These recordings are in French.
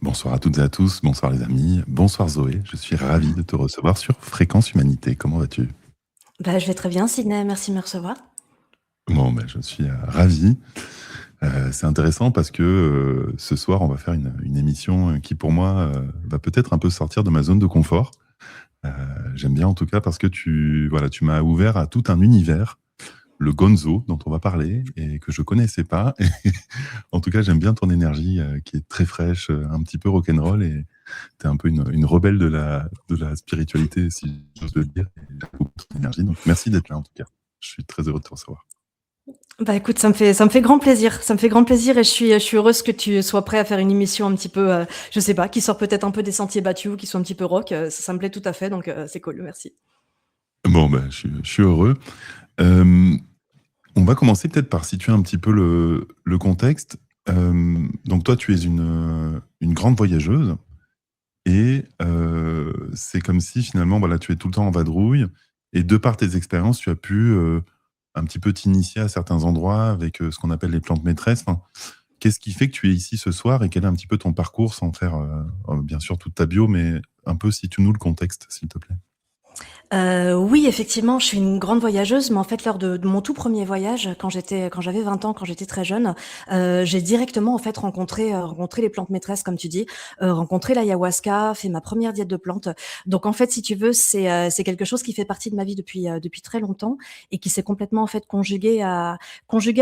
Bonsoir à toutes et à tous, bonsoir les amis, bonsoir Zoé, je suis ravi de te recevoir sur Fréquence Humanité. Comment vas-tu? Je vais très bien, Sydney, merci de me recevoir. Bon, ben, je suis ravi. C'est intéressant parce que ce soir, on va faire une émission qui, pour moi, va peut-être un peu sortir de ma zone de confort. Euh, J'aime bien en tout cas parce que tu m'as ouvert à tout un univers, le Gonzo dont on va parler et que je connaissais pas. En tout cas, j'aime bien ton énergie qui est très fraîche, un petit peu rock'n'roll et tu es un peu une rebelle de la spiritualité, si j'ose le dire. Et j'aime beaucoup ton énergie. Donc, merci d'être là, en tout cas. Je suis très heureux de te recevoir. Écoute, ça me fait grand plaisir. Ça me fait grand plaisir et je suis heureuse que tu sois prêt à faire une émission un petit peu, je sais pas, qui sort peut-être un peu des sentiers battus, qui soit un petit peu rock. Ça me plaît tout à fait, donc c'est cool, merci. Bon, ben, je suis heureux. Euh, on va commencer peut-être par situer un petit peu le contexte. Donc, toi, tu es une grande voyageuse et c'est comme si finalement, voilà, tu es tout le temps en vadrouille et de par tes expériences, tu as pu un petit peu t'initier à certains endroits avec ce qu'on appelle les plantes maîtresses. Enfin, qu'est-ce qui fait que tu es ici ce soir et quel est un petit peu ton parcours sans faire, bien sûr, toute ta bio, mais un peu situe-nous le contexte, s'il te plaît. Oui, effectivement, je suis une grande voyageuse, mais en fait, lors de mon tout premier voyage, quand j'avais 20 ans, quand j'étais très jeune, j'ai directement en fait rencontré les plantes maîtresses, comme tu dis, rencontré l'ayahuasca, fait ma première diète de plantes. Donc en fait, si tu veux, c'est quelque chose qui fait partie de ma vie depuis très longtemps et qui s'est complètement en fait conjugué à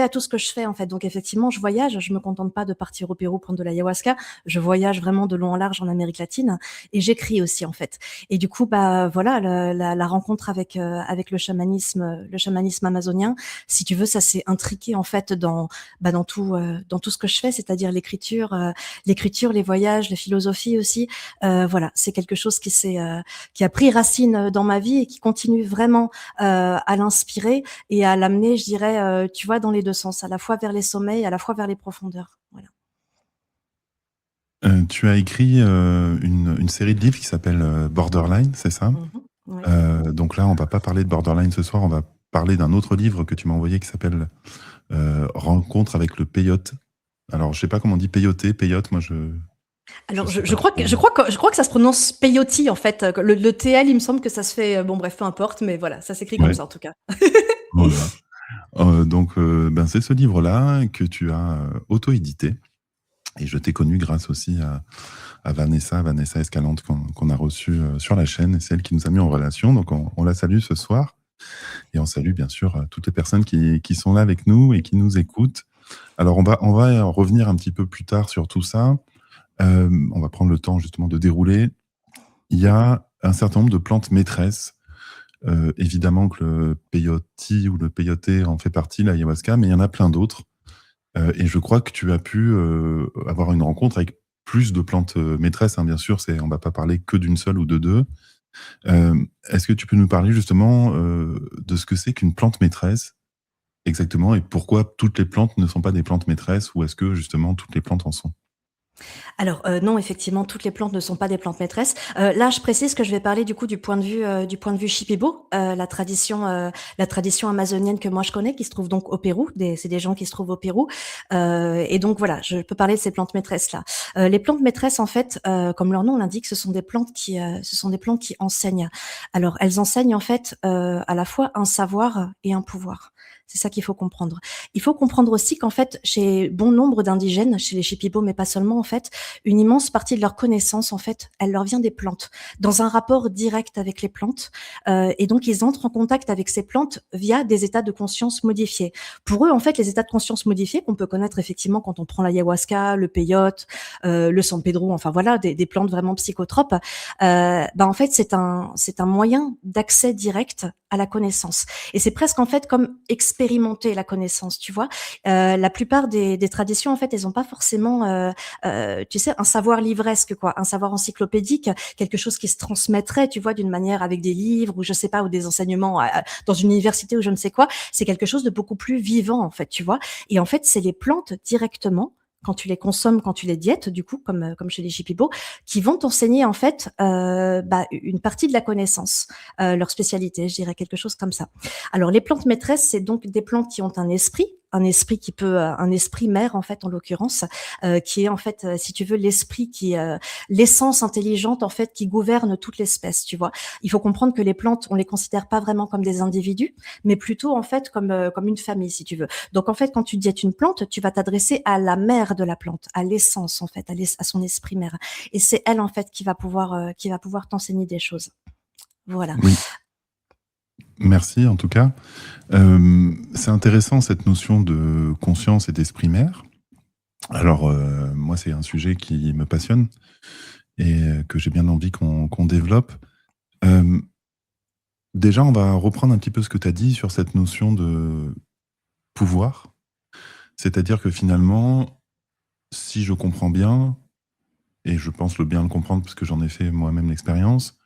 tout ce que je fais en fait. Donc effectivement, je voyage, je me contente pas de partir au Pérou prendre de l'ayahuasca, je voyage vraiment de long en large en Amérique latine et j'écris aussi en fait. Et du coup, voilà, la rencontre avec le chamanisme amazonien, si tu veux, ça s'est intriqué en fait dans tout ce que je fais, c'est-à-dire l'écriture, les voyages, la philosophie aussi. Voilà, c'est quelque chose qui a pris racine dans ma vie et qui continue vraiment à l'inspirer et à l'amener, je dirais, tu vois, dans les deux sens, à la fois vers les sommets, à la fois vers les profondeurs. Voilà. Tu as écrit une série de livres qui s'appelle Borderline, c'est ça? Mhm. Ouais. Donc là, on va pas parler de Borderline ce soir, on va parler d'un autre livre que tu m'as envoyé qui s'appelle Rencontre avec le peyote. Alors, je sais pas comment on dit peyote, peyote, moi je Alors, sais je pas crois trop. que ça se prononce peyote en fait. Le TL, il me semble que ça se fait. Bon, bref, peu importe, mais voilà, ça s'écrit comme Ouais, ça en tout cas. voilà. Donc, ben, c'est ce livre-là que tu as auto-édité. Et je t'ai connu grâce aussi à Vanessa Escalante, qu'on a reçue sur la chaîne. Et c'est elle qui nous a mis en relation. Donc, on la salue ce soir. Et on salue bien sûr toutes les personnes qui sont là avec nous et qui nous écoutent. Alors, on va revenir un petit peu plus tard sur tout ça. On va prendre le temps justement de dérouler. Il y a un certain nombre de plantes maîtresses. Évidemment que le peyote ou le peyote en fait partie, l'ayahuasca, mais il y en a plein d'autres. Et je crois que tu as pu avoir une rencontre avec plus de plantes maîtresses, hein, bien sûr. On ne va pas parler que d'une seule ou de deux. Est-ce que tu peux nous parler justement de ce que c'est qu'une plante maîtresse exactement et pourquoi toutes les plantes ne sont pas des plantes maîtresses ou est-ce que justement toutes les plantes en sont? Alors non, effectivement, toutes les plantes ne sont pas des plantes maîtresses. Là, je précise que je vais parler du coup du point de vue Shipibo, la tradition amazonienne que moi je connais, qui se trouve donc au Pérou. C'est des gens qui se trouvent au Pérou. Et donc voilà, je peux parler de ces plantes maîtresses là. Les plantes maîtresses, en fait, comme leur nom l'indique, ce sont des plantes qui enseignent. Alors elles enseignent en fait à la fois un savoir et un pouvoir. C'est ça qu'il faut comprendre. Il faut comprendre aussi qu'en fait, chez bon nombre d'indigènes, chez les Shipibo, mais pas seulement en fait, une immense partie de leur connaissance, en fait, elle leur vient des plantes, dans un rapport direct avec les plantes. Et donc, ils entrent en contact avec ces plantes via des états de conscience modifiés. Pour eux, en fait, les états de conscience modifiés qu'on peut connaître effectivement quand on prend l'ayahuasca, le peyote, le San Pedro, enfin voilà, des plantes vraiment psychotropes, en fait, c'est un moyen d'accès direct à la connaissance. Et c'est presque en fait comme expérimenter la connaissance, tu vois. La plupart des traditions, en fait, elles n'ont pas forcément tu sais, un savoir livresque, quoi, un savoir encyclopédique, quelque chose qui se transmettrait, tu vois, d'une manière avec des livres ou je sais pas, ou des enseignements dans une université ou je ne sais quoi. C'est quelque chose de beaucoup plus vivant, en fait, tu vois. Et en fait, c'est les plantes directement quand tu les consommes, quand tu les diètes, du coup, comme chez les Shipibo, qui vont t'enseigner en fait une partie de la connaissance, leur spécialité, je dirais quelque chose comme ça. Alors les plantes maîtresses, c'est donc des plantes qui ont un esprit, un esprit mère en fait en l'occurrence, qui est en fait, si tu veux, l'esprit l'essence intelligente en fait qui gouverne toute l'espèce, tu vois. Il faut comprendre que les plantes, on les considère pas vraiment comme des individus, mais plutôt en fait comme une famille, si tu veux. Donc en fait, quand tu diètes une plante, tu vas t'adresser à la mère de la plante, à l'essence en fait, à son esprit mère. Et c'est elle en fait qui va pouvoir t'enseigner des choses. Voilà. Oui, merci en tout cas. C'est intéressant cette notion de conscience et d'esprit mère. Alors, moi, c'est un sujet qui me passionne et que j'ai bien envie qu'on développe. Hem, Déjà, on va reprendre un petit peu ce que tu as dit sur cette notion de pouvoir. C'est-à-dire que finalement, si je comprends bien, et je pense bien le comprendre parce que j'en ai fait moi-même l'expérience,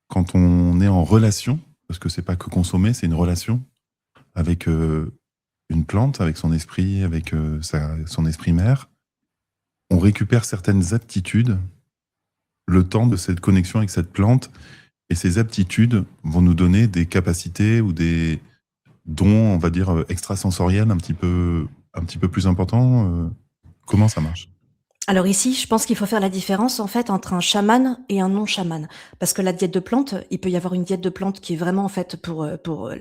quand on est en relation, parce que c'est pas que consommer, c'est une relation avec, une plante, avec son esprit, avec, son esprit mère, on récupère certaines aptitudes, le temps de cette connexion avec cette plante, et ces aptitudes vont nous donner des capacités ou des dons, on va dire, extrasensoriels un petit peu plus importants. Comment ça marche? Alors ici, je pense qu'il faut faire la différence en fait entre un chaman et un non-chaman. Parce que la diète de plantes, il peut y avoir une diète de plantes qui est vraiment en fait pour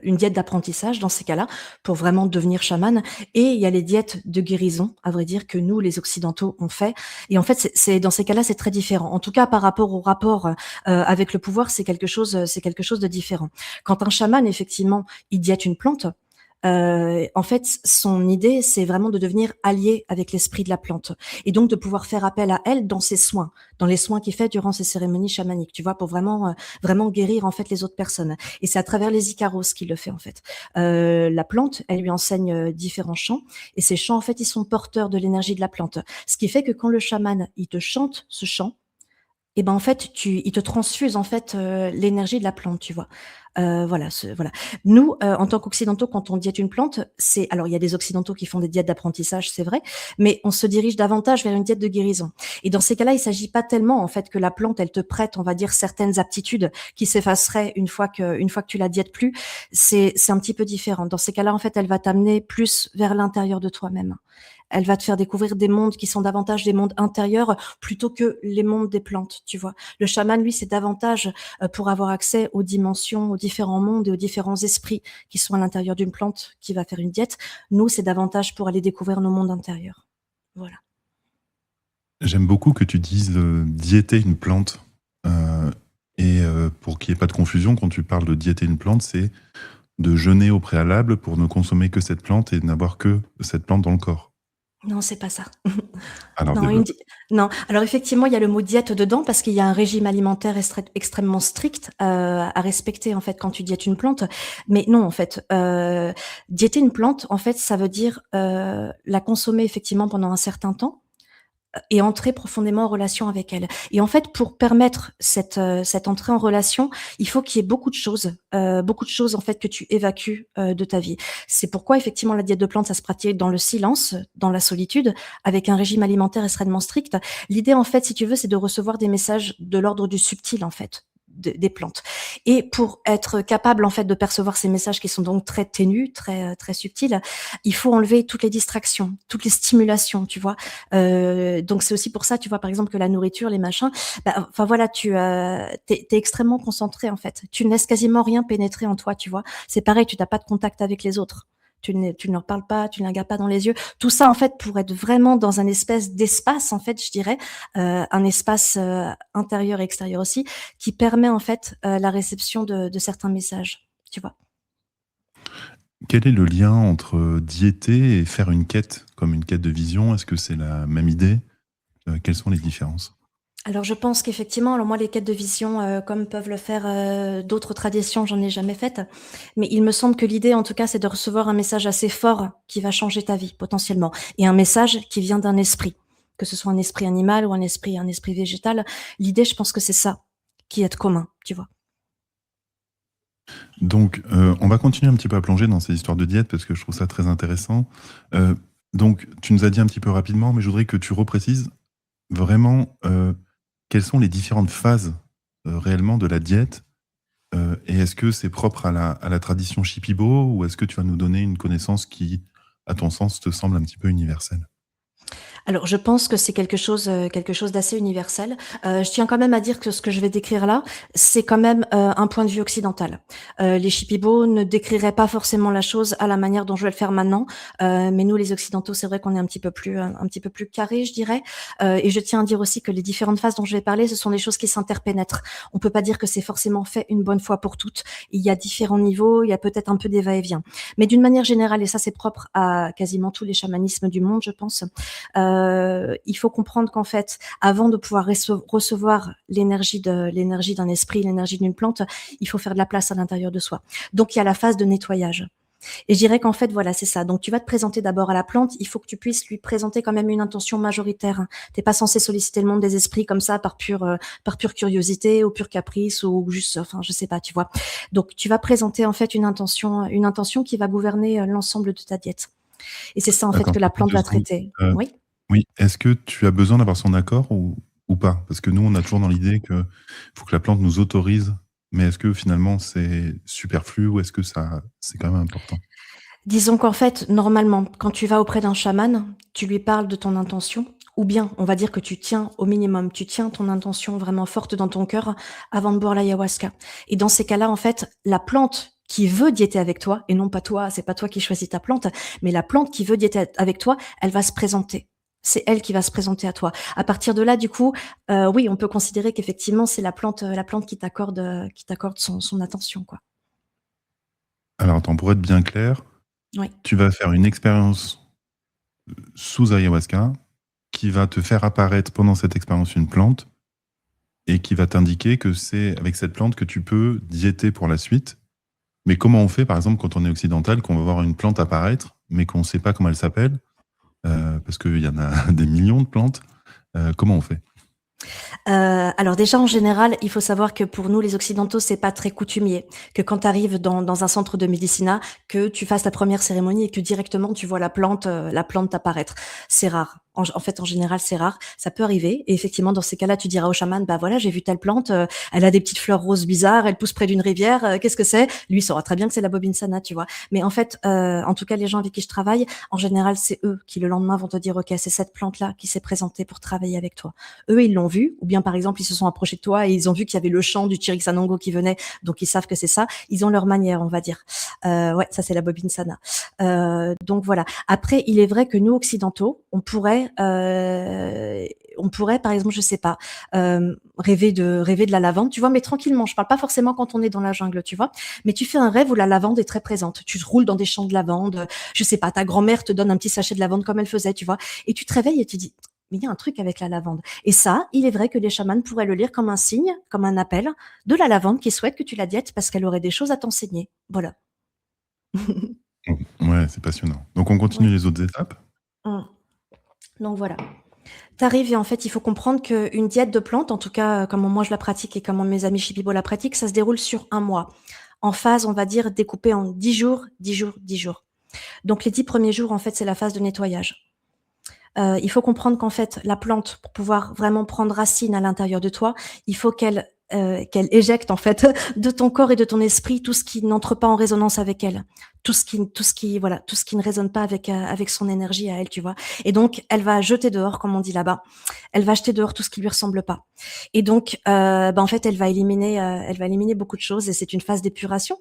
une diète d'apprentissage dans ces cas-là, pour vraiment devenir chaman. Et il y a les diètes de guérison, à vrai dire, que nous, les Occidentaux, on fait. Et en fait, dans ces cas-là, c'est très différent. En tout cas, par rapport au rapport avec le pouvoir, c'est quelque chose de différent. Quand un chaman, effectivement, il diète une plante, en fait, son idée, c'est vraiment de devenir allié avec l'esprit de la plante et donc de pouvoir faire appel à elle dans ses soins, dans les soins qu'il fait durant ses cérémonies chamaniques, tu vois, pour vraiment guérir en fait les autres personnes. Et c'est à travers les Icaros qu'il le fait en fait. La plante, elle lui enseigne différents chants et ces chants en fait, ils sont porteurs de l'énergie de la plante. Ce qui fait que quand le chaman, il te chante ce chant, et ben en fait, il te transfuse en fait l'énergie de la plante, tu vois. Voilà. Nous, en tant qu'occidentaux, quand on diète une plante, alors il y a des occidentaux qui font des diètes d'apprentissage, c'est vrai, mais on se dirige davantage vers une diète de guérison. Et dans ces cas-là, il s'agit pas tellement en fait que la plante, elle te prête, on va dire, certaines aptitudes qui s'effaceraient une fois que tu la diètes plus. C'est un petit peu différent. Dans ces cas-là, en fait, elle va t'amener plus vers l'intérieur de toi-même. Elle va te faire découvrir des mondes qui sont davantage des mondes intérieurs plutôt que les mondes des plantes, tu vois. Le chaman, lui, c'est davantage pour avoir accès aux dimensions, aux différents mondes et aux différents esprits qui sont à l'intérieur d'une plante qui va faire une diète. Nous, c'est davantage pour aller découvrir nos mondes intérieurs. Voilà. J'aime beaucoup que tu dises, diéter une plante, heu pour qu'il y ait pas de confusion, quand tu parles de diéter une plante, c'est de jeûner au préalable pour ne consommer que cette plante et n'avoir que cette plante dans le corps. Non, c'est pas ça. Alors Non, développe. non. Alors effectivement, il y a le mot diète dedans parce qu'il y a un régime alimentaire extrêmement strict à respecter en fait quand tu diètes une plante. Mais non, en fait, diéter une plante, en fait, ça veut dire la consommer effectivement pendant un certain temps et entrer profondément en relation avec elle. Et en fait, pour permettre cette entrée en relation, il faut qu'il y ait beaucoup de choses en fait que tu évacues de ta vie. C'est pourquoi effectivement la diète de plantes, ça se pratique dans le silence, dans la solitude, avec un régime alimentaire extrêmement strict. L'idée en fait, si tu veux, c'est de recevoir des messages de l'ordre du subtil en fait des plantes. Et pour être capable en fait de percevoir ces messages qui sont donc très ténus, très subtils, il faut enlever toutes les distractions, toutes les stimulations, tu vois. Donc c'est aussi pour ça, tu vois, par exemple, que la nourriture, les machins, enfin voilà, t'es extrêmement concentré en fait. Tu ne laisses quasiment rien pénétrer en toi, tu vois. C'est pareil, tu n'as pas de contact avec les autres. Tu ne leur parles pas, tu ne les regardes pas dans les yeux. Tout ça, en fait, pour être vraiment dans un espèce d'espace, en fait, je dirais, un espace intérieur et extérieur aussi, qui permet en fait la réception de certains messages, tu vois. Quel est le lien entre diéter et faire une quête, comme une quête de vision? Est-ce que c'est la même idée? Quelles sont les différences? Alors je pense qu'effectivement, alors moi les quêtes de vision, comme peuvent le faire, d'autres traditions, j'en ai jamais faites. Mais il me semble que l'idée en tout cas, c'est de recevoir un message assez fort qui va changer ta vie potentiellement et un message qui vient d'un esprit, que ce soit un esprit animal ou un esprit végétal. L'idée, je pense que c'est ça qui est commun, tu vois? Donc, on va continuer un petit peu à plonger dans ces histoires de diète parce que je trouve ça très intéressant. Heu, donc tu nous as dit un petit peu rapidement, mais je voudrais que tu reprécises vraiment, quelles sont les différentes phases, réellement de la diète? Et est-ce que c'est propre à la tradition Shipibo ou est-ce que tu vas nous donner une connaissance qui à ton sens, te semble un petit peu universel? Alors, je pense que c'est quelque chose d'assez universel. Je tiens quand même à dire que ce que je vais décrire là, c'est quand même, un point de vue occidental. Les Shipibo ne décriraient pas forcément la chose à la manière dont je vais le faire maintenant, mais nous, les occidentaux, c'est vrai qu'on est un petit peu plus carrés, je dirais. Et je tiens à dire aussi que les différentes phases dont je vais parler, ce sont des choses qui s'interpénètrent. On peut pas dire que c'est forcément fait une bonne fois pour toutes. Il y a différents niveaux, il y a peut-être un peu des va-et-vient. Mais d'une manière générale, et ça, c'est propre à quasiment tous les chamanismes du monde, je pense, il faut comprendre qu'en fait, avant de pouvoir recevoir l'énergie d'un esprit, l'énergie d'une plante, il faut faire de la place à l'intérieur de soi. Donc il y a la phase de nettoyage. Et je dirais qu'en fait, voilà, c'est ça. Donc tu vas te présenter d'abord à la plante, il faut que tu puisses lui présenter quand même une intention majoritaire. T'es pas censé solliciter le monde des esprits comme ça par pure curiosité ou pur caprice ou juste, enfin, je sais pas, tu vois. Donc tu vas présenter en fait une intention qui va gouverner l'ensemble de ta diète. Et c'est ça en fait D'accord, que ça la fait plante 2 va secondes. traiter. Heu, Oui. oui, est-ce que tu as besoin d'avoir son accord ou pas? Parce que nous, on a toujours dans l'idée que faut que la plante nous autorise, mais est-ce que finalement c'est superflu ou est-ce que ça c'est quand même important? Disons qu'en fait, normalement, quand tu vas auprès d'un chaman, tu lui parles de ton intention, ou bien on va dire que tu tiens au minimum, tu tiens ton intention vraiment forte dans ton cœur avant de boire l'ayahuasca. Et dans ces cas-là, en fait, la plante qui veut diéter avec toi, et non pas toi, c'est pas toi qui choisis ta plante, mais la plante qui veut diéter avec toi, elle va se présenter. C'est elle qui va se présenter à toi. À partir de là, du coup, oui, on peut considérer qu'effectivement, c'est la plante qui t'accorde son attention, quoi. Alors attends, pour être bien clair, Oui. tu vas faire une expérience sous ayahuasca qui va te faire apparaître pendant cette expérience une plante et qui va t'indiquer que c'est avec cette plante que tu peux diéter pour la suite. Mais comment on fait, par exemple, quand on est occidental, qu'on va voir une plante apparaître, mais qu'on ne sait pas comment elle s'appelle, parce qu'il y en a des millions de plantes, comment on fait? Alors déjà en général, il faut savoir que pour nous les occidentaux, c'est pas très coutumier que quand tu arrives dans un centre de médicinat, que tu fasses ta première cérémonie et que directement tu vois la plante apparaître. C'est rare. En fait, en général, c'est rare. Ça peut arriver et effectivement, dans ces cas-là, tu diras au chaman: «Bah voilà, j'ai vu telle plante, elle a des petites fleurs roses bizarres, elle pousse près d'une rivière, qu'est-ce que c'est?» Lui, il saura très bien que c'est la bobinsana, tu vois? Mais en fait, en tout cas, les gens avec qui je travaille, en général, c'est eux qui le lendemain vont te dire: «OK, c'est cette plante-là qui s'est présentée pour travailler avec toi». Eux, ils l'ont vu, ou bien par exemple, ils se sont approchés de toi et ils ont vu qu'il y avait le chant du Chiricsanango qui venait, donc ils savent que c'est ça. Ils ont leur manière, on va dire. Ouais, ça c'est la bobine sana. Donc voilà. Après, il est vrai que nous occidentaux, on pourrait, par exemple, je sais pas, rêver de la lavande, tu vois, mais tranquillement. Je parle pas forcément quand on est dans la jungle, tu vois, mais tu fais un rêve où la lavande est très présente. Tu te roules dans des champs de lavande, je sais pas, ta grand-mère te donne un petit sachet de lavande comme elle faisait, tu vois, et tu te réveilles et tu dis: mais il y a un truc avec la lavande. Et ça, il est vrai que les chamans pourraient le lire comme un signe, comme un appel de la lavande qui souhaite que tu la diètes parce qu'elle aurait des choses à t'enseigner. Voilà. Ouais, c'est passionnant. Donc on continue Ouais. les autres étapes? Mmh. Donc voilà. T'arrives et en fait, il faut comprendre qu'une diète de plantes, en tout cas, comment moi je la pratique et comment mes amis Shipibo la pratiquent, ça se déroule sur un mois. En phase, on va dire, découpée en 10 jours, 10 jours, 10 jours. Donc les 10 premiers jours, en fait, c'est la phase de nettoyage. Il faut comprendre qu'en fait, la plante, pour pouvoir vraiment prendre racine à l'intérieur de toi, il faut qu'elle éjecte en fait de ton corps et de ton esprit tout ce qui n'entre pas en résonance avec elle, tout ce qui ne résonne pas avec son énergie à elle, tu vois. Et donc, elle va jeter dehors, comme on dit là-bas. Elle va jeter dehors tout ce qui lui ressemble pas. Et donc, en fait, elle va éliminer beaucoup de choses. Et c'est une phase d'épuration,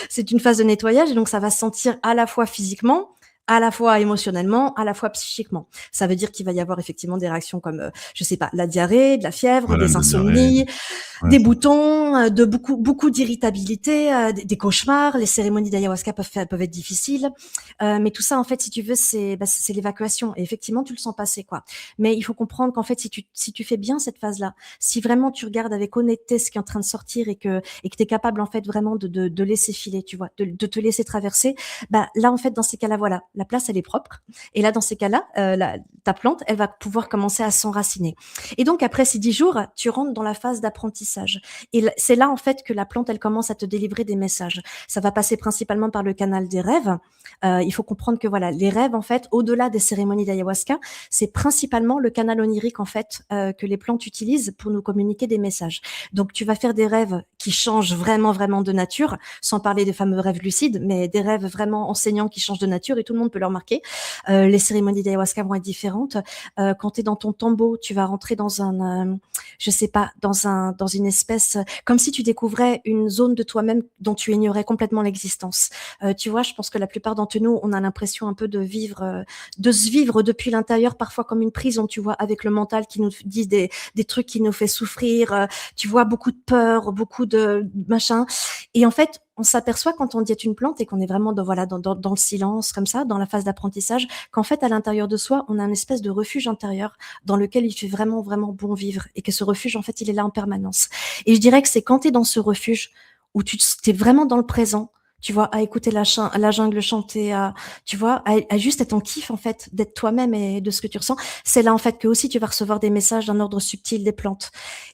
c'est une phase de nettoyage. Et donc, ça va se sentir à la fois physiquement, à la fois émotionnellement, à la fois psychiquement. Ça veut dire qu'il va y avoir effectivement des réactions comme, je sais pas, la diarrhée, de la fièvre, Voilà, des la diarrhée, insomnies, ouais, des ça. boutons, de beaucoup d'irritabilité, des cauchemars. Les cérémonies d'ayahuasca peuvent être difficiles, mais tout ça en fait, si tu veux, c'est l'évacuation. Et effectivement, tu le sens passer quoi. Mais il faut comprendre qu'en fait, si tu fais bien cette phase-là, si vraiment tu regardes avec honnêteté ce qui est en train de sortir et que tu es capable en fait vraiment de laisser filer, tu vois, de te laisser traverser, bah là en fait dans ces cas-là, voilà, la place elle est propre. Et là dans ces cas-là, ta plante, elle va pouvoir commencer à s'enraciner. Et donc après ces 10 jours, tu rentres dans la phase d'apprentissage. Et c'est là en fait que la plante, elle commence à te délivrer des messages. Ça va passer principalement par le canal des rêves. Il faut comprendre que voilà, les rêves en fait, au-delà des cérémonies d'ayahuasca, c'est principalement le canal onirique en fait que les plantes utilisent pour nous communiquer des messages. Donc tu vas faire des rêves qui changent vraiment, vraiment de nature, sans parler des fameux rêves lucides, mais des rêves vraiment enseignants qui changent de nature et tout le monde peut le remarquer. Les cérémonies d'ayahuasca vont être différentes. Quand tu es dans ton tombeau, tu vas rentrer dans je sais pas, dans une espèce, comme si tu découvrais une zone de toi-même dont tu ignorais complètement l'existence. Tu vois, je pense que la plupart d'entre nous, on a l'impression un peu de se vivre depuis l'intérieur, parfois comme une prison, tu vois, avec le mental qui nous dit des trucs qui nous fait souffrir, tu vois, beaucoup de peur, beaucoup de machin. Et en fait, on s'aperçoit quand on diète une plante et qu'on est vraiment voilà, dans le silence, comme ça, dans la phase d'apprentissage, qu'en fait, à l'intérieur de soi, on a une espèce de refuge intérieur dans lequel il fait vraiment, vraiment bon vivre et que ce refuge, en fait, il est là en permanence. Et je dirais que c'est quand tu es dans ce refuge où tu es vraiment dans le présent, tu vois, à écouter la jungle chanter, tu vois, à juste être en kiff, en fait, d'être toi-même et de ce que tu ressens. C'est là, en fait, que aussi tu vas recevoir des messages d'un ordre subtil des plantes.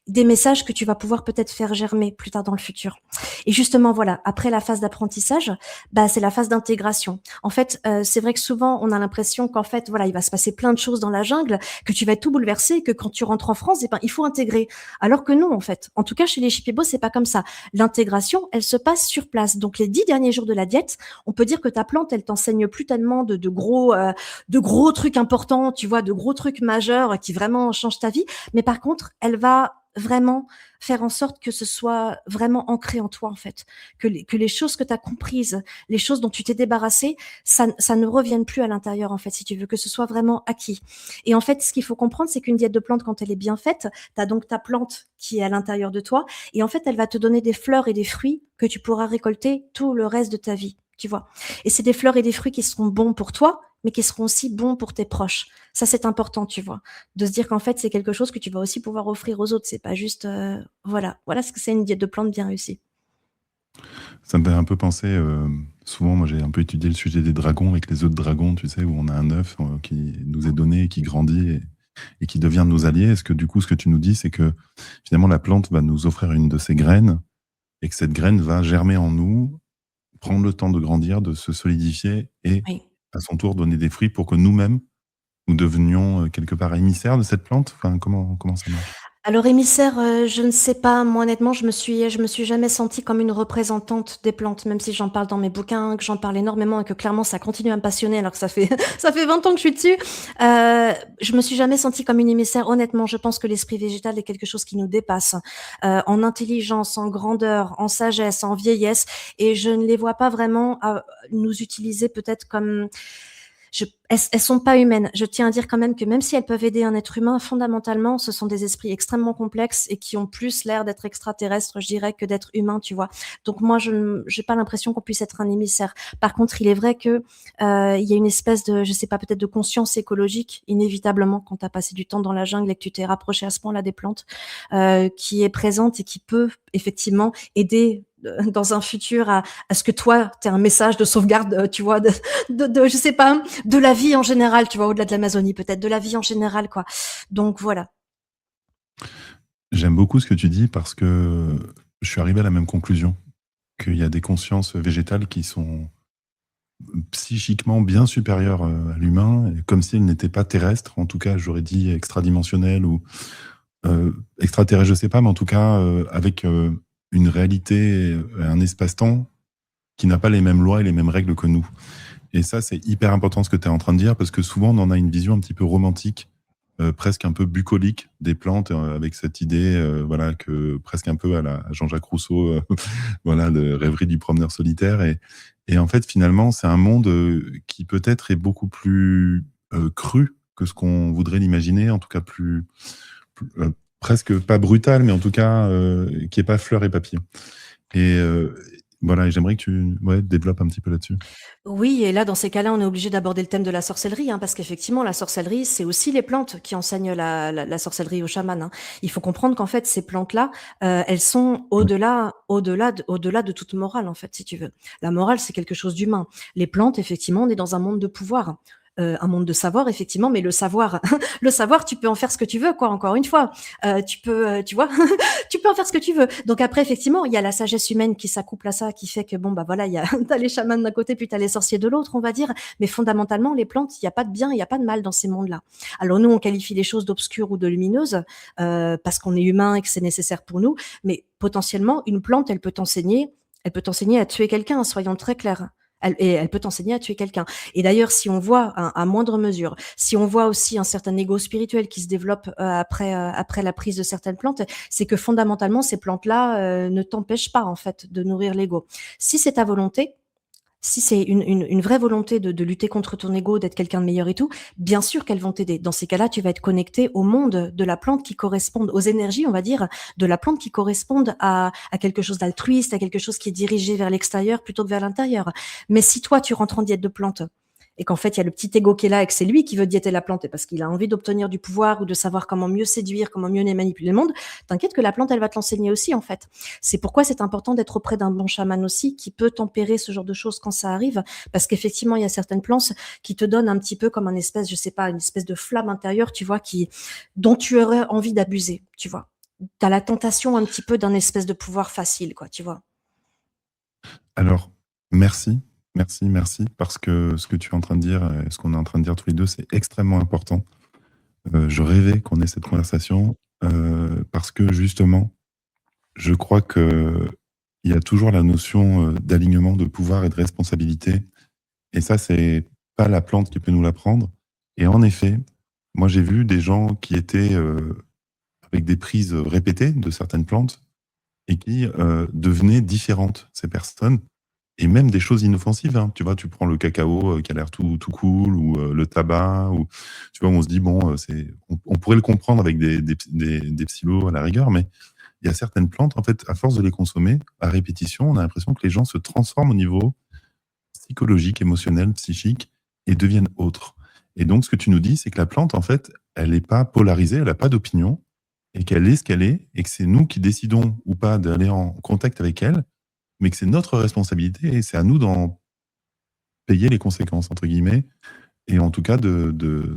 Des messages que tu vas pouvoir peut-être faire germer plus tard dans le futur. Et justement, voilà, après la phase d'apprentissage, bah, c'est la phase d'intégration. En fait, c'est vrai que souvent, on a l'impression qu'en fait, voilà, il va se passer plein de choses dans la jungle, que tu vas être tout bouleversé, que quand tu rentres en France, eh ben, il faut intégrer. Alors que non, en fait. En tout cas, chez les Shipibo, c'est pas comme ça. L'intégration, elle se passe sur place. Donc, les 10 derniers jours de la diète, on peut dire que ta plante, elle t'enseigne plus tellement de gros trucs importants, tu vois, de gros trucs majeurs qui vraiment changent ta vie. Mais par contre, elle va vraiment faire en sorte que ce soit vraiment ancré en toi, en fait. Que les choses que tu as comprises, les choses dont tu t'es débarrassé, ça ne revienne plus à l'intérieur, en fait, si tu veux, que ce soit vraiment acquis. Et en fait, ce qu'il faut comprendre, c'est qu'une diète de plante, quand elle est bien faite, tu as donc ta plante qui est à l'intérieur de toi, et en fait, elle va te donner des fleurs et des fruits que tu pourras récolter tout le reste de ta vie, tu vois. Et c'est des fleurs et des fruits qui seront bons pour toi, mais qui seront aussi bons pour tes proches. Ça, c'est important, tu vois, de se dire qu'en fait, c'est quelque chose que tu vas aussi pouvoir offrir aux autres. C'est pas juste, voilà ce que c'est une diète de plantes bien réussie. Ça me fait un peu penser, souvent, moi j'ai un peu étudié le sujet des dragons avec les œufs de dragon, tu sais, où on a un œuf qui nous est donné, qui grandit et qui devient nos alliés. Est-ce que du coup, ce que tu nous dis, c'est que finalement la plante va nous offrir une de ses graines et que cette graine va germer en nous, prendre le temps de grandir, de se solidifier et Oui. à son tour donner des fruits pour que nous-mêmes, nous devenions quelque part émissaires de cette plante? Enfin, comment ça marche? Alors émissaire, je ne sais pas. Moi, honnêtement, je me suis jamais sentie comme une représentante des plantes, même si j'en parle dans mes bouquins, que j'en parle énormément et que clairement ça continue à me passionner alors que ça fait ça fait 20 ans que je suis dessus. Je me suis jamais sentie comme une émissaire. Honnêtement, je pense que l'esprit végétal est quelque chose qui nous dépasse, en intelligence, en grandeur, en sagesse, en vieillesse, et je ne les vois pas vraiment nous utiliser peut-être comme elles sont pas humaines. Je tiens à dire quand même que même si elles peuvent aider un être humain, fondamentalement, ce sont des esprits extrêmement complexes et qui ont plus l'air d'être extraterrestres, je dirais, que d'être humains, tu vois. Donc moi, je j'ai pas l'impression qu'on puisse être un émissaire. Par contre, il est vrai que il y a une espèce de, je sais pas, peut-être de conscience écologique, inévitablement, quand tu as passé du temps dans la jungle et que tu t'es rapproché à ce point-là des plantes, qui est présente et qui peut effectivement aider dans un futur à ce que toi, tu aies un message de sauvegarde, tu vois, je sais pas, de la vie en général, tu vois, au-delà de l'Amazonie peut-être, de la vie en général, quoi. Donc voilà. J'aime beaucoup ce que tu dis parce que je suis arrivé à la même conclusion, qu'il y a des consciences végétales qui sont psychiquement bien supérieures à l'humain, et comme si elles n'étaient pas terrestres. En tout cas, j'aurais dit extradimensionnelles ou extraterrestres, je sais pas, mais en tout cas avec une réalité, un espace-temps qui n'a pas les mêmes lois et les mêmes règles que nous. Et ça, c'est hyper important ce que tu es en train de dire, parce que souvent, on en a une vision un petit peu romantique, presque un peu bucolique des plantes, avec cette idée, voilà, que presque un peu à la à Jean-Jacques Rousseau, voilà, le Rêverie du promeneur solitaire. Et en fait, finalement, c'est un monde qui peut-être est beaucoup plus cru que ce qu'on voudrait l'imaginer, en tout cas presque pas brutal, mais en tout cas qui est pas fleur et papillon. Et voilà, et j'aimerais que tu développes un petit peu là-dessus. Oui, et là, dans ces cas-là, on est obligé d'aborder le thème de la sorcellerie, hein, parce qu'effectivement, la sorcellerie, c'est aussi les plantes qui enseignent la sorcellerie aux chamans, hein. Il faut comprendre qu'en fait, ces plantes-là, elles sont au-delà de toute morale, en fait, si tu veux. La morale, c'est quelque chose d'humain. Les plantes, effectivement, on est dans un monde de pouvoir. un monde de savoir effectivement, mais le savoir, le savoir, tu peux en faire ce que tu veux, quoi. Encore une fois, tu peux, tu vois, tu peux en faire ce que tu veux. Donc après, effectivement, il y a la sagesse humaine qui s'accouple à ça, qui fait que bon, bah voilà, il y a t'as les chamans d'un côté, puis t'as les sorciers de l'autre, on va dire. Mais fondamentalement, les plantes, il y a pas de bien, il y a pas de mal dans ces mondes-là. Alors nous, on qualifie les choses d'obscures ou de lumineuses parce qu'on est humain et que c'est nécessaire pour nous. Mais potentiellement, une plante, elle peut t'enseigner à tuer quelqu'un, soyons très clairs. Elle peut t'enseigner à tuer quelqu'un. Et d'ailleurs, si on voit à moindre mesure, si on voit aussi un certain ego spirituel qui se développe après la prise de certaines plantes, c'est que fondamentalement, ces plantes-là ne t'empêchent pas en fait de nourrir l'ego. Si c'est ta volonté, si c'est une vraie volonté de lutter contre ton ego, d'être quelqu'un de meilleur et tout, bien sûr qu'elles vont t'aider. Dans ces cas-là, tu vas être connecté au monde de la plante qui correspondent aux énergies, on va dire, de la plante qui correspondent à quelque chose d'altruiste, à quelque chose qui est dirigé vers l'extérieur plutôt que vers l'intérieur. Mais si toi, tu rentres en diète de plante et qu'en fait, il y a le petit ego qui est là et que c'est lui qui veut diéter la plante et parce qu'il a envie d'obtenir du pouvoir ou de savoir comment mieux séduire, comment mieux manipuler le monde, t'inquiète que la plante, elle va te l'enseigner aussi, en fait. C'est pourquoi c'est important d'être auprès d'un bon chaman aussi qui peut tempérer ce genre de choses quand ça arrive, parce qu'effectivement, il y a certaines plantes qui te donnent un petit peu comme un espèce, je sais pas, une espèce de flamme intérieure, tu vois, dont tu aurais envie d'abuser, tu vois. T'as la tentation un petit peu d'un espèce de pouvoir facile, quoi, tu vois. Alors, merci, merci, merci, parce que ce que tu es en train de dire, ce qu'on est en train de dire tous les deux, c'est extrêmement important. Je rêvais qu'on ait cette conversation, parce que justement, je crois que il y a toujours la notion, d'alignement, de pouvoir et de responsabilité et ça, c'est pas la plante qui peut nous l'apprendre et en effet, moi, j'ai vu des gens qui étaient, avec des prises, répétées de certaines plantes et qui, devenaient différentes, ces personnes et même des choses inoffensives, hein. Tu vois, tu prends le cacao, qui a l'air tout cool ou, le tabac ou tu vois, on se dit: «Bon, c'est» on pourrait le comprendre avec des psylos à la rigueur, mais il y a certaines plantes, en fait, à force de les consommer, à répétition, on a l'impression que les gens se transforment au niveau psychologique, émotionnel, psychique et deviennent autres. Et donc, ce que tu nous dis, c'est que la plante, en fait, elle n'est pas polarisée, elle n'a pas d'opinion et qu'elle est ce qu'elle est et que c'est nous qui décidons ou pas d'aller en contact avec elle, mais que c'est notre responsabilité et c'est à nous d'en payer les conséquences, entre guillemets, et en tout cas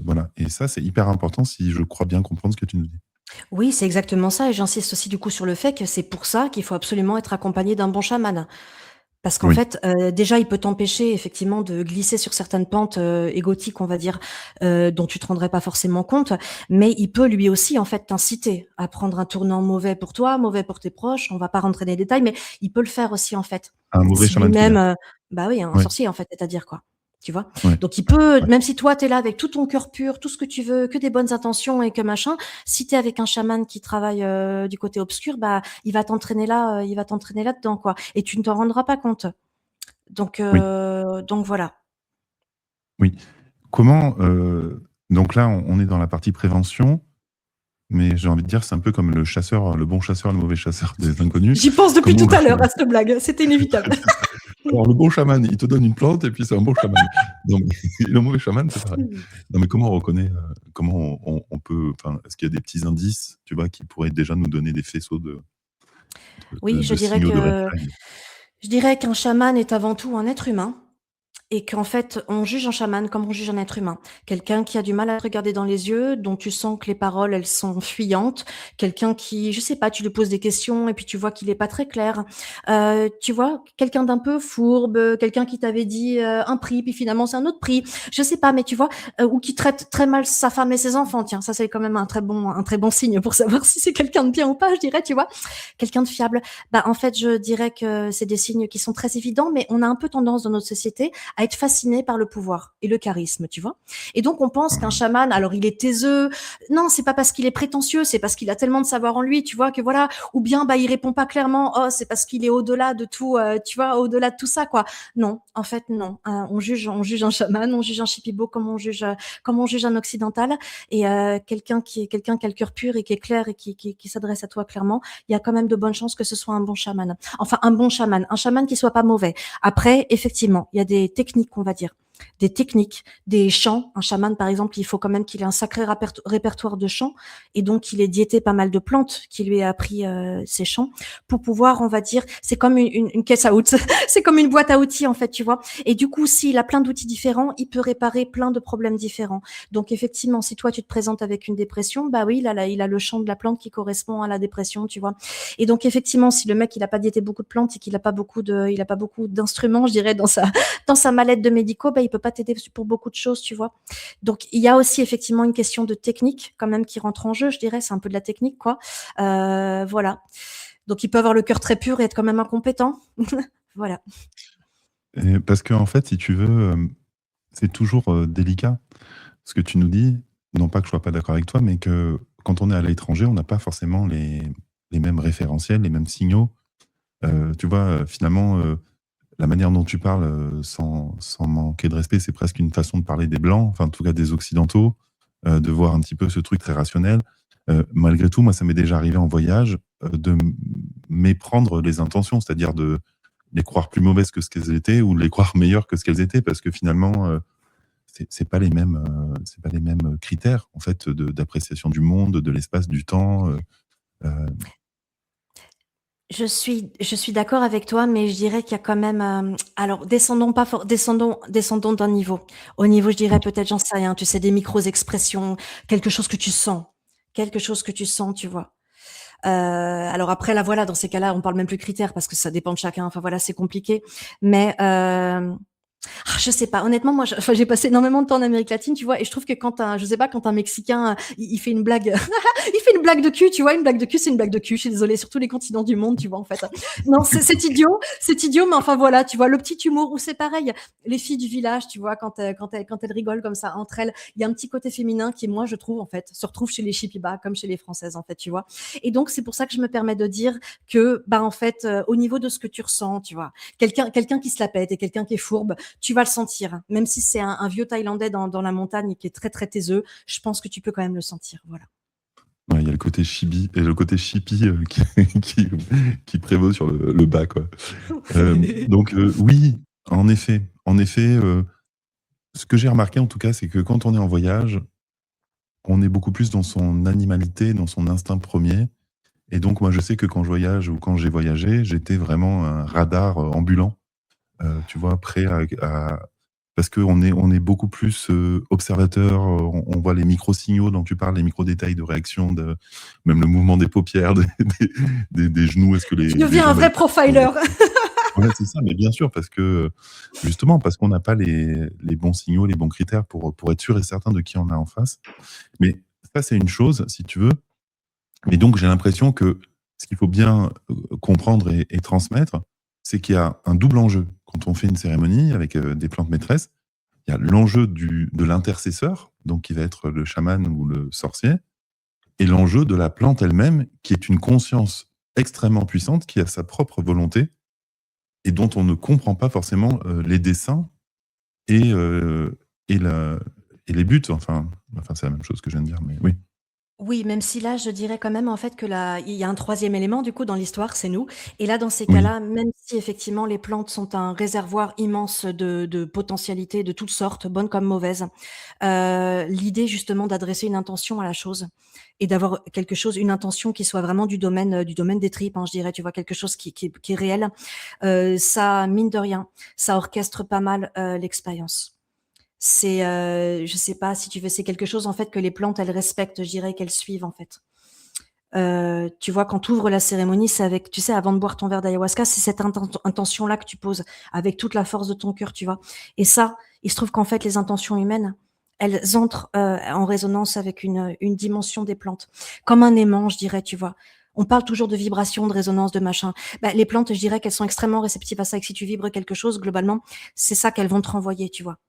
voilà. Et ça, c'est hyper important si je crois bien comprendre ce que tu nous dis. Oui, c'est exactement ça et j'insiste aussi du coup sur le fait que c'est pour ça qu'il faut absolument être accompagné d'un bon chaman. Parce qu'en Oui, fait, déjà, il peut t'empêcher effectivement de glisser sur certaines pentes, égotiques, on va dire, dont tu te rendrais pas forcément compte. Mais il peut lui aussi, en fait, t'inciter à prendre un tournant mauvais pour toi, mauvais pour tes proches. On va pas rentrer dans les détails, mais il peut le faire aussi, en fait. un mauvais Si chaman, tu veux lui-même, dire? bah oui, un Ouais, sorcier, en fait, c'est-à-dire quoi, tu vois? ouais, Donc il peut, ouais. même si toi, tu es là avec tout ton cœur pur, tout ce que tu veux, que des bonnes intentions et que machin, si tu es avec un chaman qui travaille, du côté obscur, bah, il va t'entraîner là-dedans, quoi et tu ne t'en rendras pas compte. Oui, Donc voilà. oui. Comment, donc là, on est dans la partie prévention. Mais j'ai envie de dire, c'est un peu comme le chasseur, le bon chasseur, le mauvais chasseur des inconnus. J'y pense depuis Comment tout à l'heure à cette blague, c'était inévitable. alors le bon chaman, il te donne une plante et puis c'est un bon chaman. Donc le mauvais chaman, c'est pareil. Non, mais comment on reconnaît, comment on peut enfin, est-ce qu'il y a des petits indices, tu vois, qui pourraient déjà nous donner des faisceaux Oui, de signaux de red flag? je dirais qu'un chaman est avant tout un être humain. Et qu'en fait, on juge un chaman comme on juge un être humain. Quelqu'un qui a du mal à te regarder dans les yeux, dont tu sens que les paroles, elles sont fuyantes. Quelqu'un qui, je sais pas, tu lui poses des questions et puis tu vois qu'il est pas très clair. Tu vois, quelqu'un d'un peu fourbe, quelqu'un qui t'avait dit un prix, puis finalement c'est un autre prix. Je sais pas, mais tu vois, ou qui traite très mal sa femme et ses enfants. Tiens, ça c'est quand même un très bon signe pour savoir si c'est quelqu'un de bien ou pas, je dirais, tu vois. Quelqu'un de fiable. Bah, en fait, je dirais que c'est des signes qui sont très évidents, mais on a un peu tendance dans notre société à être fasciné par le pouvoir et le charisme, tu vois. Et donc on pense qu'un Mmh. chaman, alors il est taiseux, non, c'est pas parce qu'il est prétentieux, c'est parce qu'il a tellement de savoir en lui, tu vois, que voilà, ou bien bah il répond pas clairement, oh c'est parce qu'il est au-delà de tout, tu vois, au-delà de tout ça quoi. Non, en fait non. On juge un chaman, on juge un shipibo comme on juge un occidental et quelqu'un qui a le cœur pur et qui est clair et qui s'adresse à toi clairement, il y a quand même de bonnes chances que ce soit un bon chaman. Enfin un bon chaman, un chaman qui soit pas mauvais. Après, effectivement, il y a des techniques, on va dire. des techniques, des chants. Un chaman, par exemple, il faut quand même qu'il ait un sacré répertoire de chants et donc il ait diété pas mal de plantes qui lui ait appris ces chants pour pouvoir, on va dire, c'est comme une caisse à outils, c'est comme une boîte à outils en fait, tu vois. Et du coup, s'il a plein d'outils différents, il peut réparer plein de problèmes différents. Donc effectivement, si toi tu te présentes avec une dépression, bah oui, il a le chant de la plante qui correspond à la dépression, tu vois. Et donc effectivement, si le mec il a pas diété beaucoup de plantes et qu'il a pas beaucoup d'instruments, je dirais, dans sa mallette de médicaux, bah, il peut pas t'aider pour beaucoup de choses, tu vois. Donc, il y a aussi effectivement une question de technique quand même qui rentre en jeu, je dirais. C'est un peu de la technique, quoi. Voilà. Donc, il peut avoir le cœur très pur et être quand même incompétent. Voilà. Et parce qu'en fait, si tu veux, c'est toujours délicat. Ce que tu nous dis, non pas que je sois pas d'accord avec toi, mais que quand on est à l'étranger, on n'a pas forcément les mêmes référentiels, les mêmes signaux. Tu vois, finalement, la manière dont tu parles, sans manquer de respect, c'est presque une façon de parler des Blancs, enfin, en tout cas des Occidentaux, de voir un petit peu ce truc très rationnel. Malgré tout, moi, ça m'est déjà arrivé en voyage, de méprendre les intentions, c'est-à-dire de les croire plus mauvaises que ce qu'elles étaient ou de les croire meilleures que ce qu'elles étaient parce que finalement, c'est pas les mêmes, c'est pas les mêmes critères, en fait, d'appréciation du monde, de l'espace, du temps, heu, Je suis d'accord avec toi, mais je dirais qu'il y a quand même, alors descendons d'un niveau. Au niveau, je dirais OK. peut-être, j'en sais rien, tu sais, des micros expressions, quelque chose que tu sens, tu vois? Alors après là, voilà, dans ces cas-là, on parle même plus critères parce que ça dépend de chacun. Enfin voilà, c'est compliqué. Mais je sais pas. Honnêtement, moi, enfin, j'ai passé énormément de temps en Amérique latine, tu vois, et je trouve que je sais pas, quand un Mexicain, il fait une blague, il fait une blague de cul, tu vois, une blague de cul, c'est une blague de cul. Je suis désolée, sur tous les continents du monde, tu vois, en fait. Non, c'est idiot, mais enfin voilà, tu vois, le petit humour, ou c'est pareil, les filles du village, tu vois, quand elles rigolent comme ça entre elles, il y a un petit côté féminin qui, moi, je trouve, en fait, se retrouve chez les Shipiba comme chez les Françaises, en fait, tu vois. Et donc, c'est pour ça que je me permets de dire que, bah, en fait, au niveau de ce que tu ressens, tu vois, quelqu'un qui se la pète et quelqu'un qui est fourbe, tu vas le sentir. Même si c'est un vieux Thaïlandais dans la montagne qui est très, très taiseux, je pense que tu peux quand même le sentir. Voilà. Ouais, il y a le côté chibi et le côté chippy, qui qui qui prévaut sur le bas, quoi. Donc oui, en effet, ce que j'ai remarqué, en tout cas, c'est que quand on est en voyage, on est beaucoup plus dans son animalité, dans son instinct premier. Et donc moi, je sais que quand je voyage ou quand j'ai voyagé, j'étais vraiment un radar, ambulant. Tu vois? Prêt à parce qu'on est beaucoup plus, observateur, on voit les micro-signaux dont tu parles, les micro-détails de réaction, même le mouvement des paupières, des genoux. Est-ce que Tu les deviens un jambes, elles vrai profiler. ouais, c'est ça, mais bien sûr, parce que, justement, parce qu'on n'a pas les bons signaux, les bons critères pour être sûr et certain de qui on a en face. Mais ça, c'est une chose, si tu veux. Mais donc j'ai l'impression que ce qu'il faut bien, comprendre et transmettre, c'est qu'il y a un double enjeu. Quand on fait une cérémonie avec, des plantes maîtresses, il y a l'enjeu de l'intercesseur, donc qui va être le chaman ou le sorcier, et l'enjeu de la plante elle-même, qui est une conscience extrêmement puissante, qui a sa propre volonté et dont on ne comprend pas forcément, les desseins et et la et les buts. Enfin, c'est la même chose que je viens de dire, mais oui. Oui, même si là, je dirais quand même en fait que là, il y a un troisième élément du coup dans l'histoire, c'est nous. Et là, dans ces Oui, cas-là, même si effectivement les plantes sont un réservoir immense de potentialités de toutes sortes, bonnes comme mauvaises, l'idée justement d'adresser une intention à la chose et d'avoir quelque chose, une intention qui soit vraiment du domaine des tripes, hein, je dirais, tu vois, quelque chose qui est réel, ça, mine de rien, ça orchestre pas mal, l'expérience. C'est, je sais pas si tu veux, c'est quelque chose en fait que les plantes elles respectent, je dirais qu'elles suivent en fait. Tu vois, quand tu ouvres la cérémonie, c'est avec, tu sais, avant de boire ton verre d'ayahuasca, c'est cette intention-là que tu poses avec toute la force de ton cœur, tu vois. Et ça, il se trouve qu'en fait les intentions humaines, elles entrent, en résonance avec une dimension des plantes. Comme un aimant, je dirais, tu vois? On parle toujours de vibration, de résonance, de machin. Bah, les plantes, je dirais qu'elles sont extrêmement réceptives à ça et que si tu vibres quelque chose, globalement, c'est ça qu'elles vont te renvoyer, tu vois?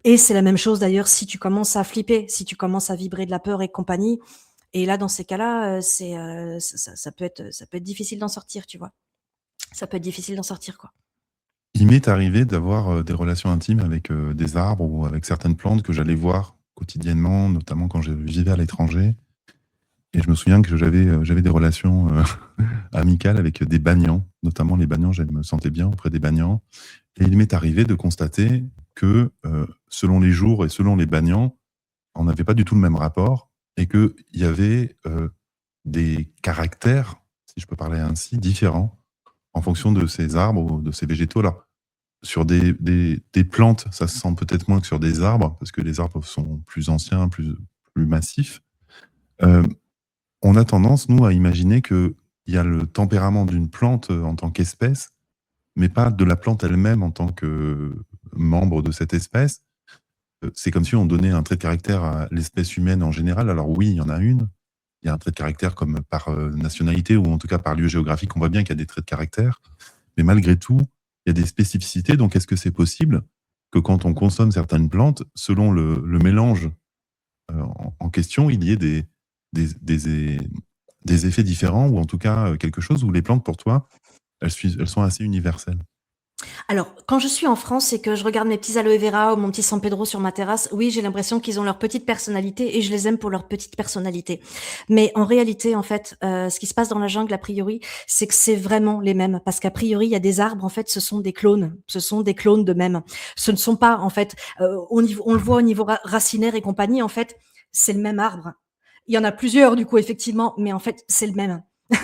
Et c'est la même chose d'ailleurs si tu commences à flipper, si tu commences à vibrer de la peur et compagnie. Et là, dans ces cas-là, ça peut être difficile d'en sortir, tu vois? Ça peut être difficile d'en sortir, quoi. il m'est arrivé d'avoir, des relations intimes avec, des arbres ou avec certaines plantes que j'allais voir quotidiennement, notamment quand je vivais à l'étranger. Et je me souviens que j'avais des relations, amicales avec des banians, notamment les banians, je me sentais bien auprès des banians Et il m'est arrivé de constater que, selon les jours et selon les banians, on n'avait pas du tout le même rapport et qu'il y avait, des caractères, si je peux parler ainsi, différents en fonction de ces arbres ou de ces végétaux. Alors, sur des plantes, ça se sent peut-être moins que sur des arbres, parce que les arbres sont plus anciens, plus massifs. Heu, on a tendance, nous, à imaginer qu'il y a le tempérament d'une plante, en tant qu'espèce, mais pas de la plante elle-même en tant que membre de cette espèce. C'est comme si on donnait un trait de caractère à l'espèce humaine en général. Alors oui, il y en a une. Il y a un trait de caractère comme par, nationalité ou en tout cas par lieu géographique. On voit bien qu'il y a des traits de caractère, mais malgré tout, il y a des spécificités. Donc est-ce que c'est possible que quand on consomme certaines plantes, selon le mélange, en question, il y ait des des é des effets différents ou en tout cas, quelque chose où les plantes pour toi, elles sont assez universelles? Alors, quand je suis en France et que je regarde mes petits aloe vera ou mon petit San Pedro sur ma terrasse, oui, j'ai l'impression qu'ils ont leur petite personnalité et je les aime pour leur petite personnalité. Mais en réalité, en fait, ce qui se passe dans la jungle, a priori, c'est que c'est vraiment les mêmes. Parce qu'a priori, il y a des arbres, en fait, ce sont des clones. Ce sont des clones d'eux-mêmes. Ce ne sont pas, en fait, on le voit au niveau racinaire et compagnie, en fait, c'est le même arbre. Il y en a plusieurs, du coup, effectivement, mais en fait, c'est le même. Parce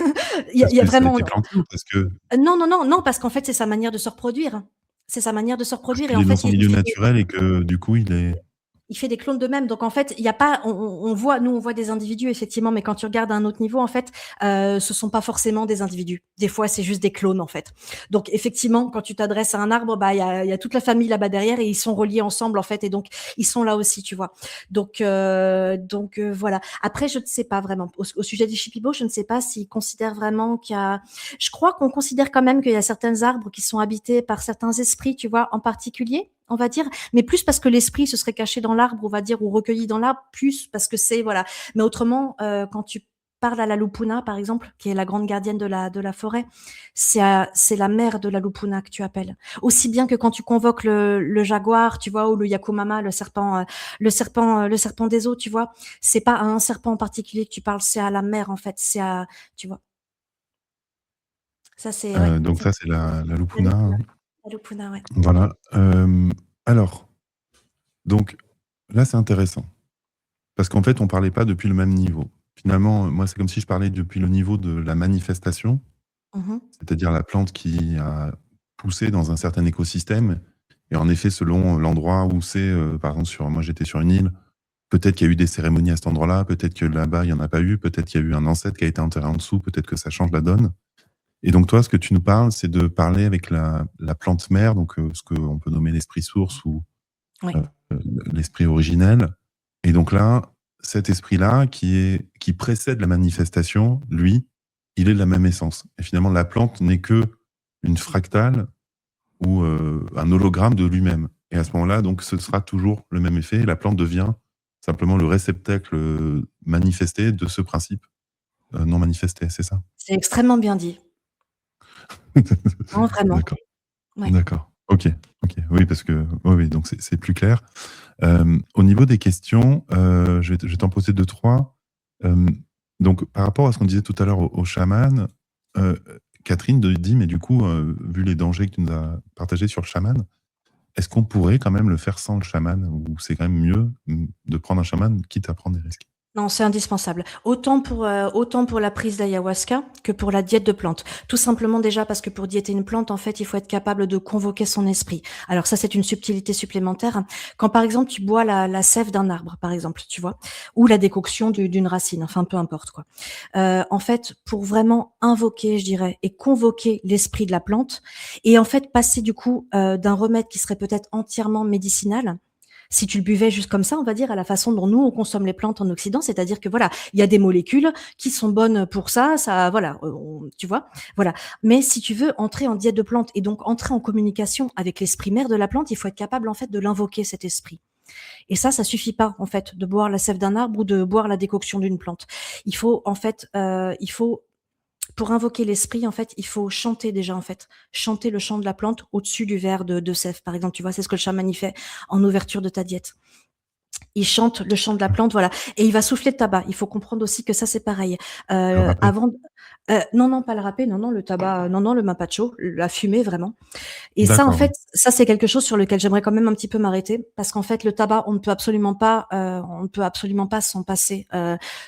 Il y a que ça a vraiment été planté ou parce que non, non, non, non, parce qu'en fait, c'est sa manière de se reproduire. C'est sa manière de se parce reproduire et qu'il en est dans fait, son milieu naturel et que du coup il fait des clones d'eux-mêmes. Donc en fait, il y a pas, on voit, nous on voit des individus effectivement, mais quand tu regardes à un autre niveau, en fait, ce sont pas forcément des individus. Des fois, c'est juste des clones en fait. Donc effectivement, quand tu t'adresses à un arbre, bah il y a toute la famille là-bas derrière et ils sont reliés ensemble en fait, et donc ils sont là aussi, tu vois. Donc voilà. Après, je ne sais pas vraiment au sujet des chipibos, je ne sais pas s'ils considèrent vraiment qu'il y a. Je crois qu'on considère quand même qu'il y a certains arbres qui sont habités par certains esprits, tu vois, en particulier, on va dire, mais plus parce que l'esprit se serait caché dans l'arbre, on va dire, ou recueilli dans l'arbre, plus parce que c'est voilà. Mais autrement, quand tu parles à la lupuna, par exemple, qui est la grande gardienne de la forêt, c'est la mère de la lupuna que tu appelles. Aussi bien que quand tu convoques le jaguar, tu vois, ou le yakumama, le serpent des eaux, tu vois, c'est pas à un serpent en particulier que tu parles, c'est à la mère en fait, c'est à, tu vois. Ça c'est ouais, donc ça, c'est la la lupuna, lupuna, hein. la lupuna, ouais. Voilà. Alors, donc là, c'est intéressant parce qu'en fait, on parlait pas depuis le même niveau. Finalement, moi, c'est comme si je parlais depuis le niveau de la manifestation, Mmh. c'est-à-dire la plante qui a poussé dans un certain écosystème et en effet, selon l'endroit où c'est, par exemple moi, j'étais sur une île, peut-être qu'il y a eu des cérémonies à cet endroit-là, peut-être que là-bas, il y en a pas eu, peut-être qu'il y a eu un ancêtre qui a été enterré en dessous, peut-être que ça change la donne. Et donc toi, ce que tu nous parles, c'est de parler avec la plante mère, donc ce qu'on peut nommer l'esprit source ou Ouais. heu, l'esprit originel. Et donc là, cet esprit-là qui précède la manifestation, lui, il est de la même essence. Et finalement, la plante n'est que une fractale ou un hologramme de lui-même. Et à ce moment-là, donc ce sera toujours le même effet. La plante devient simplement le réceptacle, manifesté de ce principe, non manifesté, c'est ça? C'est extrêmement bien dit. Non, vraiment. D'accord. Ouais. D'accord. OK, OK. Oui, parce que oui, oui, donc c'est plus clair. Au niveau des questions, je vais t'en poser deux trois. Hem, donc par rapport à ce qu'on disait tout à l'heure au chaman, heu, Catherine de dit: «Mais du coup, vu les dangers que tu nous as partagés sur le chaman, est-ce qu'on pourrait quand même le faire sans le chaman? Ou c'est quand même mieux, de prendre un chaman, quitte à prendre des risques?» Non, c'est indispensable. Autant pour la prise d'ayahuasca que pour la diète de plantes. Tout simplement déjà parce que pour diéter une plante, en fait, il faut être capable de convoquer son esprit. Alors ça, c'est une subtilité supplémentaire. Quand par exemple tu bois la sève d'un arbre, par exemple, tu vois, ou la décoction d'une racine, enfin peu importe quoi. En fait, pour vraiment invoquer, je dirais, et convoquer l'esprit de la plante, et en fait passer du coup d'un remède qui serait peut-être entièrement médicinal, si tu le buvais juste comme ça, on va dire, à la façon dont nous, on consomme les plantes en Occident, c'est-à-dire que voilà, il y a des molécules qui sont bonnes pour ça, voilà, tu vois, voilà. Mais si tu veux entrer en diète de plante et donc entrer en communication avec l'esprit mère de la plante, il faut être capable en fait de l'invoquer cet esprit. Et ça suffit pas en fait de boire la sève d'un arbre ou de boire la décoction d'une plante. Il faut en fait, il faut pour invoquer l'esprit, en fait, il faut chanter déjà, en fait. Chanter le chant de la plante au-dessus du verre de sève, par exemple. Tu vois, c'est ce que le chaman y fait en ouverture de ta diète. Il chante le chant de la plante, voilà, et il va souffler le tabac. Il faut comprendre aussi que ça, c'est pareil. Le râpé? Avant non, non, pas le râpé, non, non, le tabac, non, non, le mapacho, la fumée vraiment. Et ça, en D'accord, fait, oui. ça, c'est quelque chose sur lequel j'aimerais quand même un petit peu m'arrêter parce qu'en fait, le tabac, on ne peut absolument pas s'en passer,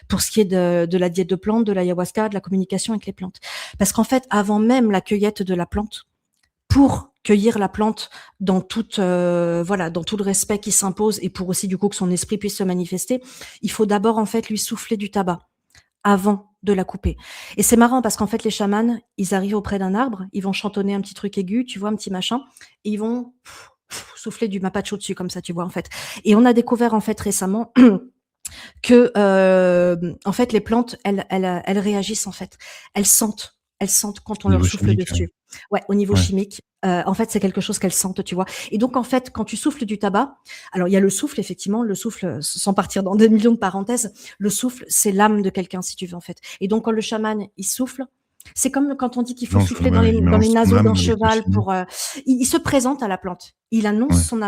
pour ce qui est de la diète de plantes, de l'ayahuasca, de la communication avec les plantes. Parce qu'en fait, avant même la cueillette de la plante, pour cueillir la plante dans toute, voilà, dans tout le respect qui s'impose et pour aussi, du coup, que son esprit puisse se manifester, il faut d'abord, en fait, lui souffler du tabac avant de la couper. Et c'est marrant parce qu'en fait, les chamans, ils arrivent auprès d'un arbre, ils vont chantonner un petit truc aigu, tu vois, un petit machin, et ils vont souffler du mapacho dessus comme ça, tu vois, en fait. Et on a découvert, en fait, récemment que, en fait, les plantes, elles réagissent, en fait. Elles sentent quand on Au leur niveau souffle chimique, dessus. Ouais, au niveau ouais. chimique, en fait, c'est quelque chose qu'elles sentent, tu vois? Et donc, en fait, quand tu souffles du tabac, alors il y a le souffle, effectivement, le souffle, sans partir dans des millions de parenthèses, le souffle, c'est l'âme de quelqu'un, si tu veux, en fait. Et donc, quand le chaman, il souffle, c'est comme quand on dit qu'il faut souffler Ouais, il dans mélange les son naseaux d'un âme avec la cheval chimie. pour, il se présente à la plante. Ouais. Il annonce son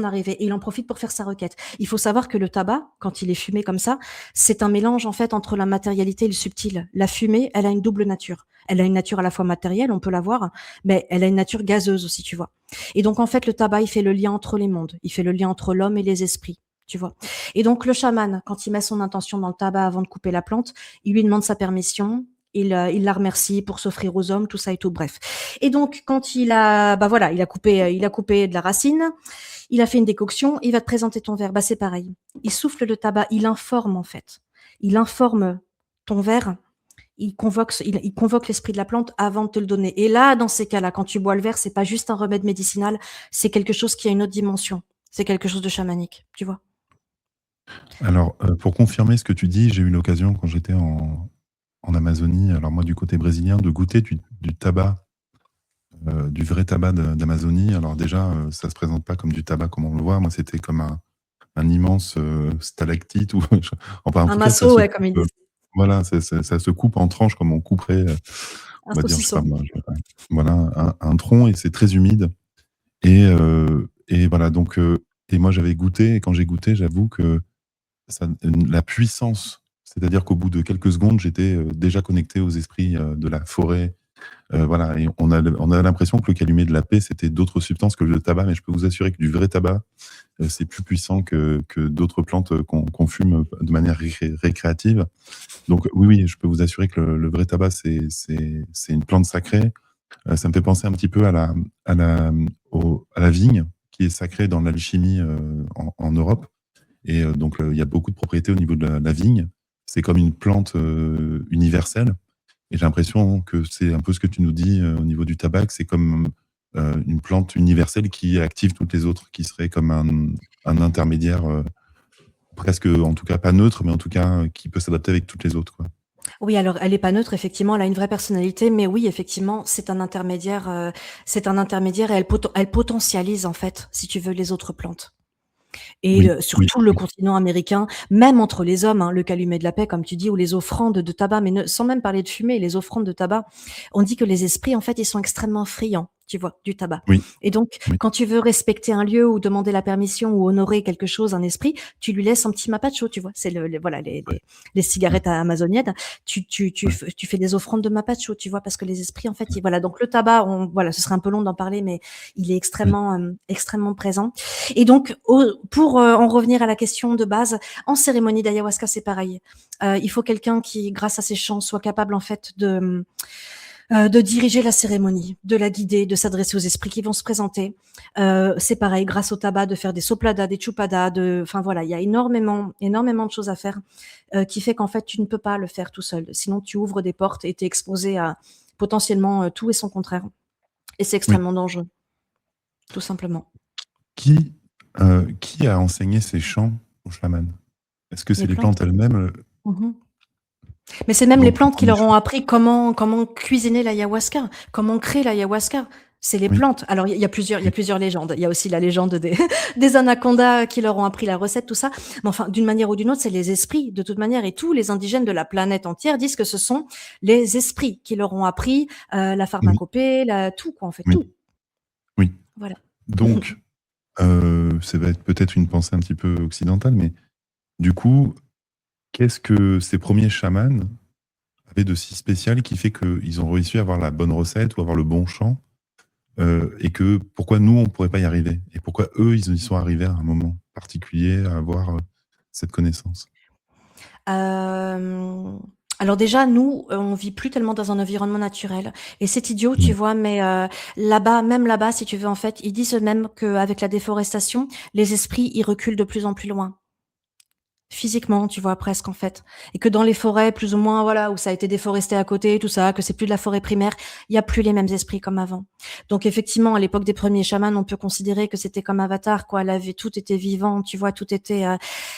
arrivée et il en profite pour faire sa requête. Il faut savoir que le tabac, quand il est fumé comme ça, c'est un mélange en fait entre la matérialité et le subtil. La fumée, elle a une double nature. Elle a une nature à la fois matérielle, on peut la voir, mais elle a une nature gazeuse aussi, tu vois. Et donc en fait, le tabac, il fait le lien entre les mondes. Il fait le lien entre l'homme et les esprits, tu vois. Et donc le chaman, quand il met son intention dans le tabac avant de couper la plante, il lui demande sa permission. Il la remercie pour s'offrir aux hommes, tout ça et tout, bref. Et donc, quand bah voilà, il a coupé de la racine, il a fait une décoction, il va te présenter ton verre. Bah, c'est pareil. Il souffle le tabac, il informe en fait. Il informe ton verre, il convoque l'esprit de la plante avant de te le donner. Et là, dans ces cas-là, quand tu bois le verre, c'est pas juste un remède médicinal, c'est quelque chose qui a une autre dimension. C'est quelque chose de chamanique, tu vois? Alors, pour confirmer ce que tu dis, j'ai eu l'occasion quand j'étais en Amazonie, alors moi du côté brésilien, de goûter du tabac, du vrai tabac d'Amazonie. Alors déjà, ça se présente pas comme du tabac comme on le voit. Moi, c'était comme un immense, stalactite ou enfin en Un tout cas ça masso, se ouais, coupe, comme ils disent. voilà, ça se coupe en tranches comme on couperait, Un on va dire, je sais pas saucisson. moi, voilà, un tronc et c'est très humide et voilà donc et moi j'avais goûté et quand j'ai goûté, j'avoue que ça la puissance, c'est-à-dire qu'au bout de quelques secondes, j'étais, déjà connecté aux esprits, de la forêt, voilà et on a l'impression que le calumet de la paix, c'était d'autres substances que le tabac, mais je peux vous assurer que du vrai tabac, c'est plus puissant que d'autres plantes, qu'on fume, de manière récréative. Donc oui, oui, je peux vous assurer que le vrai tabac, c'est une plante sacrée. Ça me fait penser un petit peu à la, à la vigne qui est sacrée dans l'alchimie, en Europe et donc il y a beaucoup de propriétés au niveau de la vigne. C'est comme une plante, universelle et j'ai l'impression que c'est un peu ce que tu nous dis, au niveau du tabac, c'est comme, une plante universelle qui active toutes les autres, qui serait comme un intermédiaire, presque, en tout cas pas neutre, mais en tout cas, qui peut s'adapter avec toutes les autres, quoi. Oui, alors elle est pas neutre, effectivement, elle a une vraie personnalité, mais oui, effectivement, c'est un intermédiaire et elle potentialise, en fait, si tu veux, les autres plantes. Et Oui, sur oui, tout le oui, continent américain, même entre les hommes, hein, le calumet de la paix, comme tu dis, ou les offrandes de tabac, mais sans même parler de fumée, les offrandes de tabac, on dit que les esprits, en fait, ils sont extrêmement friands, tu vois, du tabac. oui, Et donc, oui, quand tu veux respecter un lieu ou demander la permission ou honorer quelque chose, un esprit, tu lui laisses un petit mapacho, tu vois. C'est voilà, ouais, les ouais, cigarettes amazoniennes. ouais, Tu fais des offrandes de mapacho, tu vois, parce que les esprits, en fait, voilà. Donc, le tabac, voilà, ce serait un peu long d'en parler, mais il est oui, extrêmement présent. Et donc, pour en revenir à la question de base, en cérémonie d'ayahuasca, c'est pareil. Il faut quelqu'un qui, grâce à ses chants, soit capable en fait de diriger la cérémonie, de la guider, de s'adresser aux esprits qui vont se présenter. C'est pareil, grâce au tabac, de faire des sopladas, des chupadas, enfin voilà, il y a énormément de choses à faire, qui fait qu'en fait, tu ne peux pas le faire tout seul. Sinon, tu ouvres des portes et tu es exposé à potentiellement tout et son contraire. Et c'est oui. extrêmement dangereux, tout simplement. Qui, qui a enseigné ces chants aux chamans? Est-ce que Les c'est les plantes. plantes elles-mêmes, Mmh. Mais c'est même les donc le plantes qui premier leur ont chant? appris comment cuisiner l'ayahuasca, comment créer l'ayahuasca. C'est les Oui, plantes. Alors il y a oui, plusieurs légendes. Il y a aussi la légende des des anacondas qui leur ont appris la recette, tout ça. Mais enfin, d'une manière ou d'une autre, c'est les esprits de toute manière et tous les indigènes de la planète entière disent que ce sont les esprits qui leur ont appris, la oui, pharmacopée, la tout quoi, en fait, oui, tout. oui. Voilà. Donc Ça va être peut-être une pensée un petit peu occidentale, mais du coup, qu'est-ce que ces premiers chamans avaient de si spécial qui fait qu'ils ont réussi à avoir la bonne recette ou avoir le bon chant, et que pourquoi nous, on ne pourrait pas y arriver? Et pourquoi eux, ils y sont arrivés à un moment particulier à avoir cette connaissance? Hem, alors déjà, nous, on vit plus tellement dans un environnement naturel et c'est idiot, tu Mm. vois? Mais, là-bas, même là-bas, si tu veux, en fait, ils disent eux-mêmes qu'avec la déforestation, les esprits, ils reculent de plus en plus loin. Physiquement, tu vois? Presque, en fait, et que dans les forêts plus ou moins, voilà, où ça a été déforesté à côté, tout ça, que c'est plus de la forêt primaire, il y a plus les mêmes esprits comme avant. Donc effectivement, à l'époque des premiers chamans, on peut considérer que c'était comme Avatar, quoi. La vie, tout était vivant, tu vois? Tout était,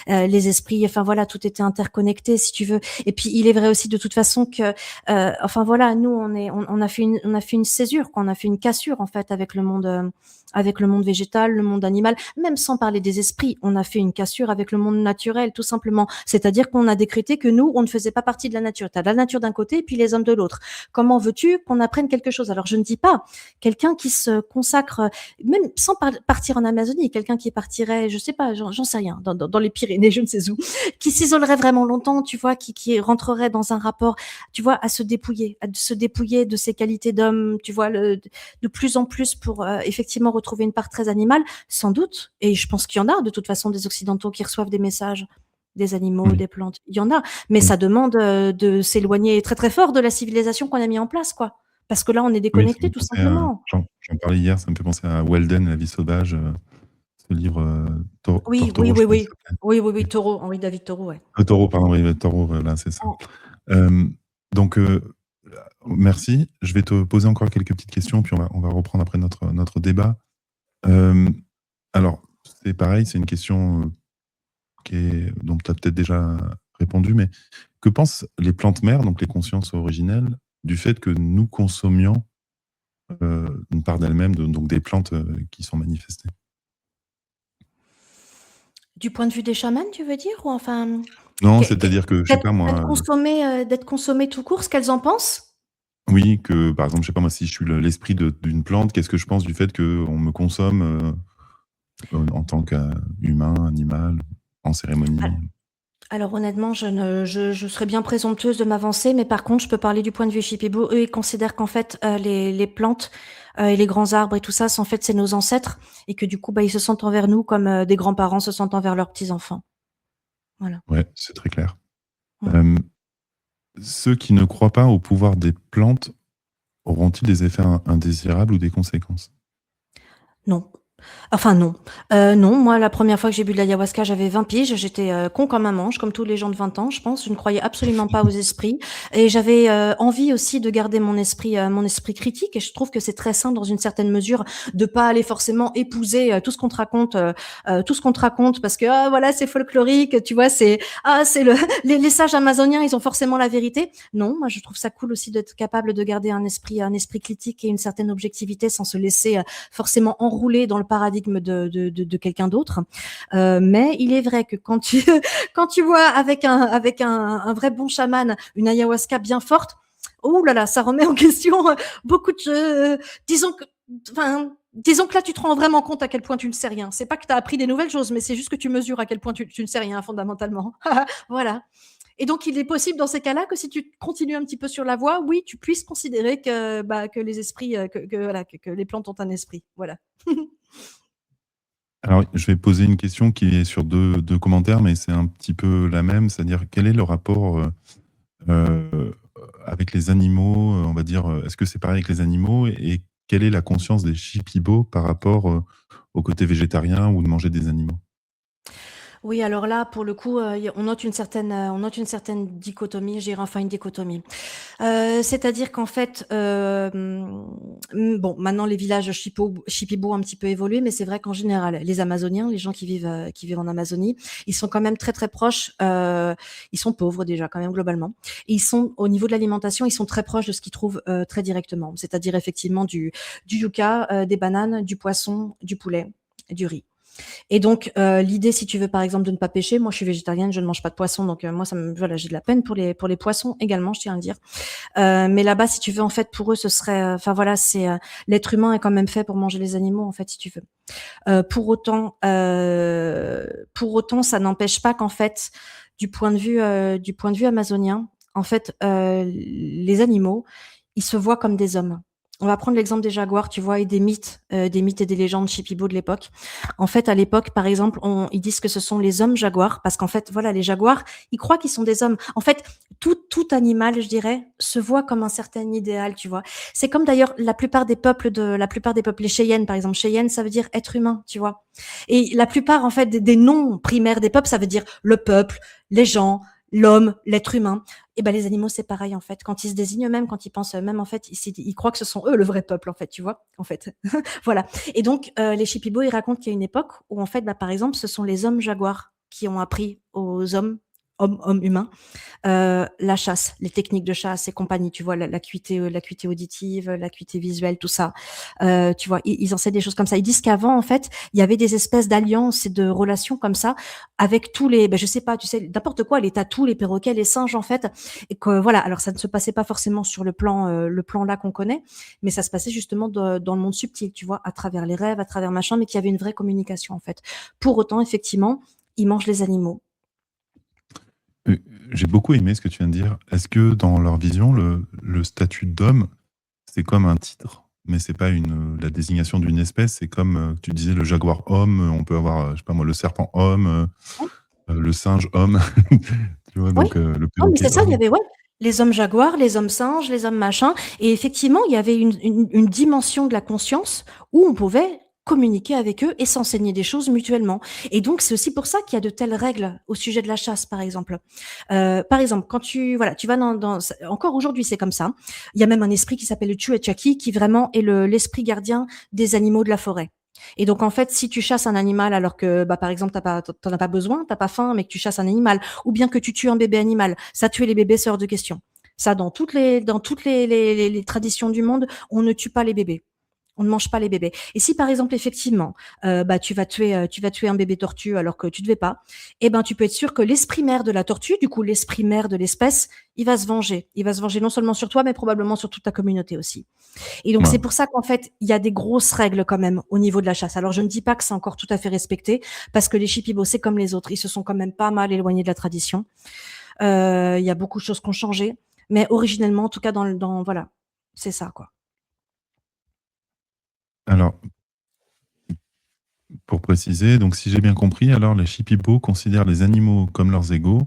les esprits, enfin voilà, tout était interconnecté, si tu veux. Et puis, il est vrai aussi de toute façon que, enfin voilà, nous, on a fait une césure, quoi. On a fait une cassure, en fait, avec le monde végétal, le monde animal, même sans parler des esprits. On a fait une cassure avec le monde naturel, tout simplement. C'est-à-dire qu'on a décrété que nous, on ne faisait pas partie de la nature. Tu as la nature d'un côté et puis les hommes de l'autre. Comment veux-tu qu'on apprenne quelque chose? Alors, je ne dis pas quelqu'un qui se consacre, même sans partir en Amazonie, quelqu'un qui partirait, je sais pas, j'en sais rien, dans les Pyrénées, je ne sais où, qui s'isolerait vraiment longtemps, tu vois, qui rentrerait dans un rapport, tu vois, à se dépouiller de ses qualités d'homme, tu vois, de plus en plus pour effectivement retrouver une part très animale, sans doute. Et je pense qu'il y en a de toute façon des Occidentaux qui reçoivent des messages des animaux, Oui, des plantes. Il y en a, mais oui. ça demande de s'éloigner très très fort de la civilisation qu'on a mis en place, quoi. Parce que là, on est Oui, ça déconnecté, me tout pensait à, simplement. j'en parlais hier, ça me fait penser à Walden, La vie sauvage, ce livre Oui, oui, Tortoro, je oui, crois qu'il oui. s'appelait. Oui, oui, oui, Oui. Taureau, Henri David Thoreau, ouais. Taureau, pardon, oui, Taureau, voilà, c'est ça. Mmh. Euh, donc, merci. Je vais te poser encore quelques petites questions, puis on va reprendre après notre débat. Euh, alors, c'est pareil, c'est une question dont tu as peut-être déjà répondu, mais que pensent les plantes mères, donc les consciences originelles, du fait que nous consommions une part d'elles-mêmes, donc des plantes qui sont manifestées? Du point de vue des chamans, tu veux dire? Ou enfin, Non, que c'est-à-dire que, je sais pas moi, d'être consommé tout court, ce qu'elles en pensent? oui, que par exemple, je sais pas moi, si je suis l'esprit d'une plante, qu'est-ce que je pense du fait qu'on me consomme en tant qu'humain, animal, en cérémonie? Alors honnêtement, je serais bien présomptueuse de m'avancer, mais par contre, je peux parler du point de vue Shipibo. Eux, ils considèrent qu'en fait, les plantes et les grands arbres et tout ça, en fait, c'est nos ancêtres et que du coup, bah, ils se sentent envers nous comme des grands-parents se sentent envers leurs petits-enfants. Voilà. Ouais, c'est très clair. Mm. Euh, Ceux qui ne croient pas au pouvoir des plantes auront-ils des effets indésirables ou des conséquences? Non. Enfin non. Non, moi la première fois que j'ai bu de l'ayahuasca, j'avais 20 piges, j'étais, con comme un manche, comme tous les gens de 20 ans, je pense. Je ne croyais absolument pas aux esprits et j'avais, envie aussi de garder mon esprit critique et je trouve que c'est très sain dans une certaine mesure de pas aller forcément épouser, tout ce qu'on te raconte parce que, ah voilà, c'est folklorique, tu vois? C'est le les sages amazoniens, ils ont forcément la vérité. Non, moi je trouve ça cool aussi d'être capable de garder un esprit critique et une certaine objectivité sans se laisser, forcément enroulé dans le paradigme de quelqu'un d'autre. Mais il est vrai que quand tu, quand tu vois avec un vrai bon chaman une ayahuasca bien forte, oh là là, ça remet en question beaucoup de disons que, enfin, disons que là, tu te rends vraiment compte à quel point tu ne sais rien. C'est pas que tu as appris des nouvelles choses, mais c'est juste que tu mesures à quel point tu ne sais rien fondamentalement. Voilà. Et donc, il est possible dans ces cas-là que si tu continues un petit peu sur la voie, oui, tu puisses considérer que, bah, que les esprits, voilà, que les plantes ont un esprit. Voilà. Alors, je vais poser une question qui est sur deux commentaires, mais c'est un petit peu la même, c'est-à-dire quel est le rapport euh, avec les animaux, on va dire, est-ce que c'est pareil avec les animaux et quelle est la conscience des shipibos par rapport au côté végétarien ou de manger des animaux? Oui, alors là, pour le coup, on note une certaine dichotomie, je dirais, enfin une dichotomie. C'est-à-dire qu'en fait, bon, maintenant les villages Shipibo ont un petit peu évolué, mais c'est vrai qu'en général, les Amazoniens, les gens qui vivent en Amazonie, ils sont quand même très très proches. Ils sont pauvres déjà quand même globalement. Et ils sont au niveau de l'alimentation, ils sont très proches de ce qu'ils trouvent très directement. C'est-à-dire effectivement du yucca, des bananes, du poisson, du poulet, du riz. Et donc, l'idée, si tu veux, par exemple, de ne pas pêcher, moi, je suis végétarienne, je ne mange pas de poisson, donc moi, voilà, j'ai de la peine pour les poissons également, je tiens à le dire. Mais là-bas, si tu veux, en fait, pour eux, ce serait, enfin voilà, c'est l'être humain est quand même fait pour manger les animaux, en fait, si tu veux. Pour autant, ça n'empêche pas qu'en fait, du point de vue amazonien, en fait, les animaux, ils se voient comme des hommes. On va prendre l'exemple des jaguars, tu vois, et des mythes et des légendes Shipibo de l'époque. En fait, à l'époque, par exemple, ils disent que ce sont les hommes jaguars, parce qu'en fait, voilà, les jaguars, ils croient qu'ils sont des hommes. En fait, tout animal, je dirais, se voit comme un certain idéal, tu vois. C'est comme d'ailleurs la plupart des peuples, les Cheyennes, par exemple. Cheyenne, ça veut dire être humain, tu vois. Et la plupart, en fait, des noms primaires des peuples, ça veut dire le peuple, les gens, l'homme, l'être humain. Et ben les animaux, c'est pareil en fait. Quand ils se désignent eux-mêmes, quand ils pensent eux-mêmes, en fait, ils croient que ce sont eux le vrai peuple, en fait, tu vois, en fait. Voilà. Et donc les Shipibo, ils racontent qu'il y a une époque où en fait, bah, par exemple, ce sont les hommes jaguars qui ont appris aux hommes humains, la chasse, les techniques de chasse et compagnie, tu vois, l'acuité auditive, l'acuité visuelle, tout ça. Tu vois, ils enseignent des choses comme ça. Ils disent qu'avant, en fait, il y avait des espèces d'alliances et de relations comme ça avec tous les, ben, je sais pas, tu sais, n'importe quoi, les tatous, les perroquets, les singes, en fait. Et que voilà, alors ça ne se passait pas forcément sur le plan là qu'on connaît, mais ça se passait justement dans le monde subtil, tu vois, à travers les rêves, à travers machin, mais qu'il y avait une vraie communication, en fait. Pour autant, effectivement, ils mangent les animaux. Euh, J'ai beaucoup aimé ce que tu viens de dire. Est-ce que dans leur vision, le statut d'homme, c'est comme un titre, mais c'est pas la désignation d'une espèce, c'est comme tu disais le jaguar homme, on peut avoir, je sais pas moi, le serpent homme, le singe homme, tu vois, Oui, donc le non, mais perroquet c'est ça, il y homme. avait, ouais, les hommes jaguars, les hommes singes, les hommes machin, et effectivement, il y avait une dimension de la conscience où on pouvait communiquer avec eux et s'enseigner des choses mutuellement. Et donc, c'est aussi pour ça qu'il y a de telles règles au sujet de la chasse, par exemple. Par exemple, quand voilà, tu vas encore aujourd'hui, c'est comme ça. Il y a même un esprit qui s'appelle le Chuechaki, qui vraiment est l'esprit gardien des animaux de la forêt. Et donc, en fait, si tu chasses un animal alors que, bah, par exemple, t'en as pas besoin, t'as pas faim, mais que tu chasses un animal, ou bien que tu tues un bébé animal, ça, tuer les bébés, c'est hors de question. Ça, dans toutes les traditions du monde, on ne tue pas les bébés. On ne mange pas les bébés. Et si par exemple effectivement, bah tu vas tuer un bébé tortue alors que tu devais pas, eh ben tu peux être sûr que l'esprit mère de la tortue, du coup l'esprit mère de l'espèce, il va se venger. Il va se venger non seulement sur toi, mais probablement sur toute ta communauté aussi. Et donc Ouais. c'est pour ça qu'en fait il y a des grosses règles quand même au niveau de la chasse. Alors je ne dis pas que c'est encore tout à fait respecté, parce que les Shipibo c'est comme les autres, ils se sont quand même pas mal éloignés de la tradition. Il y a beaucoup de choses qui ont changé, mais originellement en tout cas voilà, c'est ça quoi. Alors, pour préciser, donc si j'ai bien compris, alors les Shipibo considèrent les animaux comme leurs égaux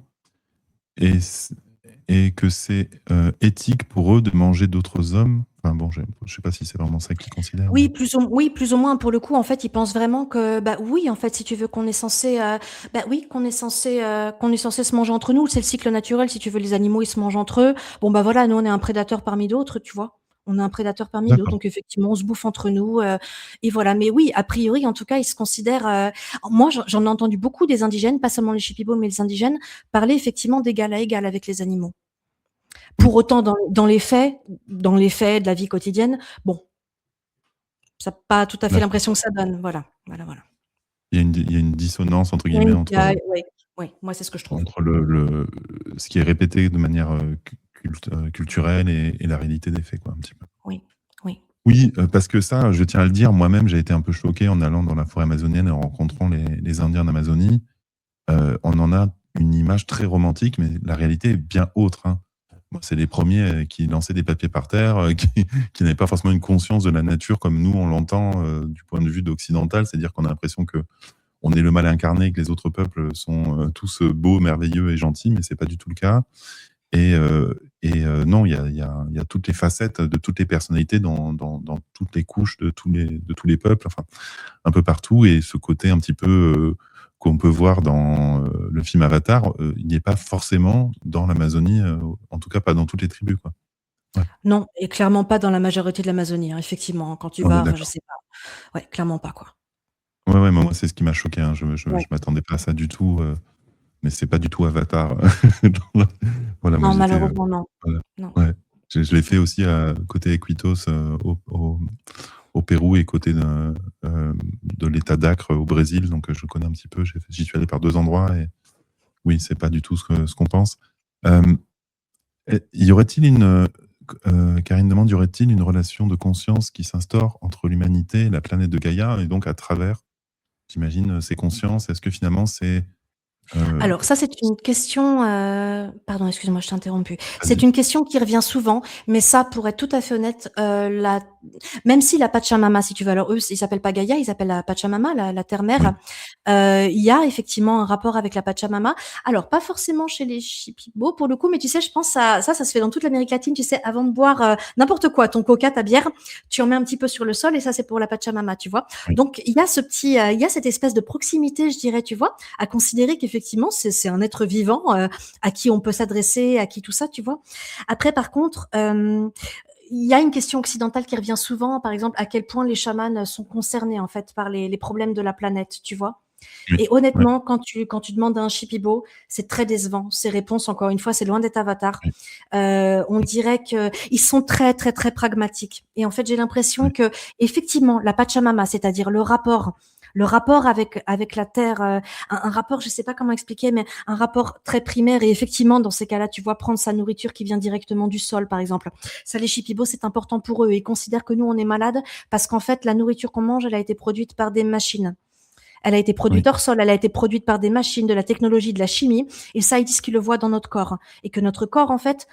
et, et que c'est éthique pour eux de manger d'autres hommes. Enfin bon, je ne sais pas si c'est vraiment ça qu'ils considèrent, mais... Oui, plus ou moins pour le coup, en fait, ils pensent vraiment que, bah oui, en fait, si tu veux qu'on est censé, bah oui, qu'on est censé se manger entre nous. C'est le cycle naturel. Si tu veux, les animaux, ils se mangent entre eux. Bon, bah voilà, nous, on est un prédateur parmi d'autres, tu vois. On est un prédateur parmi d'autres, D'accord. donc effectivement, on se bouffe entre nous, et voilà. Mais oui, a priori, en tout cas, ils se considèrent. Moi, j'en ai entendu beaucoup des indigènes, pas seulement les Shipibo, mais les indigènes, parler effectivement d'égal à égal avec les animaux. Mm. Pour autant, dans les faits de la vie quotidienne, bon, ça n'a pas tout à fait D'accord. l'impression que ça donne. Voilà, voilà, voilà. Il y a une dissonance, entre Il y a guillemets, une, entre, ouais, ouais, moi c'est ce que je trouve. entre ce qui est répété de manière culturelle et la réalité des faits, quoi, un petit peu. Oui, oui. Oui, parce que ça, je tiens à le dire, moi-même, j'ai été un peu choqué en allant dans la forêt amazonienne et en rencontrant les Indiens d'Amazonie. On en a une image très romantique, mais la réalité est bien autre, hein. Moi, c'est les premiers qui lançaient des papiers par terre, qui n'avaient pas forcément une conscience de la nature comme nous, on l'entend du point de vue d'occidental, c'est-à-dire qu'on a l'impression que on est le mal incarné, que les autres peuples sont tous beaux, merveilleux et gentils, mais c'est pas du tout le cas. Non, il y a toutes les facettes de toutes les personnalités dans toutes les couches de tous les peuples, enfin, un peu partout. Et ce côté un petit peu qu'on peut voir dans le film Avatar, il n'y est pas forcément dans l'Amazonie, en tout cas pas dans toutes les tribus, quoi. Ouais, Non, et clairement pas dans la majorité de l'Amazonie, hein, effectivement, hein, quand tu on est vas, enfin, je d'accord. sais pas. Ouais, clairement pas, quoi. Ouais, ouais, moi, c'est ce qui m'a choqué, hein. Ouais. Je m'attendais pas à ça du tout, mais c'est pas du tout Avatar. Voilà, moi Non, j'étais. malheureusement, non. Voilà. Non. Ouais. Je l'ai fait aussi à côté Equitos, au Pérou et côté de l'État d'Acre au Brésil, donc je connais un petit peu. J'y suis allé par 2 endroits et oui, c'est pas du tout ce qu'on pense. Y aurait-il Karine demande, y aurait-il une relation de conscience qui s'instaure entre l'humanité et la planète de Gaïa et donc à travers, j'imagine, ces consciences? Est-ce que finalement c'est, heu Alors ça, c'est une question, pardon, excuse-moi, je t'ai interrompu. C'est vas-y. une question qui revient souvent, mais ça, pour être tout à fait honnête, la même si la Pachamama, si tu veux, alors eux, ils s'appellent pas Gaïa, ils s'appellent la Pachamama, la terre-mère. Oui, Il y a effectivement un rapport avec la Pachamama. Alors pas forcément chez les Shipibo pour le coup, mais tu sais, je pense à ça se fait dans toute l'Amérique latine, tu sais, avant de boire, n'importe quoi, ton coca, ta bière, tu en mets un petit peu sur le sol et ça, c'est pour la Pachamama, tu vois? oui, Donc il y a ce petit, il y a cette espèce de proximité, je dirais, tu vois? À considérer qu'effectivement, c'est un être vivant, à qui on peut s'adresser, à qui tout ça, tu vois? Après par contre, il y a une question occidentale qui revient souvent, par exemple, à quel point les chamans sont concernés, en fait, par les problèmes de la planète, tu vois? oui, Et ouais, honnêtement, quand tu demandes à un Shipibo, c'est très décevant. Ces réponses, encore une fois, c'est loin d'être Avatar. oui, On dirait qu'ils sont très, très, très pragmatiques. Et en fait, j'ai l'impression oui, que, effectivement, la Pachamama, c'est-à-dire le rapport avec la terre, un rapport, je sais pas comment expliquer, mais un rapport très primaire. Et effectivement, dans ces cas-là, tu vois, prendre sa nourriture qui vient directement du sol, par exemple. Ça, les Shipibo, c'est important pour eux. Ils considèrent que nous, on est malade parce qu'en fait, la nourriture qu'on mange, elle a été produite par des machines. Elle a été oui, produite hors sol, elle a été produite par des machines, de la technologie, de la chimie. Et ça, ils disent qu'ils le voient dans notre corps. Et que notre corps, en fait,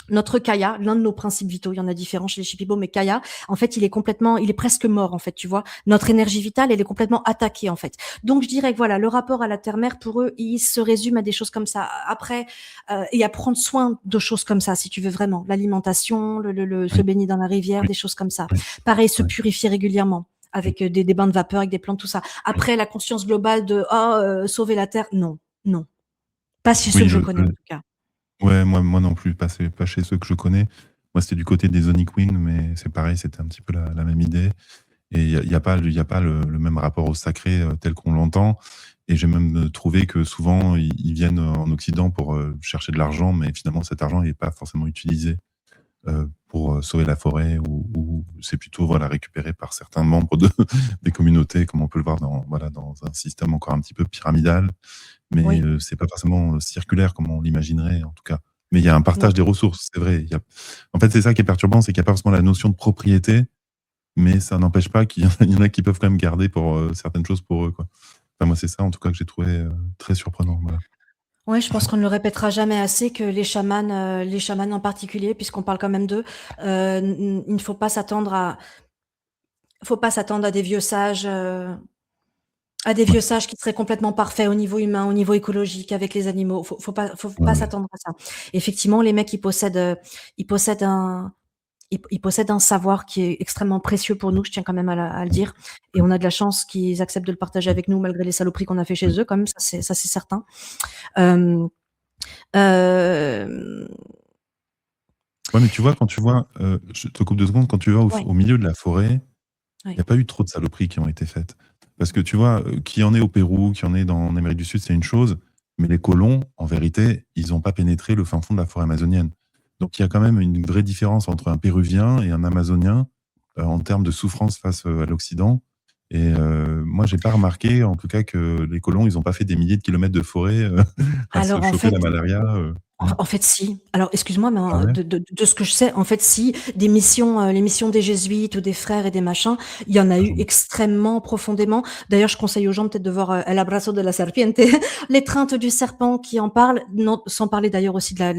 notre kaya, l'un de nos principes vitaux, il y en a différents chez les Shipibo, mais kaya, en fait, il est presque mort, en fait, tu vois. Notre énergie vitale, elle est complètement attaquée, en fait. Donc, je dirais que voilà, le rapport à la terre-mère, pour eux, il se résume à des choses comme ça. Après, et à prendre soin de choses comme ça, si tu veux vraiment. L'alimentation, se oui, baigner dans la rivière, oui, des choses comme ça. oui, Pareil, se ouais, purifier régulièrement oui, avec des bains de vapeur, avec des plantes, tout ça. oui. Après, la conscience globale de sauver la Terre, non, non. Pas chez ceux Oui, que je connais, en tout cas. ouais, moi non plus, pas chez ceux que je connais. Moi, c'était du côté des Sonic Wing, mais c'est pareil, c'était un petit peu la même idée. Et il y a pas le même rapport au sacré, tel qu'on l'entend. Et j'ai même, trouvé que souvent ils viennent, en Occident pour, chercher de l'argent, mais finalement cet argent n'est pas forcément utilisé, pour, sauver la forêt ou c'est plutôt, voilà, récupéré par certains membres de des communautés, comme on peut le voir dans, voilà, dans un système encore un petit peu pyramidal. Mais, Oui, c'est pas forcément, circulaire comme on l'imaginerait, en tout cas. Mais il y a un non. partage des ressources, c'est vrai. En fait, c'est ça qui est perturbant, c'est qu'il y a pas forcément la notion de propriété, mais ça n'empêche pas qu'il y en a qui peuvent quand même garder pour, certaines choses pour eux, quoi. Enfin, moi, c'est ça, en tout cas, que j'ai trouvé, très surprenant, voilà. Ouais, je pense qu'on ne le répétera jamais assez que les chamans en particulier, puisqu'on parle quand même d'eux, il ne faut pas s'attendre à des Ouais, vieux sages qui seraient complètement parfaits au niveau humain, au niveau écologique, avec les animaux. Faut ouais, pas ouais. s'attendre à ça. Effectivement, les mecs, ils possèdent un, ils possèdent un savoir qui est extrêmement précieux pour nous, je tiens quand même à le Mmh, dire. Et on a de la chance qu'ils acceptent de le partager mmh, avec nous malgré les saloperies qu'on a fait oui. chez eux, quand même, ça c'est certain. Euh, euh, Ouais, mais tu vois, je te coupe 2 secondes, quand tu vas ouais, au milieu de la forêt, il y ouais. a pas eu trop de saloperies qui ont été faites. Parce que tu vois, qu'il y en ait au Pérou, qu'il y en ait en Amérique du Sud, c'est une chose, mais les colons, en vérité, ils ont pas pénétré le fin fond de la forêt amazonienne. Donc il y a quand même une vraie différence entre un Péruvien et un Amazonien, en termes de souffrance face, à l'Occident. Et moi, j'ai pas remarqué, en tout cas, que les colons, ils ont pas fait des milliers de kilomètres de forêt, à se Alors en choper la fait, malaria, En mmh. en fait, si. Alors, excuse-moi, mais Ah ouais? de ce que je sais, en fait, si, les missions des jésuites ou des frères et des machins, il y en a Ah eu bon? extrêmement profondément. D'ailleurs, je conseille aux gens peut-être de voir El abrazo de la serpiente, l'étreinte du serpent qui en parle, non, sans parler d'ailleurs aussi de Ah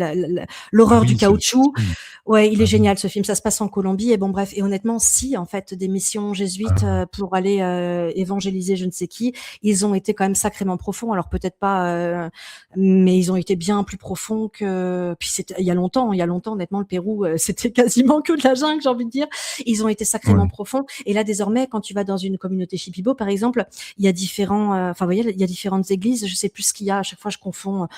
l'horreur du oui, ce caoutchouc. film. Ouais, il est Ah oui. génial ce film. Ça se passe en Colombie et bon bref. Et honnêtement, si en fait des missions jésuites Ah, pour aller évangéliser je ne sais qui, ils ont été quand même sacrément profonds. Alors peut-être pas, mais ils ont été bien plus profonds que. Puis c'était il y a longtemps. Honnêtement, le Pérou, c'était quasiment que de la jungle, j'ai envie de dire. Ils ont été sacrément ouais. profonds. Et là, désormais, quand tu vas dans une communauté Shipibo, par exemple, il y a différents, enfin, vous voyez, il y a différentes églises. Je sais plus ce qu'il y a. À chaque fois, je confonds.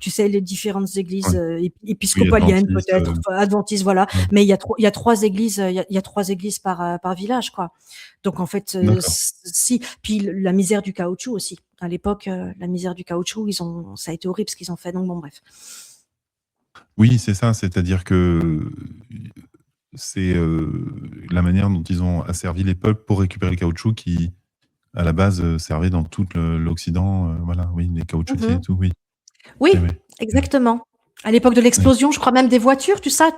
Tu sais, les différentes églises Ouais. Oui, épiscopaliennes adventiste, peut-être, enfin, adventistes, voilà. ouais. Mais il y a trois églises, il y a trois églises par village, quoi. Donc en fait, D'accord. si. Puis la misère du caoutchouc aussi. À l'époque, la misère du caoutchouc, ça a été horrible ce qu'ils ont fait. Donc bon, bref. Oui, c'est ça, c'est-à-dire que, c'est la manière dont ils ont asservi les peuples pour récupérer le caoutchouc qui, à la base, servait dans tout l'Occident. Voilà, oui, les caoutchoutiers et Mmh. tout, oui. Oui, Oui, oui. exactement. À l'époque de Oui, l'explosion, je crois même des voitures, tu sais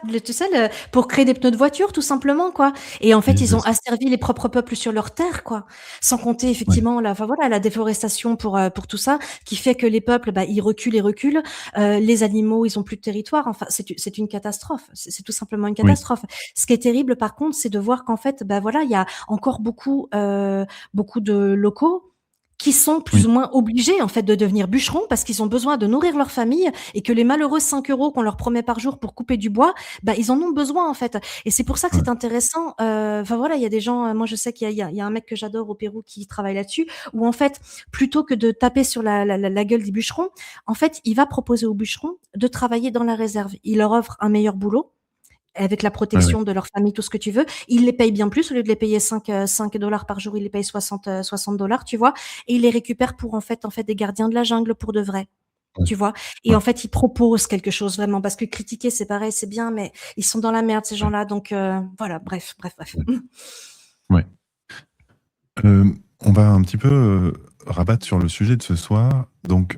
pour créer des pneus de voiture tout simplement quoi et en fait, oui, ils bien ont sûr. asservi les propres peuples sur leur terre quoi. Sans compter Ouais, effectivement la déforestation pour tout ça, qui fait que les peuples, bah, ils reculent et reculent. Les animaux, ils ont plus de territoire. Enfin, c'est une catastrophe. C'est tout simplement une oui, catastrophe. Ce qui est terrible par contre, c'est de voir qu'en fait, bah, voilà, il y a encore beaucoup de locaux qui sont plus oui, ou moins obligés en fait de devenir bûcherons parce qu'ils ont besoin de nourrir leur famille et que les malheureux 5 € qu'on leur promet par jour pour couper du bois, bah, ils en ont besoin en fait et c'est pour ça que ouais, c'est intéressant, enfin voilà, il y a des gens, moi je sais qu'il y a un mec que j'adore au Pérou qui travaille là-dessus, où en fait, plutôt que de taper sur la gueule des bûcherons, en fait, il va proposer aux bûcherons de travailler dans la réserve. Il leur offre un meilleur boulot, avec la ouais, ouais, protection de leur famille, tout ce que tu veux. Ils les payent bien plus, au lieu de les payer 5 $ par jour, ils les payent 60 $, tu vois? Et ils les récupèrent pour en fait des gardiens de la jungle pour de vrai, ouais, tu vois? Et ouais, en fait, ils proposent quelque chose vraiment parce que critiquer, c'est pareil, c'est bien, mais ils sont dans la merde ces ouais, gens-là, donc voilà, bref, bref, bref. ouais. Ouais. On va un petit peu, rabattre sur le sujet de ce soir. Donc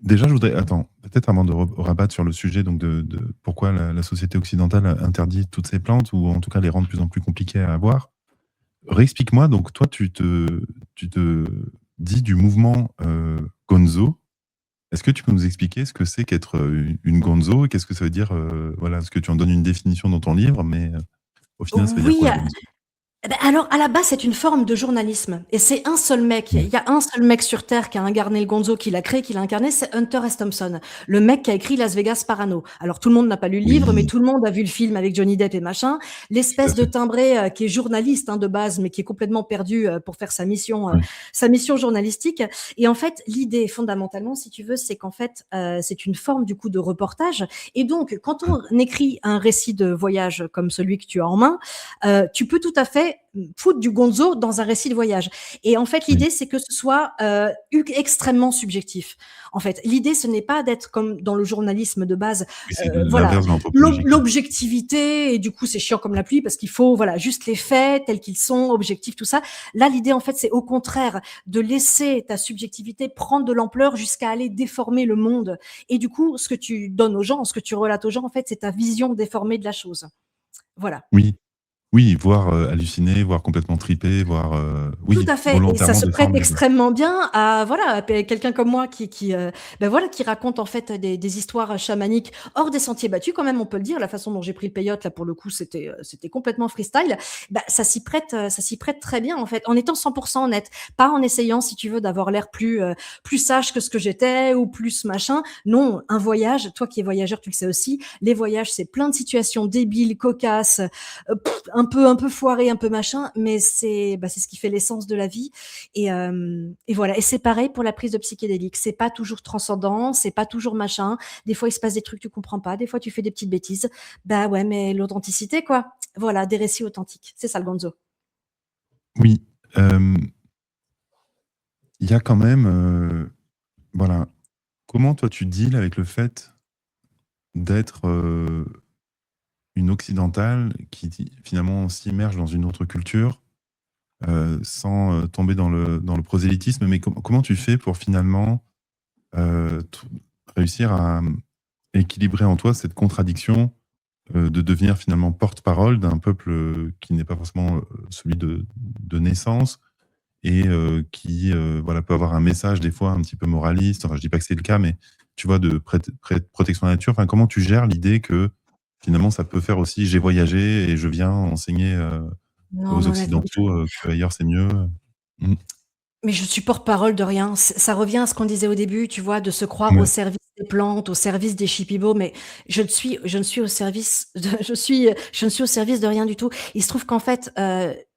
déjà, je voudrais attends, peut-être avant de rabattre sur le sujet donc de pourquoi la société occidentale interdit toutes ces plantes ou en tout cas les rend de plus en plus compliquées à avoir. Réexplique-moi, donc toi, tu te dis du mouvement, Gonzo. Est-ce que tu peux nous expliquer ce que c'est qu'être, une Gonzo? Et qu'est-ce que ça veut dire, voilà, parce que tu en donnes une définition dans ton livre, mais, au final, ça veut dire Oui, quoi Gonzo? eh ben, alors, à la base, c'est une forme de journalisme et c'est un seul mec. Il Ouais. y a un seul mec sur terre qui a incarné le Gonzo, qui l'a créé, qui l'a incarné, c'est Hunter S. Thompson, le mec qui a écrit Las Vegas Parano. Alors, tout le monde n'a pas lu le livre, mais Oui, tout le monde a vu le film avec Johnny Depp et machin. tout à L'espèce de fait. timbré qui est journaliste de base, mais qui est complètement perdu pour faire Ouais, sa mission journalistique. Et en fait, l'idée, fondamentalement, si tu veux, c'est qu'en fait, c'est une forme du coup de reportage. Et donc, quand ouais. on écrit un récit de voyage comme celui que tu as en main, tu peux tout à fait foutre du gonzo dans un récit de voyage. Et en fait, Oui. l'idée, c'est que ce soit extrêmement subjectif. En fait, l'idée, ce n'est pas d'être comme dans le journalisme de base, Oui, c'est voilà, l'inverse de l'anthropologie, quoi. l'objectivité, et du coup, c'est chiant comme la pluie parce qu'il faut, voilà, juste les faits tels qu'ils sont, objectifs, tout ça. Là, l'idée, en fait, c'est au contraire de laisser ta subjectivité prendre de l'ampleur jusqu'à aller déformer le monde. Et du coup, ce que tu donnes aux gens, ce que tu relates aux gens, en fait, c'est ta vision déformée de la chose. Voilà. Oui, oui, voire, halluciner, voire complètement triper, voire, Tout oui, à fait et ça volontairement se prête déformé, quoi. extrêmement bien à voilà, à quelqu'un comme moi bah, voilà, qui raconte en fait des histoires chamaniques hors des sentiers battus quand même, on peut le dire. La façon dont j'ai pris le peyote là pour le coup, c'était complètement freestyle. Bah, ça s'y prête très bien en fait, en étant 100 % honnête. Pas en essayant, si tu veux, d'avoir l'air plus sage que ce que j'étais ou plus machin. Non, un voyage, toi qui es voyageur, tu le sais aussi, les voyages, c'est plein de situations débiles, cocasses, un peu foiré, un peu machin, mais c'est ce qui fait l'essence de la vie. Et voilà. Et c'est pareil pour la prise de psychédéliques. C'est pas toujours transcendant, c'est pas toujours machin. Des fois, il se passe des trucs que tu comprends pas. Des fois, tu fais des petites bêtises. Bah ouais, mais l'authenticité, quoi. Voilà, des récits authentiques. C'est ça le gonzo. Oui, il y a quand même, voilà, comment toi tu deals avec le fait d'être, une occidentale qui finalement s'immerge dans une autre culture, sans, tomber dans le prosélytisme, mais comment tu fais pour finalement, tr réussir à, équilibrer en toi cette contradiction, de devenir finalement porte-parole d'un peuple, qui n'est pas forcément, celui de naissance et qui, voilà, peut avoir un message des fois un petit peu moraliste. Enfin, je dis pas que c'est le cas, mais tu vois, de protection de la nature. Enfin, comment tu gères l'idée que finalement ça peut faire aussi: «J'ai voyagé et je viens enseigner, Non, aux non, honnêtement, occidentaux, qu'ailleurs c'est mieux». Mmh. mais je suis porte-parole de rien. Ça revient à ce qu'on disait au début, tu vois, de se croire au Ouais, service des plantes, au service des chipibos, mais je ne suis au service de, je ne suis au service de rien du tout. Il se trouve qu'en fait,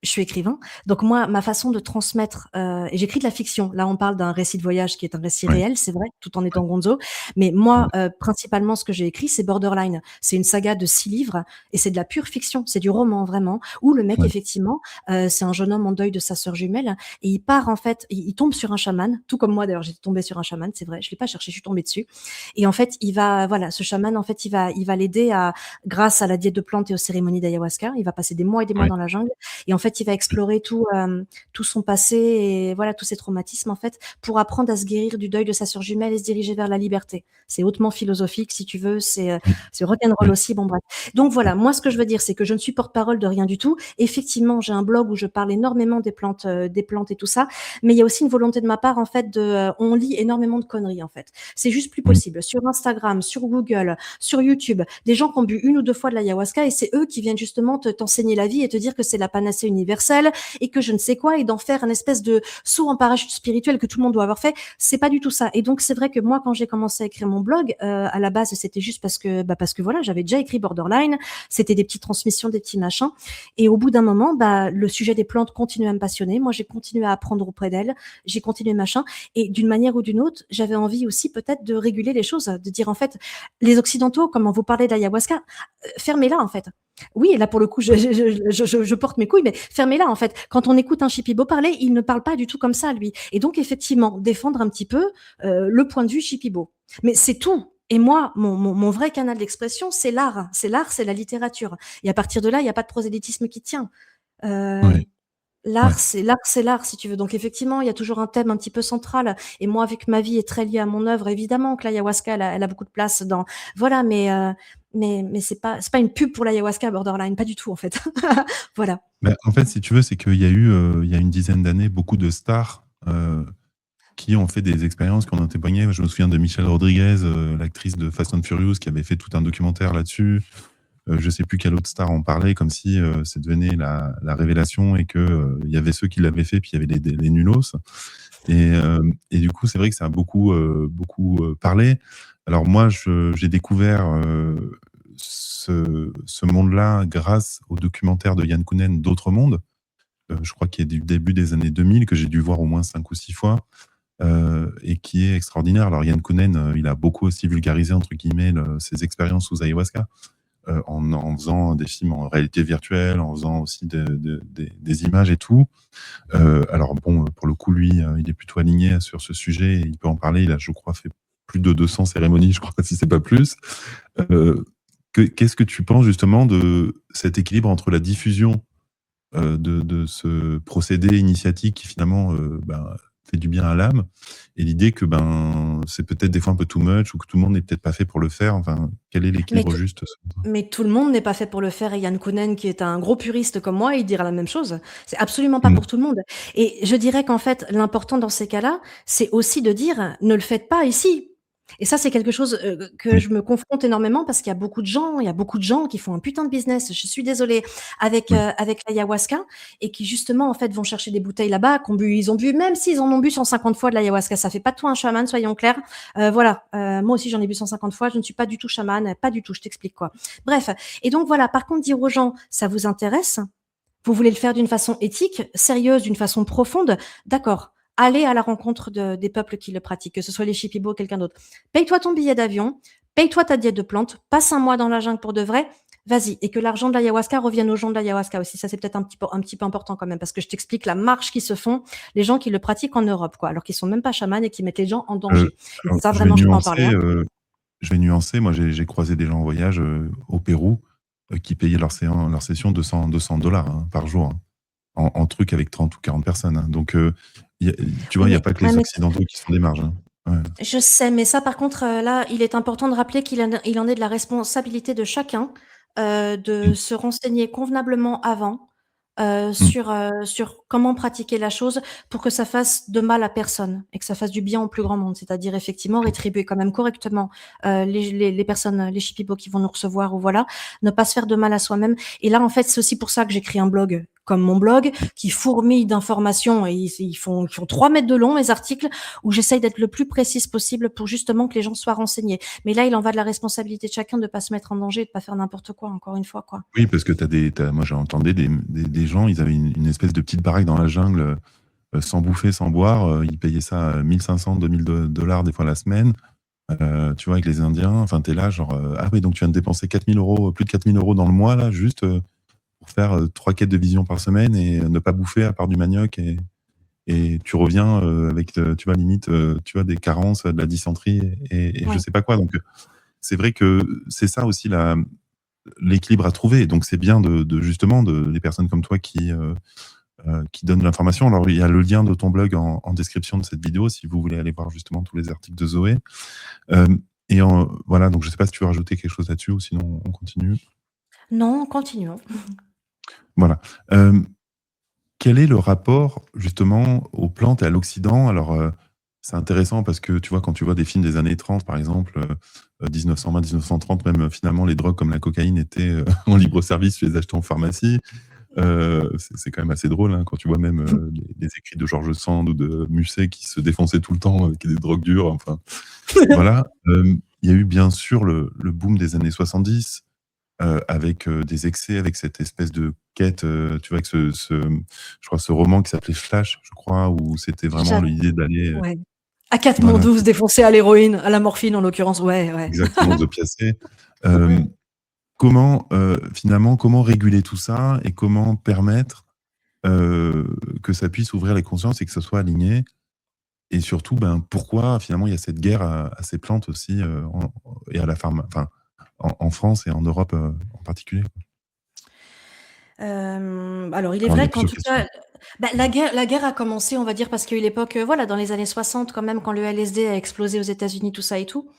je suis écrivain. Donc moi, ma façon de transmettre, et j'écris de la fiction. Là, on parle d'un récit de voyage qui est un récit Ouais, réel, c'est vrai, tout en ouais, étant gonzo. Mais ouais, moi, principalement, ce que j'ai écrit, c'est Borderline. C'est une saga de 6 livres et c'est de la pure fiction. C'est du roman, vraiment, où le mec, ouais, effectivement, c'est un jeune homme en deuil de sa sœur jumelle et il part, en fait, il tombe sur un chaman, tout comme moi, d'ailleurs, j'ai tombé sur un chaman, c'est vrai, je l'ai pas cherché, je suis tombée dessus. Et en fait, voilà, ce chaman, en fait, il va l'aider grâce à la diète de plantes et aux cérémonies d'ayahuasca, il va passer des mois et des mois ouais, dans la jungle et en fait, il va explorer tout son passé et voilà tous ses traumatismes en fait pour apprendre à se guérir du deuil de sa sœur jumelle et se diriger vers la liberté. C'est hautement philosophique si tu veux, oui, c'est rock'n'roll oui, aussi. Bon bref. Donc oui, voilà, moi ce que je veux dire c'est que je ne suis porte-parole de rien du tout. Effectivement, j'ai un blog où je parle énormément des plantes et tout ça, mais il y a aussi une volonté de ma part en fait on lit énormément de conneries en fait. C'est juste plus oui, possible sur Instagram, sur Google, sur YouTube, des gens qui ont bu 1 ou 2 fois de l'ayahuasca et c'est eux qui viennent justement t'enseigner la vie et te dire que c'est la panacée universelle et que je ne sais quoi et d'en faire un espèce de saut en parachute spirituel que tout le monde doit avoir fait. C'est pas du tout ça. Et donc c'est vrai que moi quand j'ai commencé à écrire mon blog, à la base c'était juste parce que voilà j'avais déjà écrit Borderline, c'était des petites transmissions, des petits machins. Et au bout d'un moment, le sujet des plantes continuait à me passionner. Moi j'ai continué à apprendre auprès d'elles, j'ai continué machin. Et d'une manière ou d'une autre, j'avais envie aussi peut-être de réguler les choses, de dire en fait les occidentaux, comme on vous parlait d'ayahuasca, fermez-la en fait. Oui, et là pour le coup, je porte mes couilles, mais fermez-la en fait. Quand on écoute un Shipibo parler, il ne parle pas du tout comme ça, lui. Et donc effectivement, défendre un petit peu le point de vue Shipibo. Mais c'est tout. Et moi, mon vrai canal d'expression, c'est l'art. C'est l'art, c'est la littérature. Et à partir de là, il n'y a pas de prosélytisme qui tient. Euh, ouais, ouais. L'art, c'est l'art, si tu veux. Donc effectivement, il y a toujours un thème un petit peu central. Et moi, vu que ma vie est très liée à mon œuvre, évidemment que l'ayahuasca, elle a beaucoup de place dans. Voilà, mais c'est pas une pub pour l'ayahuasca Borderline, pas du tout en fait. Voilà. Bah, en fait, si tu veux, c'est qu'il y a eu, il y a une dizaine d'années, beaucoup de stars qui ont fait des expériences, qui en ont témoigné. Je me souviens de Michelle Rodriguez, l'actrice de Fast and Furious, qui avait fait tout un documentaire là-dessus. Je sais plus quelle autre star en parlait, comme si ça devenait la révélation et que il y avait ceux qui l'avaient fait, puis il y avait les nulos. Et du coup, c'est vrai que ça a beaucoup parlé. Alors moi, j'ai découvert ce monde-là grâce au documentaire de Yann Kounen, D'autres mondes, je crois qu'il est du début des années 2000, que j'ai dû voir au moins 5 ou 6 fois, et qui est extraordinaire. Alors Yann Kounen, il a beaucoup aussi vulgarisé, entre guillemets, ses expériences sous ayahuasca, en faisant des films en réalité virtuelle, en faisant aussi des images et tout. Alors bon, pour le coup, lui, il est plutôt aligné sur ce sujet, et il peut en parler. Il a, je crois, fait plus de 200 cérémonies, je crois, si c'est pas plus. Euh, Qu'est-ce que tu penses justement de cet équilibre entre la diffusion de ce procédé initiatique qui finalement fait du bien à l'âme, et l'idée que c'est peut-être des fois un peu too much, ou que tout le monde n'est peut-être pas fait pour le faire. Enfin, quel est Mais l'équilibre tout, juste selon toi? mais tout le monde n'est pas fait pour le faire. Et Yann Kounen, qui est un gros puriste comme moi, il dira la même chose. C'est absolument pas Mm. pour tout le monde. Et je dirais qu'en fait, l'important dans ces cas-là, c'est aussi de dire, ne le faites pas ici. Et ça, c'est quelque chose que Oui, je me confronte énormément parce qu'il y a beaucoup de gens, il y a beaucoup de gens qui font un putain de business, je suis désolée, oui. avec l'ayahuasca et qui justement, en fait, vont chercher des bouteilles là-bas, ils ont bu, même s'ils en ont bu 150 fois de l'ayahuasca, ça fait pas de toi un chaman, soyons clairs. Voilà, moi aussi j'en ai bu 150 fois, je ne suis pas du tout chaman, pas du tout, je t'explique quoi. Bref, et donc voilà, par contre, dire aux gens, ça vous intéresse, vous voulez le faire d'une façon éthique, sérieuse, d'une façon profonde, d'accord. Allez à la rencontre des peuples qui le pratiquent, que ce soit les Shipibo ou quelqu'un d'autre. Paye-toi ton billet d'avion, paye-toi ta diète de plantes, passe un mois dans la jungle pour de vrai, vas-y. Et que l'argent de l'ayahuasca revienne aux gens de l'ayahuasca aussi. Ça, c'est peut-être un petit peu important quand même, parce que je t'explique la marche qui se font, les gens qui le pratiquent en Europe, quoi, alors qu'ils sont même pas chamans et qui mettent les gens en Euh, danger. Et alors, ça, vraiment, je peux en parler, hein. je vais nuancer. Moi, j'ai croisé des gens en voyage au Pérou qui payaient leur session 200 $ par jour, hein, en truc avec 30 ou 40 personnes, hein. Donc, tu vois, Oui, il n'y a pas que ouais, les mais Occidentaux qui sont des marges, hein. Ouais. je sais, mais ça, par contre, là, il est important de rappeler il en est de la responsabilité de chacun de Mm, se renseigner convenablement avant mm. sur comment pratiquer la chose pour que ça fasse de mal à personne et que ça fasse du bien au plus grand monde. C'est-à-dire, effectivement, rétribuer quand même correctement les personnes, les shippies qui vont nous recevoir ou voilà, ne pas se faire de mal à soi-même. Et là, en fait, c'est aussi pour ça que j'écris un blog comme mon blog, qui fourmille d'informations et ils font 3 mètres de long, mes articles, où j'essaye d'être le plus précise possible pour justement que les gens soient renseignés. Mais là, il en va de la responsabilité de chacun de pas se mettre en danger et de pas faire n'importe quoi, encore une fois, quoi. Oui, parce que moi j'ai entendu des gens, ils avaient une espèce de petite baraque dans la jungle, sans bouffer, sans boire. Ils payaient ça 1500, 2000 dollars des fois la semaine. Tu vois, avec les Indiens, enfin, t'es là, genre, ah oui, donc tu viens de dépenser 4000 euros, plus de 4000 euros dans le mois, là, juste pour faire 3 quêtes de vision par semaine et ne pas bouffer à part du manioc. Et tu reviens avec, tu vois, limite, tu vois, des carences, de la dysenterie et je Ouais. sais pas quoi. Donc, c'est vrai que c'est ça aussi l'équilibre à trouver. Donc, c'est bien justement des personnes comme toi qui donnent l'information. Alors, il y a le lien de ton blog en description de cette vidéo si vous voulez aller voir justement tous les articles de Zoé. Euh, voilà, donc je sais pas si tu veux rajouter quelque chose là-dessus ou sinon on continue. Non, continuons. Voilà. Euh, Quel est le rapport justement aux plantes et à l'Occident? Alors, c'est intéressant parce que tu vois, quand tu vois des films des années 30, par exemple, 1920, 1930, même finalement, les drogues comme la cocaïne étaient en libre service, tu les achetais en pharmacie. C'est quand même assez drôle hein, quand tu vois même les écrits de George Sand ou de Musset qui se défonçaient tout le temps avec des drogues dures. Enfin, voilà. Il y a eu bien sûr le boom des années 70 avec des excès, avec cette espèce de quête, tu vois, avec je crois, ce roman qui s'appelait Flash, je crois, où c'était vraiment J'a l'idée d'aller, Ouais. À 4 mon voilà, 12 défoncé à l'héroïne, à la morphine en l'occurrence, ouais, ouais. exactement, aux opiacés. Ouais. Comment, finalement, comment réguler tout ça et comment permettre que ça puisse ouvrir les consciences et que ça soit aligné? Et surtout, ben, pourquoi finalement il y a cette guerre à ces plantes aussi et à la pharma, enfin, en France et en Europe en particulier? Alors il est Alors, il y a vrai qu'en plusieurs tout questions. cas, bah, la guerre a commencé, on va dire, parce qu'il y a eu l'époque, voilà, dans les années 60 quand même, quand le LSD a explosé aux États-Unis, tout ça et tout.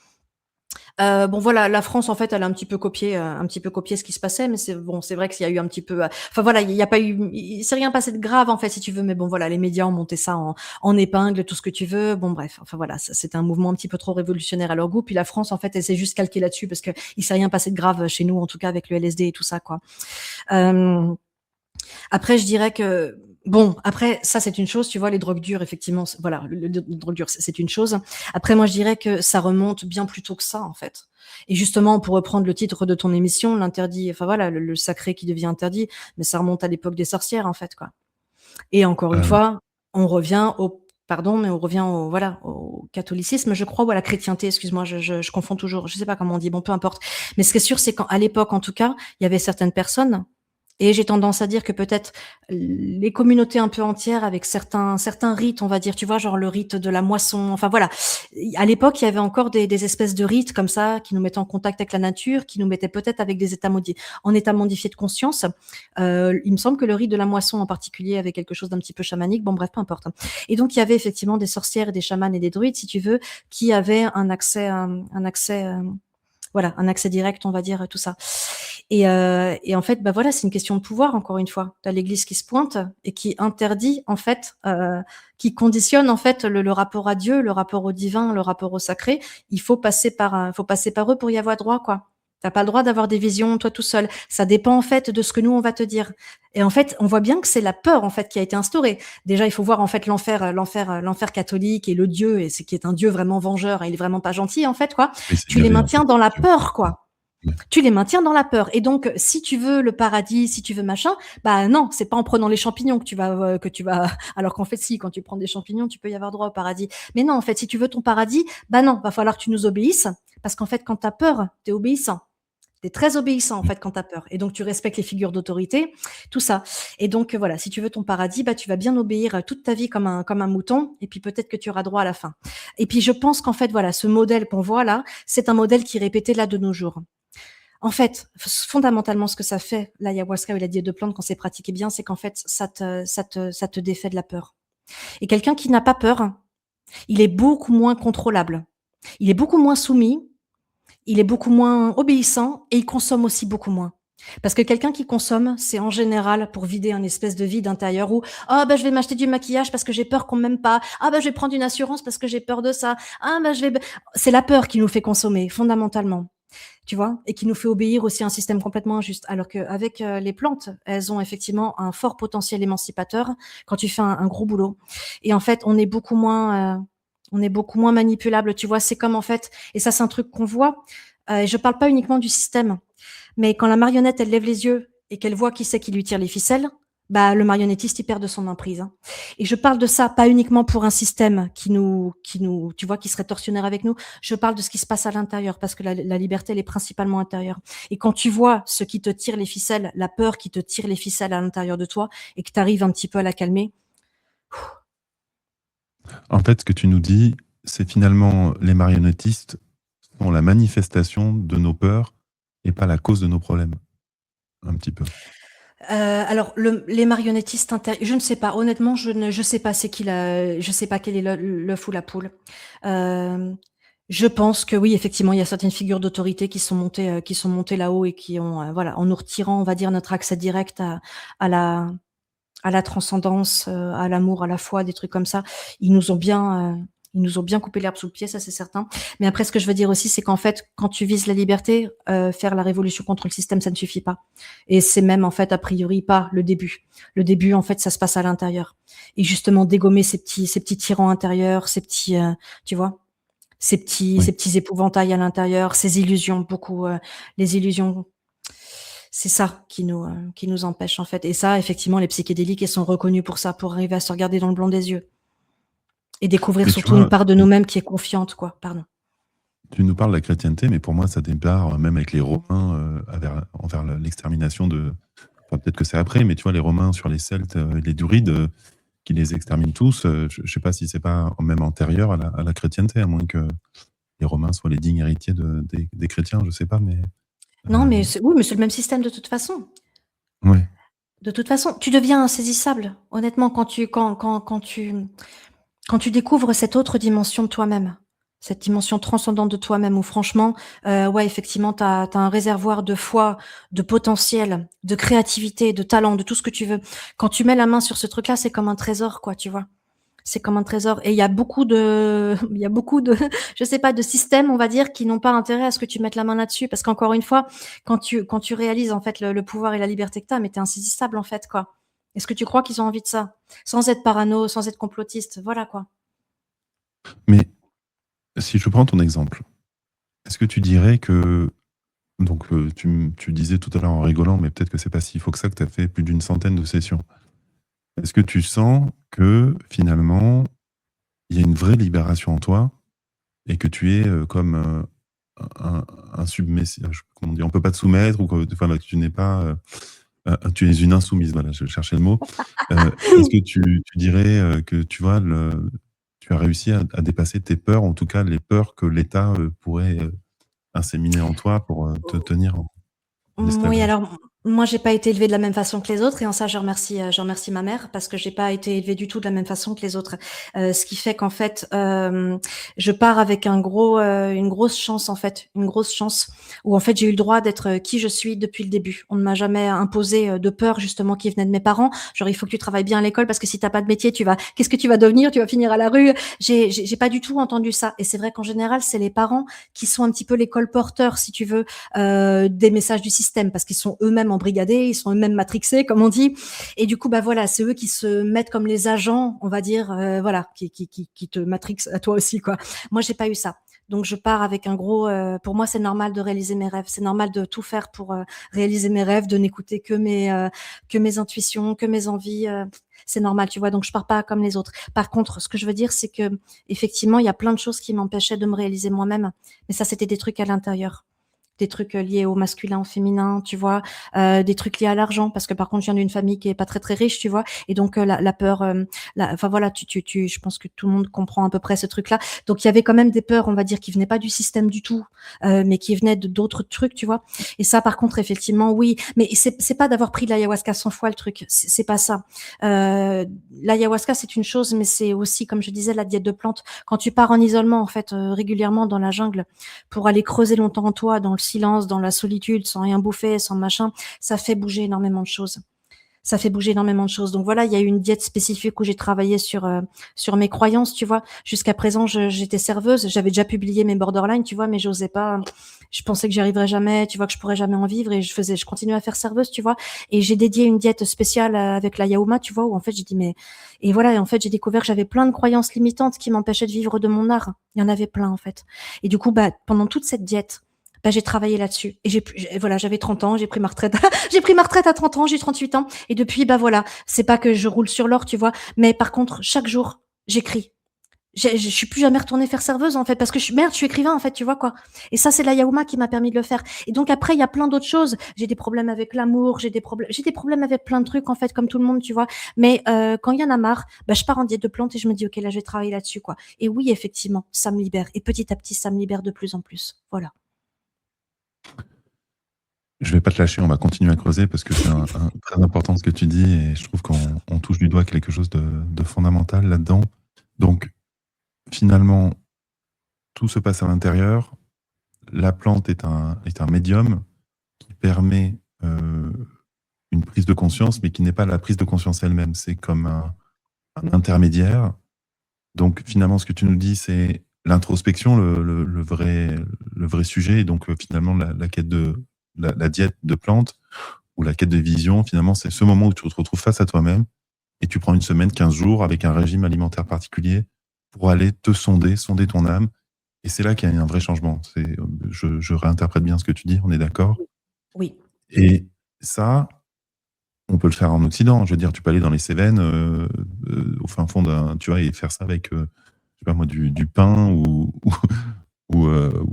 Bon voilà, la France en fait, elle a un petit peu copié ce qui se passait, mais c'est bon, c'est vrai qu'il y a eu un petit peu, enfin voilà, il y a pas eu, il s'est rien passé de grave en fait, si tu veux, mais bon voilà, les médias ont monté ça en épingle, tout ce que tu veux. Bon bref, enfin voilà, ça c'était un mouvement un petit peu trop révolutionnaire à leur goût. Puis la France en fait, elle s'est juste calquée là-dessus parce que il s'est rien passé de grave chez nous, en tout cas avec le LSD et tout ça quoi. Hem Après, je dirais que bon, après ça c'est une chose, tu vois, les drogues dures effectivement, voilà, le drogue dure, c'est une chose. Après moi je dirais que ça remonte bien plus tôt que ça en fait. Et justement pour reprendre le titre de ton émission, l'interdit, enfin voilà, le sacré qui devient interdit, mais ça remonte à l'époque des sorcières en fait quoi. Et encore une Euh, fois, on revient au pardon, mais on revient au voilà, au catholicisme je crois ou à la chrétienté, excuse-moi, je confonds toujours, je sais pas comment on dit, bon peu importe. Mais ce qui est sûr, c'est qu'à l'époque en tout cas, il y avait certaines personnes et j'ai tendance à dire que peut-être les communautés un peu entières avec certains rites, on va dire, tu vois, genre le rite de la moisson, enfin voilà. À l'époque, il y avait encore des espèces de rites comme ça qui nous mettaient en contact avec la nature, qui nous mettaient peut-être avec des états en état modifié de conscience. Il me semble que le rite de la moisson en particulier avait quelque chose d'un petit peu chamanique. Bon bref, peu importe. Et donc il y avait effectivement des sorcières et des chamans et des druides, si tu veux, qui avaient un accès direct, on va dire, tout ça. Et en fait, bah voilà, c'est une question de pouvoir, encore une fois. Tu as l'Église qui se pointe et qui interdit, en fait, qui conditionne, en fait, le rapport à Dieu, le rapport au divin, le rapport au sacré. Il faut passer par eux pour y avoir droit, quoi. T'as pas le droit d'avoir des visions toi tout seul. Ça dépend en fait de ce que nous on va te dire. Et en fait, on voit bien que c'est la peur en fait qui a été instaurée. Déjà, il faut voir en fait l'enfer catholique et le Dieu, et c'est qui est un Dieu vraiment vengeur. Et il est vraiment pas gentil en fait quoi. oui, c'est Tu les gavé en fait. maintiens dans la Tu peur quoi. Ouais. Tu les maintiens dans la peur. Et donc, si tu veux le paradis, si tu veux machin, bah non, c'est pas en prenant les champignons que tu vas. Alors qu'en fait, si, quand tu prends des champignons, tu peux y avoir droit au paradis. Mais non, en fait, si tu veux ton paradis, bah non, va falloir que tu nous obéisses, parce qu'en fait, quand t'as peur, t'es obéissant. T'es très obéissant en fait quand t'as peur, et donc tu respectes les figures d'autorité, tout ça. Et donc voilà, si tu veux ton paradis, bah tu vas bien obéir toute ta vie comme un mouton, et puis peut-être que tu auras droit à la fin. Et puis je pense qu'en fait voilà, ce modèle qu'on voit là, c'est un modèle qui est répété là de nos jours. En fait, fondamentalement, ce que ça fait, l'ayahuasca ou la diète de plantes, quand c'est pratiqué bien, c'est qu'en fait, ça te défait de la peur. Et quelqu'un qui n'a pas peur, il est beaucoup moins contrôlable. Il est beaucoup moins soumis, il est beaucoup moins obéissant, et il consomme aussi beaucoup moins. Parce que quelqu'un qui consomme, c'est en général pour vider un espèce de vide intérieur où ah bah je vais m'acheter du maquillage parce que j'ai peur qu'on m'aime pas. Ah bah je vais prendre une assurance parce que j'ai peur de ça. Ah bah c'est la peur qui nous fait consommer fondamentalement. tu vois, et qui nous fait obéir aussi à un système complètement injuste. Alors qu'avec les plantes, elles ont effectivement un fort potentiel émancipateur quand tu fais un gros boulot. Et en fait, on est beaucoup moins manipulable, tu vois. C'est comme en fait, et ça c'est un truc qu'on voit. Et je parle pas uniquement du système, mais quand la marionnette elle lève les yeux et qu'elle voit qui c'est qui lui tire les ficelles, bah le marionnettiste il perd de son emprise. Hein. Et je parle de ça pas uniquement pour un système tu vois, qui serait tortionnaire avec nous. Je parle de ce qui se passe à l'intérieur parce que la liberté elle est principalement intérieure. Et quand tu vois ce qui te tire les ficelles, la peur qui te tire les ficelles à l'intérieur de toi et que tu arrives un petit peu à la calmer. En fait, ce que tu nous dis, c'est finalement les marionnettistes sont la manifestation de nos peurs et pas la cause de nos problèmes, un petit peu. Alors les marionnettistes je ne sais pas. Honnêtement, je sais pas je sais pas quel est l'œuf ou la poule. Je pense que oui, effectivement, il y a certaines figures d'autorité qui sont montées là-haut et qui ont, voilà, en nous retirant, on va dire, notre accès direct à la à la transcendance, à l'amour, à la foi, des trucs comme ça. Ils nous ont bien, ils nous ont bien coupé l'herbe sous le pied, ça c'est certain. Mais après, ce que je veux dire aussi, c'est qu'en fait, quand tu vises la liberté, faire la révolution contre le système, ça ne suffit pas. Et c'est même en fait a priori pas le début. Le début, en fait, ça se passe à l'intérieur. Et justement, dégommer ces petits tyrans intérieurs, tu vois, Oui. ces petits épouvantails à l'intérieur, ces illusions, beaucoup, les illusions c'est ça qui nous empêche en fait. Et ça, effectivement, les psychédéliques, elles sont reconnues pour ça, pour arriver à se regarder dans le blanc des yeux et découvrir Mais tu surtout une vois, part de nous-mêmes qui est confiante, quoi. Pardon. tu nous parles de la chrétienté, mais pour moi, ça démarre même avec les Romains envers l'extermination de. Enfin, peut-être que c'est après, mais tu vois, les Romains sur les Celtes et les Druides qui les exterminent tous. Je ne sais pas si c'est pas même antérieur à la chrétienté, à moins que les Romains soient les dignes héritiers des chrétiens, je ne sais pas, mais. Non, mais oui, mais c'est le même système de toute façon. Ouais. De toute façon, tu deviens insaisissable, honnêtement, quand tu découvres cette autre dimension de toi-même, cette dimension transcendante de toi-même où franchement, ouais, effectivement, tu as un réservoir de foi, de potentiel, de créativité, de talent, de tout ce que tu veux. Quand tu mets la main sur ce truc-là, c'est comme un trésor, quoi, tu vois? C'est comme un trésor et il y a beaucoup de il y a beaucoup de je sais pas, de systèmes, on va dire, qui n'ont pas intérêt à ce que tu mettes la main là-dessus parce qu'encore une fois, quand tu réalises, en fait, le pouvoir et la liberté que tu as, mais tu es insaisissable, en fait, quoi. Est-ce que tu crois qu'ils ont envie de ça? Sans être parano, sans être complotiste, voilà, quoi. Mais si je prends ton exemple, est-ce que tu dirais que. Donc, tu disais tout à l'heure en rigolant, mais peut-être que c'est pas si faux que ça, que tu as fait plus d'une centaine de sessions. Est-ce que tu sens que finalement, il y a une vraie libération en toi et que tu es comme un submissif, comment on dit, on peut pas te soumettre ou que enfin, là, tu n'es pas, tu es une insoumise, voilà, je cherchais le mot. Est-ce que tu dirais que tu vois, tu as réussi à dépasser tes peurs, en tout cas les peurs que l'État pourrait inséminer en toi pour te tenir en Oui, esclavage? alors moi, j'ai pas été élevée de la même façon que les autres et en ça, je remercie ma mère parce que j'ai pas été élevée du tout de la même façon que les autres. Ce qui fait qu'en fait, je pars avec une grosse chance en fait, une grosse chance où en fait j'ai eu le droit d'être qui je suis depuis le début. On ne m'a jamais imposé de peur justement qui venait de mes parents. Genre il faut que tu travailles bien à l'école parce que si t'as pas de métier, qu'est-ce que tu vas devenir? Tu vas finir à la rue. J'ai pas du tout entendu ça. Et c'est vrai qu'en général, c'est les parents qui sont un petit peu les colporteurs, si tu veux, des messages du système parce qu'ils sont eux-mêmes embrigadés, ils sont eux-mêmes matrixés, comme on dit. Et du coup, bah voilà, c'est eux qui se mettent comme les agents, on va dire, voilà, qui te matrixent à toi aussi, quoi. Moi, j'ai pas eu ça. Donc, je pars avec un gros. Pour moi, c'est normal de réaliser mes rêves. C'est normal de tout faire pour réaliser mes rêves, de n'écouter que mes intuitions, que mes envies. C'est normal, tu vois. Donc, je pars pas comme les autres. Par contre, ce que je veux dire, c'est que effectivement, il y a plein de choses qui m'empêchaient de me réaliser moi-même. Mais ça, c'était des trucs à l'intérieur, des trucs liés au masculin, au féminin, tu vois, des trucs liés à l'argent, parce que par contre, je viens d'une famille qui est pas très très riche, tu vois, et donc la peur, enfin voilà, je pense que tout le monde comprend à peu près ce truc-là. Donc il y avait quand même des peurs, on va dire, qui venaient pas du système du tout, mais qui venaient de d'autres trucs, tu vois. Et ça, par contre, effectivement, oui, mais c'est pas d'avoir pris de l'ayahuasca 100 fois le truc, c'est pas ça. L'ayahuasca, c'est une chose, mais c'est aussi, comme je disais, la diète de plantes. Quand tu pars en isolement, en fait, régulièrement dans la jungle, pour aller creuser longtemps en toi, dans le silence, dans la solitude, sans rien bouffer, sans machin, ça fait bouger énormément de choses. Ça fait bouger énormément de choses. Donc voilà, il y a eu une diète spécifique où j'ai travaillé sur mes croyances, tu vois? Jusqu'à présent, j'étais serveuse, j'avais déjà publié mes borderline, tu vois? Mais j'osais pas, je pensais que j'y arriverais jamais, tu vois? Que je pourrais jamais en vivre et je continuais à faire serveuse, tu vois? Et j'ai dédié une diète spéciale, avec la yaourt, tu vois? Où en fait, j'ai dit: «Mais» et voilà, et en fait, j'ai découvert que j'avais plein de croyances limitantes qui m'empêchaient de vivre de mon art. Il y en avait plein, en fait. Et du coup, bah, pendant toute cette diète, bah, j'ai travaillé là-dessus et voilà, j'avais 30 ans, j'ai pris ma retraite. J'ai pris ma retraite à 30 ans, j'ai 38 ans et depuis, bah, voilà, c'est pas que je roule sur l'or, tu vois? Mais par contre, chaque jour, j'écris. Je suis plus jamais retournée faire serveuse, en fait, parce que merde, je suis écrivain, en fait, tu vois, quoi? Et ça, c'est la Yaouma qui m'a permis de le faire. Et donc après, il y a plein d'autres choses. J'ai des problèmes avec l'amour, j'ai des problèmes avec plein de trucs, en fait, comme tout le monde, tu vois? Mais quand il y en a marre, bah, je pars en diète de plantes et je me dis: «OK, là, je vais travailler là-dessus, quoi». Et oui, effectivement, ça me libère et petit à petit, ça me libère de plus en plus. Voilà. Je vais pas te lâcher, on va continuer à creuser parce que c'est très important ce que tu dis et je trouve qu'on touche du doigt quelque chose de fondamental là-dedans. Donc, finalement, tout se passe à l'intérieur. La plante est un médium qui permet une prise de conscience, mais qui n'est pas la prise de conscience elle-même. C'est comme un intermédiaire. Donc, finalement, ce que tu nous dis, c'est l'introspection, le vrai sujet. Et donc, finalement, la quête la diète de plantes ou la quête de vision, finalement, c'est ce moment où tu te retrouves face à toi-même et tu prends une semaine, 15 jours avec un régime alimentaire particulier pour aller te sonder, sonder ton âme. Et c'est là qu'il y a un vrai changement. Je réinterprète bien ce que tu dis, on est d'accord. Oui. Et ça, on peut le faire en Occident. Je veux dire, tu peux aller dans les Cévennes, au fin fond tu vois, et faire ça avec, je sais pas moi, du pain ou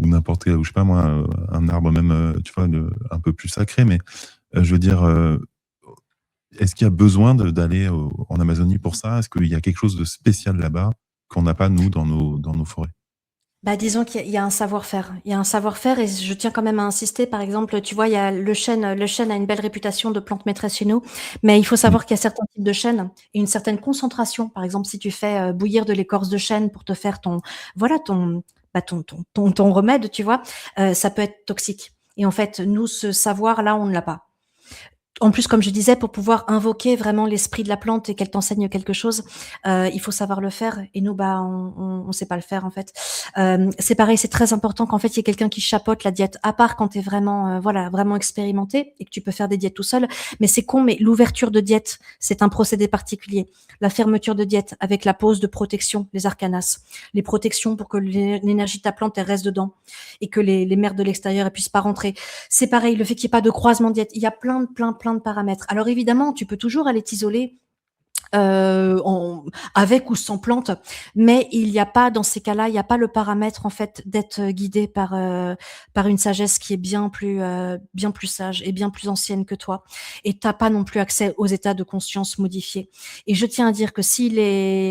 n'importe quel, ou je sais pas moi, un arbre même, tu vois, un peu plus sacré. Mais je veux dire, est-ce qu'il y a besoin d'aller en Amazonie pour ça? Est-ce qu'il y a quelque chose de spécial là-bas qu'on n'a pas, nous, dans nos forêts? Bah, disons qu'il y a un savoir-faire. Il y a un savoir-faire et je tiens quand même à insister. Par exemple, tu vois, il y a le chêne a une belle réputation de plante maîtresse chez nous, mais il faut Mmh. savoir qu'il y a certains types de chênes et une certaine concentration. Par exemple, si tu fais, bouillir de l'écorce de chêne pour te faire voilà, ton remède, tu vois? Ça peut être toxique et en fait, nous, ce savoir-là, on ne l'a pas. En plus, comme je disais, pour pouvoir invoquer vraiment l'esprit de la plante et qu'elle t'enseigne quelque chose, il faut savoir le faire et nous, bah, on sait pas le faire, en fait. C'est pareil, c'est très important qu'en fait, il y ait quelqu'un qui chapeaute la diète, à part quand tu es vraiment, voilà, vraiment expérimenté et que tu peux faire des diètes tout seul. Mais c'est con, mais l'ouverture de diète, c'est un procédé particulier. La fermeture de diète avec la pose de protection, les arcanas, les protections pour que l'énergie de ta plante, elle reste dedans et que les merdes de l'extérieur, elles puissent pas rentrer. C'est pareil, le fait qu'il y ait pas de croisement de diète. Il y a plein de paramètres. Alors évidemment, tu peux toujours aller t'isoler en avec ou sans plante, mais il y a pas dans ces cas-là, il y a pas le paramètre en fait d'être guidé par une sagesse qui est bien plus sage et bien plus ancienne que toi et tu as pas non plus accès aux états de conscience modifiés et je tiens à dire que si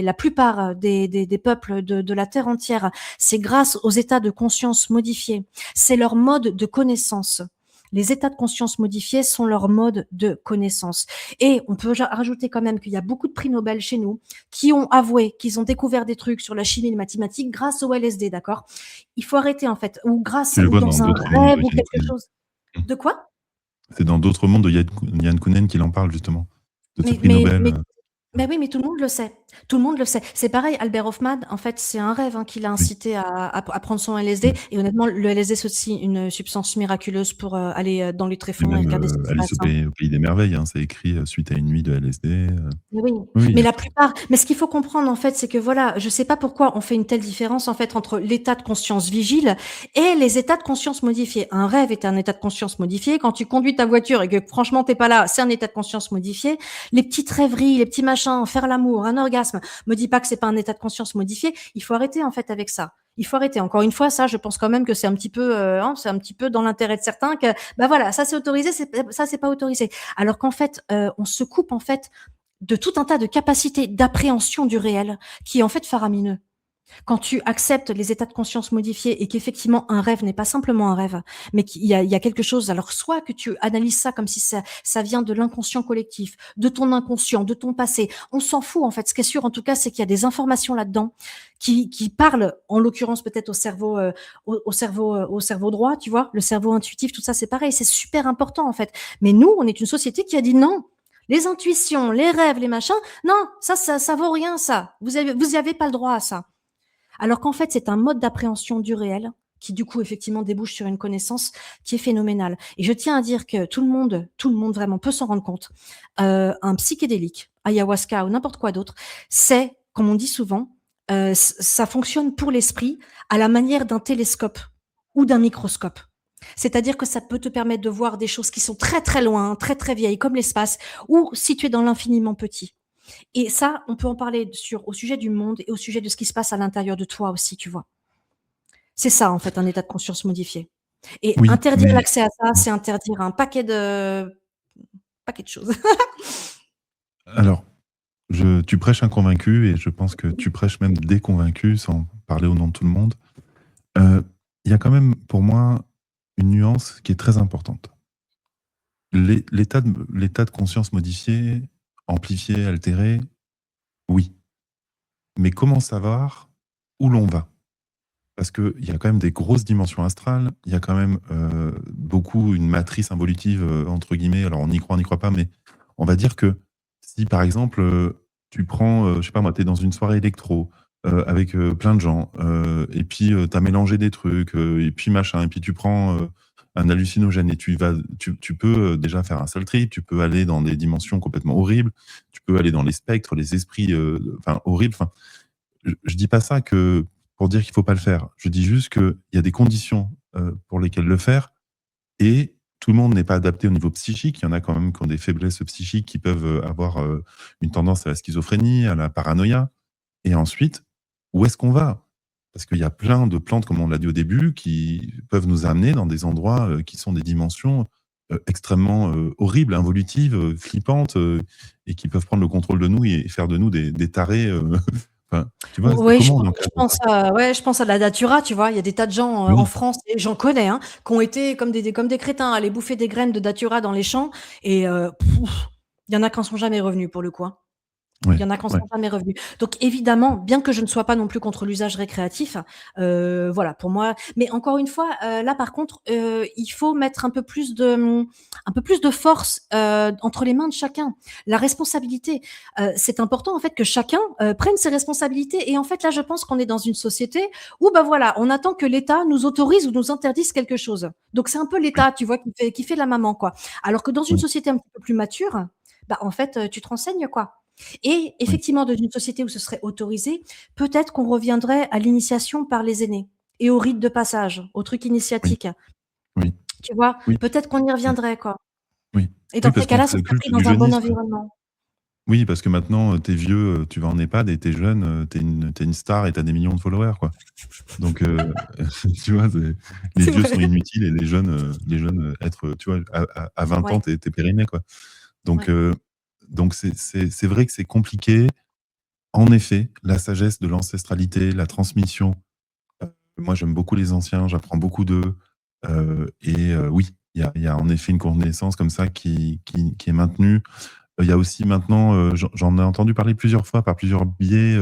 la plupart des peuples de la terre entière, c'est grâce aux états de conscience modifiés, c'est leur mode de connaissance. Les états de conscience modifiés sont leur mode de connaissance. Et on peut rajouter quand même qu'il y a beaucoup de prix Nobel chez nous qui ont avoué qu'ils ont découvert des trucs sur la chimie et les mathématiques grâce au LSD, d'accord? Il faut arrêter en fait, ou Tu grâce le ou vois dans dans un d'autres mondes rêve de ou Yann quelque Kounen. chose. Mmh. De quoi? C'est dans d'autres mondes de Yann Kounen qu'il en parle justement, de ces Mais prix mais Nobel, mais ouais. Mais oui, mais tout le monde le sait. Tout le monde le sait. C'est pareil, Albert Hofmann, en fait, c'est un rêve, hein, qui l'a Oui. incité à prendre son LSD Mmh. et honnêtement, le LSD, c'est aussi une substance miraculeuse pour, aller, dans les Et tréfonds et même, regarder ce qui se Alice passe, hein. au pays des merveilles, hein, c'est écrit, suite à une nuit de LSD, Mais oui, oui, oui, il mais y a la plupart mais ce qu'il faut comprendre, en fait, c'est que voilà, je sais pas pourquoi on fait une telle différence, en fait, entre l'état de conscience vigile et les états de conscience modifiés. Un rêve est un état de conscience modifié. Quand tu conduis ta voiture et que franchement tu es pas là, c'est un état de conscience modifié. Les petites rêveries, les petits machins, faire l'amour, un orgasme, me dis pas que c'est pas un état de conscience modifié. Il faut arrêter, en fait, avec ça. Il faut arrêter. Encore une fois, ça, je pense quand même que c'est un petit peu, hein, c'est un petit peu dans l'intérêt de certains que, bah voilà, ça c'est autorisé, ça c'est pas autorisé. Alors qu'en fait, on se coupe, en fait, de tout un tas de capacités d'appréhension du réel qui est en fait faramineux. Quand tu acceptes les états de conscience modifiés et qu'effectivement un rêve n'est pas simplement un rêve, mais il y a quelque chose, alors soit que tu analyses ça comme si ça vient de l'inconscient collectif, de ton inconscient, de ton passé, on s'en fout en fait. Ce qui est sûr en tout cas, c'est qu'il y a des informations là-dedans qui parlent, en l'occurrence peut-être au cerveau droit, tu vois, le cerveau intuitif, tout ça c'est pareil, c'est super important en fait. Mais nous, on est une société qui a dit non. Les intuitions, les rêves, les machins, non, ça vaut rien, ça. Vous avez pas le droit à ça. Alors qu'en fait, c'est un mode d'appréhension du réel qui, du coup, effectivement, débouche sur une connaissance qui est phénoménale. Et je tiens à dire que tout le monde vraiment peut s'en rendre compte. Un psychédélique, ayahuasca ou n'importe quoi d'autre, c'est, comme on dit souvent, ça fonctionne pour l'esprit à la manière d'un télescope ou d'un microscope. C'est-à-dire que ça peut te permettre de voir des choses qui sont très très loin, très très vieilles, comme l'espace, ou situées dans l'infiniment petit. Et ça, on peut en parler au sujet du monde et au sujet de ce qui se passe à l'intérieur de toi aussi, tu vois. C'est ça, en fait, un état de conscience modifié. Et Oui, interdire mais l'accès à ça, c'est interdire un paquet de choses. alors, tu prêches un convaincu et je pense que tu prêches même des convaincus sans parler au nom de tout le monde. Il y a quand même pour moi une nuance qui est très importante. L'état de conscience modifié, amplifié, altéré, oui. Mais comment savoir où l'on va? Parce qu'il y a quand même des grosses dimensions astrales, il y a quand même beaucoup une matrice involutive, entre guillemets, alors on n'y croit pas, mais on va dire que si par exemple, tu prends, je sais pas moi, tu es dans une soirée électro, avec, plein de gens, et puis, tu as mélangé des trucs, et puis machin, et puis tu prends, un hallucinogène et tu peux, déjà faire un sale trip, tu peux aller dans des dimensions complètement horribles, tu peux aller dans les spectres, les esprits, enfin horribles, enfin je dis pas ça que pour dire qu'il faut pas le faire. Je dis juste qu'il y a des conditions, pour lesquelles le faire et tout le monde n'est pas adapté au niveau psychique. Il y en a quand même qui ont des faiblesses psychiques qui peuvent, avoir, une tendance à la schizophrénie, à la paranoïa et ensuite, où est-ce qu'on va? Parce qu'il y a plein de plantes, comme on l'a dit au début, qui peuvent nous amener dans des endroits, qui sont des dimensions, extrêmement, horribles, involutives, flippantes, et qui peuvent prendre le contrôle de nous et faire de nous des tarés, enfin, tu vois? Oui, Comment on je encadre ça? pense à ouais, je pense à la datura, tu vois? Il y a des tas de gens, en Oui, France et j'en connais, hein, qui ont été comme des crétins à aller bouffer des graines de datura dans les champs et il y en a qui en sont jamais revenus pour le coup, hein. Il ouais, y en a qui en ouais, sont jamais revenus. Donc évidemment, bien que je ne sois pas non plus contre l'usage récréatif, voilà, pour moi mais encore une fois, là par contre, il faut mettre un peu plus de force, entre les mains de chacun. La responsabilité, c'est important en fait que chacun, prenne ses responsabilités et en fait là, je pense qu'on est dans une société où, bah, voilà, on attend que l'État nous autorise ou nous interdise quelque chose. Donc c'est un peu oui, l'État, tu vois, qui fait la maman, quoi. Alors que dans une oui, société un petit peu plus mature, bah, en fait, tu te renseignes, quoi. Et oui, effectivement, dans une société où ce serait autorisé, peut-être qu'on reviendrait à l'initiation par les aînés et au rite de passage, au truc oui, initiatique. oui, Tu vois? oui, Peut-être qu'on y oui, reviendrait, quoi. oui. Et dans Oui, ces parce qu'on cas-là, ça ferait le serait culte pris du dans un bon jeunisme. environnement. Oui, parce que maintenant, tu es vieux, tu vas en EHPAD et tu es jeune, tu es une star et tu as des millions de followers, quoi. Donc tu vois, les C'est vieux sont vrai. inutiles et les jeunes, être, tu vois, à 20 ans, Ouais, tu es périmé, quoi. Donc ouais. c'est vrai que c'est compliqué. En effet, la sagesse de l'ancestralité, la transmission, moi, j'aime beaucoup les anciens, j'apprends beaucoup d'eux, et oui, il y a en effet une connaissance comme ça qui est maintenue. Il y a aussi maintenant, j'en ai entendu parler plusieurs fois par plusieurs biais,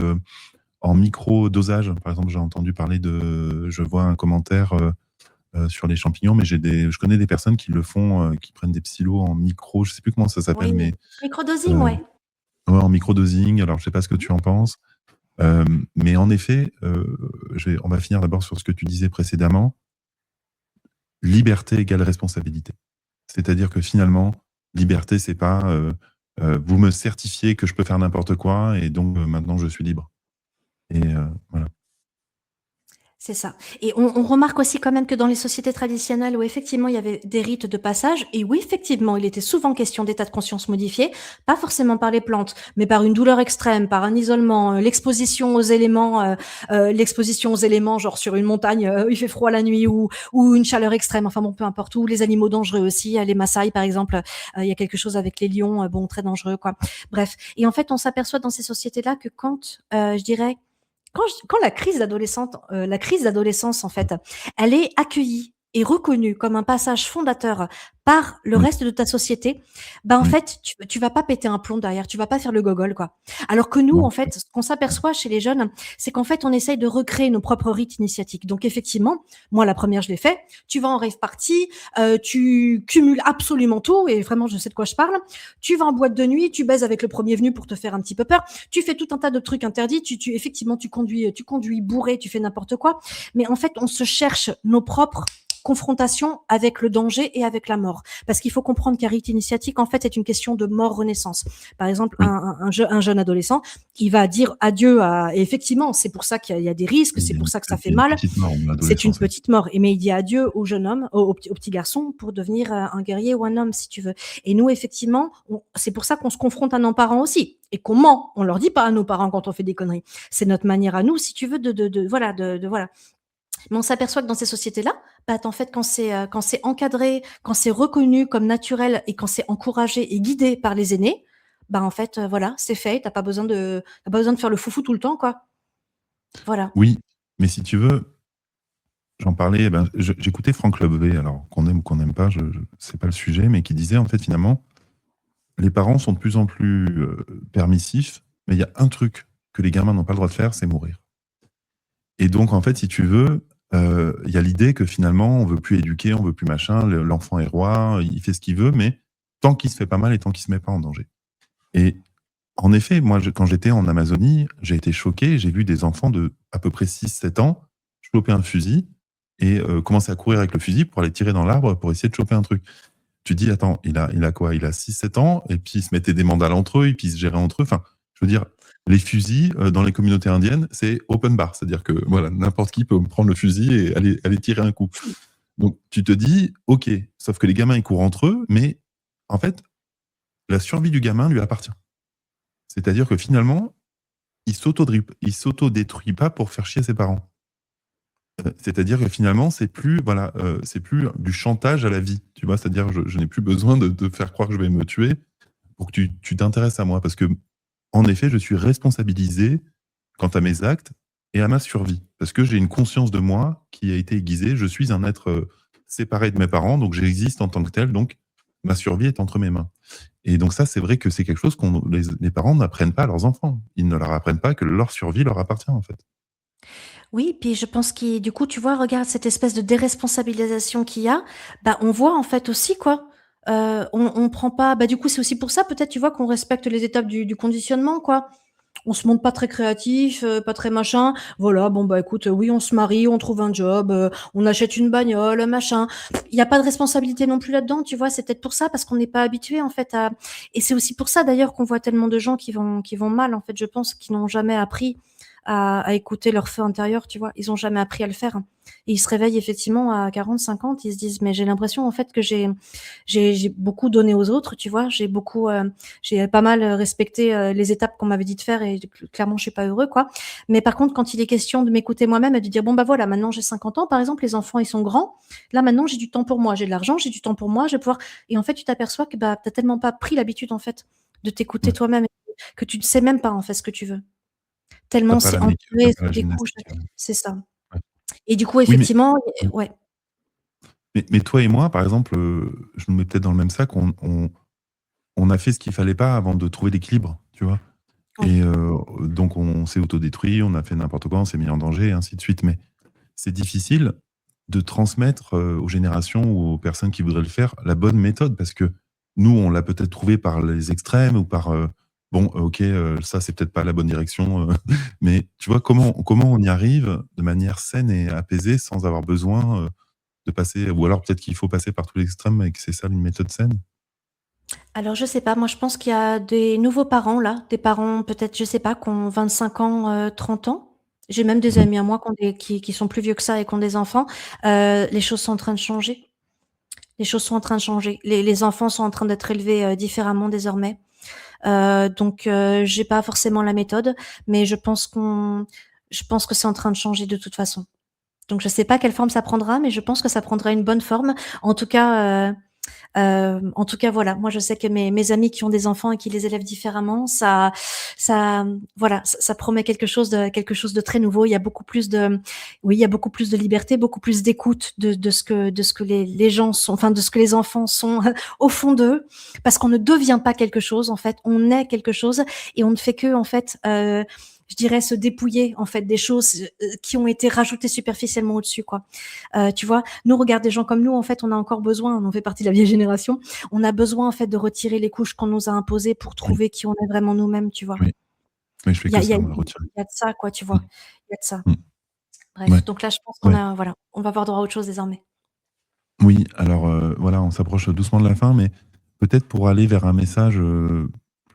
en micro-dosage. Par exemple, j'ai entendu parler je vois un commentaire, sur les champignons, mais je connais des personnes qui le font, qui prennent des psylos en micro, je sais plus comment ça s'appelle, Oui. mais Microdosing, heu, ouais. ouais, en micro-dosing. Alors je sais pas ce que Mmh. tu en penses. Mais en effet, on va finir d'abord sur ce que tu disais précédemment. Liberté égale responsabilité. C'est-à-dire que finalement, liberté, c'est pas, vous me certifiez que je peux faire n'importe quoi et donc maintenant je suis libre et voilà. C'est ça. Et on remarque aussi quand même que dans les sociétés traditionnelles où effectivement il y avait des rites de passage et où effectivement il était souvent question d'état de conscience modifié, pas forcément par les plantes, mais par une douleur extrême, par un isolement, l'exposition aux éléments, genre sur une montagne, il fait froid la nuit ou une chaleur extrême, enfin bon, peu importe, ou les animaux dangereux aussi, les Maasai par exemple, il y a quelque chose avec les lions, bon, très dangereux, quoi. Bref. Et en fait, on s'aperçoit dans ces sociétés-là que quand, je dirais, quand la crise d'adolescence, en fait, elle est accueillie est reconnu comme un passage fondateur par le Oui, reste de ta société, en oui, fait, tu vas pas péter un plomb derrière, tu vas pas faire le gogol, quoi. Alors que nous, non, en fait, ce qu'on s'aperçoit chez les jeunes, c'est qu'en fait, on essaye de recréer nos propres rites initiatiques. Donc effectivement, moi, la première, je l'ai fait. Tu vas en rave party, tu cumules absolument tout et vraiment, je sais de quoi je parle. Tu vas en boîte de nuit, tu baises avec le premier venu pour te faire un petit peu peur. Tu fais tout un tas de trucs interdits. Effectivement, tu conduis bourré, tu fais n'importe quoi. Mais en fait, on se cherche nos propres confrontation avec le danger et avec la mort. Parce qu'il faut comprendre qu'un rite initiatique, en fait, est une question de mort-renaissance. Par exemple, oui. un jeune adolescent, il va dire adieu à... Et effectivement, c'est pour ça qu'il y a des risques, Il y c'est a pour une, ça que ça fait il y a une mal. petite mort, C'est une l'adolescence. Oui. petite mort. Mais il dit adieu au jeune homme, au petit garçon, pour devenir un guerrier ou un homme, si tu veux. Et nous, effectivement, c'est pour ça qu'on se confronte à nos parents aussi. Et qu'on ment. On leur dit pas à nos parents quand on fait des conneries. C'est notre manière à nous, si tu veux, voilà. Mais on s'aperçoit que dans ces sociétés-là, en fait, quand c'est encadré, quand c'est reconnu comme naturel et quand c'est encouragé et guidé par les aînés, en fait, voilà, c'est fait. T'as pas besoin de faire le foufou tout le temps, quoi. Voilà. Oui, mais si tu veux, j'en parlais, j'écoutais Franck Lobvé, alors qu'on aime ou qu'on n'aime pas, c'est pas le sujet, mais qui disait en fait finalement, les parents sont de plus en plus permissifs, mais il y a un truc que les gamins n'ont pas le droit de faire, c'est mourir. Et donc en fait, si tu veux, il y a l'idée que finalement, on veut plus éduquer, on veut plus machin, l'enfant est roi, il fait ce qu'il veut, mais tant qu'il se fait pas mal et tant qu'il se met pas en danger. Et en effet, moi, quand j'étais en Amazonie, j'ai été choqué. J'ai vu des enfants de à peu près 6, 7 ans choper un fusil et commencer à courir avec le fusil pour aller tirer dans l'arbre pour essayer de choper un truc. Tu te dis: «Attends, il a quoi? Il a 6, 7 ans?» Et puis ils se mettaient des mandales entre eux et puis ils se géraient entre eux. Enfin, je veux dire, les fusils, dans les communautés indiennes, c'est open bar. C'est-à-dire que, voilà, n'importe qui peut prendre le fusil et aller tirer un coup. Donc tu te dis: «OK», sauf que les gamins, ils courent entre eux, mais en fait, la survie du gamin lui appartient. C'est-à-dire que finalement, il s'auto-détruit pas pour faire chier ses parents. C'est-à-dire que finalement, c'est plus voilà, c'est plus du chantage à la vie, tu vois? C'est-à-dire je n'ai plus besoin de faire croire que je vais me tuer pour que tu t'intéresses à moi parce que en effet, je suis responsabilisé quant à mes actes et à ma survie. Parce que j'ai une conscience de moi qui a été aiguisée. Je suis un être, séparé de mes parents, donc j'existe en tant que tel, donc ma survie est entre mes mains. Et donc ça, c'est vrai que c'est quelque chose qu'on les parents n'apprennent pas à leurs enfants. Ils ne leur apprennent pas que leur survie leur appartient, en fait. Oui, puis je pense qu'il du coup, tu vois, regarde cette espèce de déresponsabilisation qu'il y a, on voit en fait aussi quoi, on prend pas du coup, c'est aussi pour ça peut-être, tu vois, qu'on respecte les étapes du conditionnement quoi. On se montre pas très créatif, pas très machin. Voilà, bon écoute, oui, on se marie, on trouve un job, on achète une bagnole, machin. Il y a pas de responsabilité non plus là-dedans, tu vois? C'est peut-être pour ça, parce qu'on n'est pas habitué en fait à et c'est aussi pour ça d'ailleurs qu'on voit tellement de gens qui vont mal en fait, je pense, qui n'ont jamais appris à écouter leur feu intérieur, tu vois? Ils ont jamais appris à le faire et ils se réveillent effectivement à 40, 50, ils se disent: «Mais j'ai l'impression en fait que j'ai beaucoup donné aux autres», tu vois? J'ai pas mal, respecté, les étapes qu'on m'avait dit de faire et clairement je suis pas heureux, quoi. Mais par contre, quand il est question de m'écouter moi-même et de dire: «Bon, voilà, maintenant j'ai 50 ans», par exemple, les enfants, ils sont grands. Là, maintenant, j'ai du temps pour moi, j'ai de l'argent, j'ai du temps pour moi, je vais pouvoir et en fait, tu t'aperçois que, tu tellement pas pris l'habitude, en fait, de t'écouter Ouais. toi-même que tu ne sais même pas, en fait, ce que tu veux. Tu Tellement c'est as entouré pas sous la des couches, gymnastique, ouais. c'est ça Ouais. et du coup, Oui, mais effectivement, mmh, ouais. mais toi et moi, par exemple, je nous mets peut-être dans le même sac, on a fait ce qu'il fallait pas avant de trouver l'équilibre, tu vois? Oui. Et donc on s'est autodétruit, on a fait n'importe quoi, on s'est mis en danger et ainsi de suite. Mais c'est difficile de transmettre, aux générations ou aux personnes qui voudraient le faire, la bonne méthode parce que nous, on l'a peut-être trouvé par les extrêmes ou par, bon, OK, ça, c'est peut-être pas la bonne direction, mais tu vois, comment on y arrive de manière saine et apaisée sans avoir besoin, de passer ou alors peut-être qu'il faut passer par tous les extrêmes et que c'est ça une méthode saine? Alors je sais pas, moi je pense qu'il y a des nouveaux parents là, des parents peut-être, je sais pas, qui ont 25 ans, 30 ans. J'ai même des Oui, amis à moi qui sont plus vieux que ça et qui ont des enfants. Les choses sont en train de changer. Les choses sont en train de changer. Les enfants sont en train d'être élevés, différemment désormais. J'ai pas forcément la méthode, mais je pense que c'est en train de changer de toute façon. Donc je sais pas quelle forme ça prendra, mais je pense que ça prendra une bonne forme. En tout cas, En tout cas, voilà, moi je sais que mes amis qui ont des enfants et qui les élèvent différemment, ça, voilà, ça promet quelque chose de très nouveau. Il y a beaucoup plus de, oui, il y a beaucoup plus de liberté, beaucoup plus d'écoute de ce que les gens sont, enfin de ce que les enfants sont au fond d'eux, parce qu'on ne devient pas quelque chose en fait, on est quelque chose et on ne fait que en fait. Je dirais se dépouiller en fait des choses qui ont été rajoutées superficiellement au-dessus, quoi. Tu vois, nous, regarde des gens comme nous, en fait, on a encore besoin, on fait partie de la vieille génération, on a besoin en fait de retirer les couches qu'on nous a imposées pour Oui, trouver qui on est vraiment nous-mêmes, tu vois. oui, oui, je fais Il y a, que il y a, ça, moi, il retirer. y a de ça, quoi, tu Mmh, vois. Il y a de ça. mmh. Bref, Ouais, donc là, je pense qu'on ouais. a, voilà, on va avoir droit à autre chose désormais. Oui, alors, voilà, on s'approche doucement de la fin, mais peut-être pour aller vers un message,